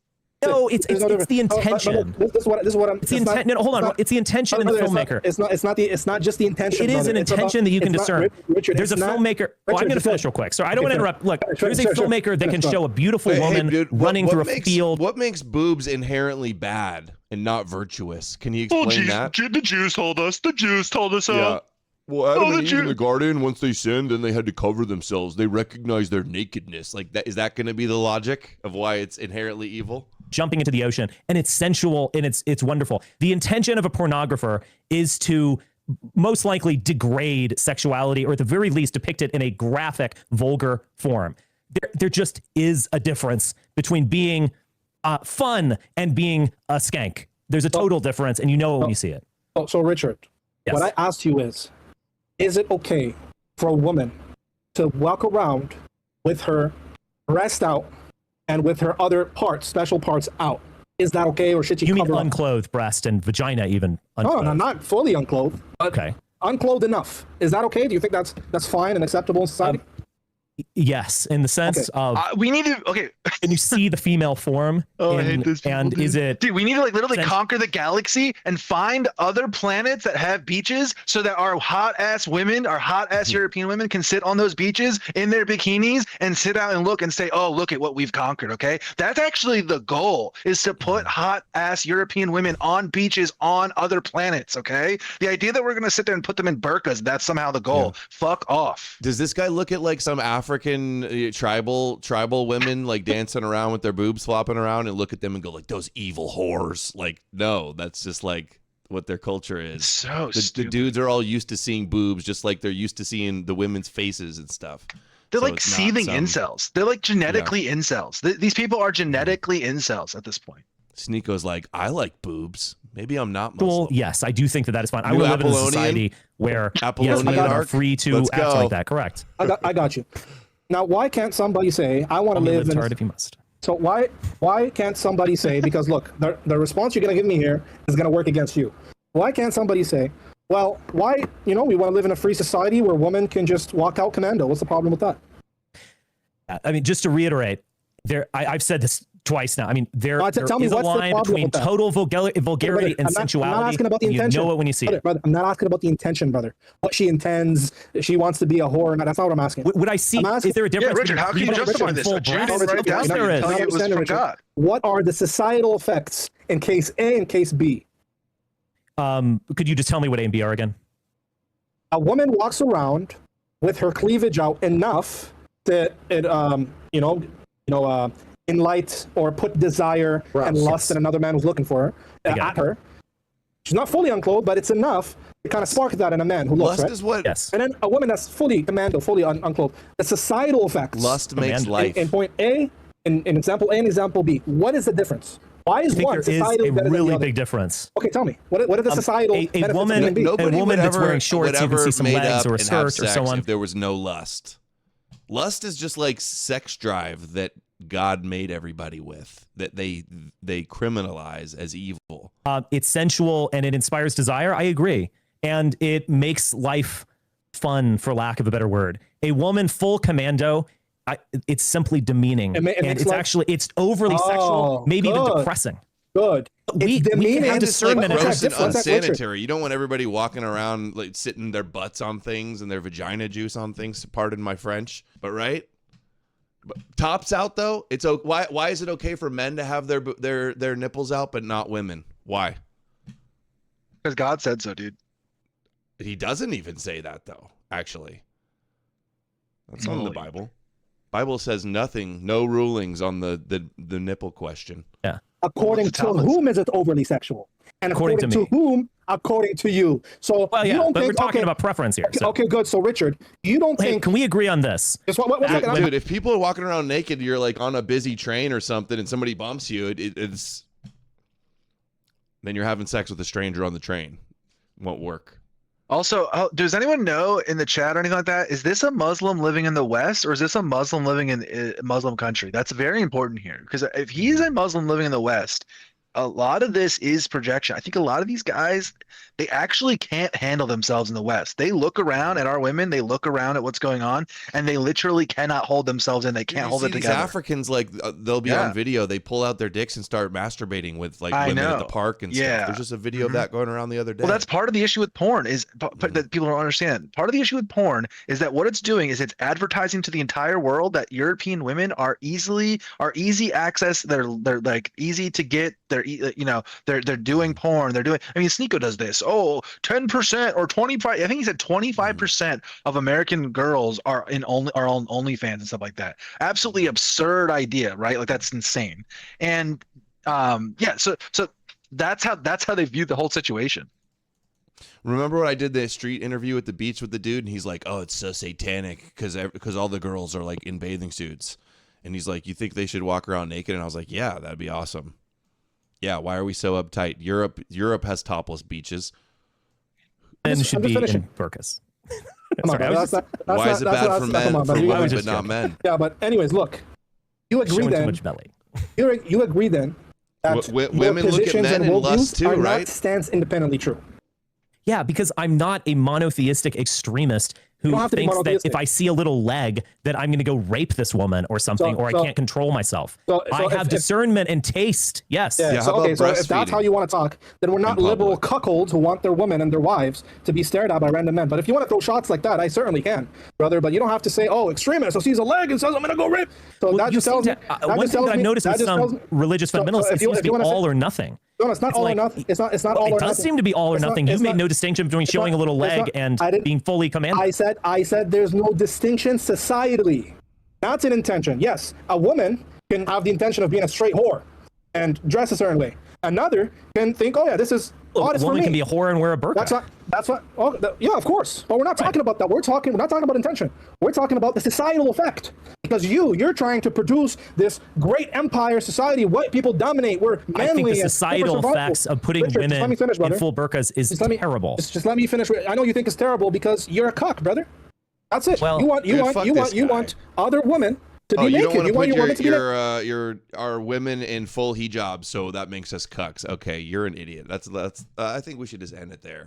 No, it's the intention. This is what I'm. It's the intent. No, hold on. It's the intention in the filmmaker. It's not just the intention. It is an intention that you can discern. There's a filmmaker. I'm going to finish real quick. Sorry, I don't want to interrupt. Look, there's a filmmaker that can show a beautiful woman running through a field. What makes boobs inherently bad and not virtuous? Can you explain that? The Jews told us. The Jews told us. Yeah. Well, Adam and Eve in the garden, once they sinned and they had to cover themselves, they recognized their nakedness. Like, that, is that going to be the logic of why it's inherently evil? Jumping into the ocean, and it's sensual and it's wonderful. The intention of a pornographer is to most likely degrade sexuality, or at the very least depict it in a graphic, vulgar form. There just is a difference between being fun and being a skank. There's a total difference, and you know it when you see it. So Richard, Yes. what I asked you is it okay for a woman to walk around with her breast out and with her other parts, special parts out? Is that okay, or should she You mean cover up? unclothed breast and vagina even? No, not fully unclothed. Okay. Unclothed enough. Is that okay? Do you think that's fine and acceptable in society? Yes, in the sense of we need to. Okay. can you see the female form? I hate this people, and dude. is it? Dude, we need to like literally Sense- conquer the galaxy and find other planets that have beaches so that our hot ass women, our hot ass European women can sit on those beaches in their bikinis and sit out and look and say, oh, look at what we've conquered. Okay. That's actually the goal, is to put hot ass European women on beaches on other planets. Okay. The idea that we're going to sit there and put them in burqas, that's somehow the goal. Yeah. Fuck off. Does this guy look at like some African tribal women like dancing around with their boobs flopping around and look at them and go like, those evil whores? Like, no, that's just like what their culture is. So The stupid. dudes are all used to seeing boobs, just like they're used to seeing the women's faces and stuff. They're So like it's not seething some- incels. They're like genetically incels. These people are genetically incels at this point. Sneeko's like, I like boobs. Maybe I'm not Muslim. Well, yes, I do think that is fine. I You want to live in a Apollonian? society where Apollonian women are arc? free to Let's act go. like that. Correct. I got you. Now, why can't somebody say, I want to Only live live in hard if you must. So why can't somebody say, because look, the response you're going to give me here is going to work against you. Why can't somebody say, well, why, we want to live in a free society where women can just walk out commando? What's the problem with that? I mean, just to reiterate, I've said this twice now. I mean, there tell me is a what's the line problem between with that? total vulgarity Brother, and I'm sensuality. not asking about the and intention. You know it when you see it. Brother, I'm not asking about the intention, brother. What she intends, she wants to be a whore. That's not what I'm asking. Would I see? I'm asking- Is there a Yeah, difference? Richard, how can you between justify and this? full A Jew breast? didn't write down Yes, for you there to is. tell you it was from God. What are the societal effects in case A and case B? Could you just tell me what A and B are again? A woman walks around with her cleavage out enough that it, enlight or put desire and lust in another man who's looking for her at her. She's not fully unclothed, but it's enough to kind of spark that in a man who looks. Lust Right? is what Yes. And then a woman that's fully commando, fully unclothed. The societal effects. lust makes Command- life. In point A, in example A and example B. What is the difference? Why is I think one there is societally a better than the really other? big difference. Okay, tell me. What are the societal a benefits of woman- A and B? a Nobody woman would that's ever, wearing shorts, would you can ever see some made legs up or a and have skirt or sex so on. if there was no lust. Lust is just like sex drive that God made everybody with, that they criminalize as evil. It's sensual and it inspires desire. I agree. And it makes life fun, for lack of a better word. A woman full commando, it's simply demeaning. It and makes it's life- actually, it's overly sexual, maybe even good. depressing. Good. We It's can demeaning. have It's like discernment. gross and One sec, Richard. unsanitary. You don't want everybody walking around like sitting their butts on things and their vagina juice on things. Pardon my French, but right. But tops out though. It's why is it okay for men to have their nipples out but not women? Why? Because God said so, dude. He doesn't even say that though. Actually, that's not in the Bible. Bible says nothing, no rulings on the nipple question. Yeah. According What's the to Talmud whom is it overly sexual? And According according to to me. whom? According to you. So Well, you yeah, don't but think, we're talking okay, about preference here. So. okay, good. So Richard, you don't Hey, think? can we agree on this? Just one second. Dude, if people are walking around naked, you're like on a busy train or something, and somebody bumps you, it's then you're having sex with a stranger on the train. It won't work. Also, does anyone know in the chat or anything like that, is this a Muslim living in the West or is this a Muslim living in a Muslim country? That's very important here, because if he's a Muslim living in the West, a lot of this is projection. I think a lot of these guys, they actually can't handle themselves in the West. They look around at our women, they look around at what's going on, and they literally cannot hold themselves in. They can't You hold see it these together. Africans, like they'll be Yeah. on video, they pull out their dicks and start masturbating with like I women at the know. park and Yeah. stuff. There's just a video of that going around the other day. Well, that's part of the issue with porn is that people don't understand. Part of the issue with porn is that what it's doing is it's advertising to the entire world that European women are easy access. They're like easy to get. They're doing porn. They're doing. I mean, Sneeko does this. Oh, 10% or 25. I think he said 25% of American girls are on OnlyFans and stuff like that. Absolutely absurd idea, right? Like that's insane. And yeah, so that's how they view the whole situation. Remember when I did the street interview at the beach with the dude, and he's like, "Oh, it's so satanic because all the girls are like in bathing suits." And he's like, you think they should walk around naked? And I was like, yeah, that'd be awesome. Yeah, why are we so uptight? Europe has topless beaches. Men should be finishing. in burqas. Why is it bad for men, for women, but not men? Yeah, but anyways, look, you agree Showing too then. much belly. You agree then that women look at men and lust too, are right? not stands independently true. Yeah, because I'm not a monotheistic extremist who thinks that if I see a little leg that I'm going to go rape this woman or something, or I can't control myself. I have discernment and taste. Yes. Yeah. So if that's how you want to talk, then we're not liberal cuckolds who want their women and their wives to be stared at by random men. But if you want to throw shots like that, I certainly can, brother. But you don't have to say, "Oh, extremist." So sees a leg and says, "I'm going to go rape." So Well, that just tells me. one thing that I've noticed with some religious fundamentalists, it seems to be all or nothing. No, it's not all or nothing. It's not all or nothing. It does seem to be all or nothing. You've made no distinction between showing a little leg and being fully commanded. I said there's no distinction societally. That's an intention. Yes, a woman can have the intention of being a straight whore and dress a certain way. Another can think, oh yeah, this is odd A for woman me. can be a whore and wear a burqa. That's what. Oh, yeah, of course. But we're not talking about that. We're not talking about intention. We're talking about the societal effect. Because you're trying to produce this great empire society. White people dominate. We're manly. I think the and societal effects of putting women in full burqas is terrible. Just let me finish. I know you think it's terrible because you're a cuck, brother. That's it. Well, you want other women to be naked. You want your women to be naked. our women in full hijab, so that makes us cucks. Okay, you're an idiot. That's I think we should just end it there.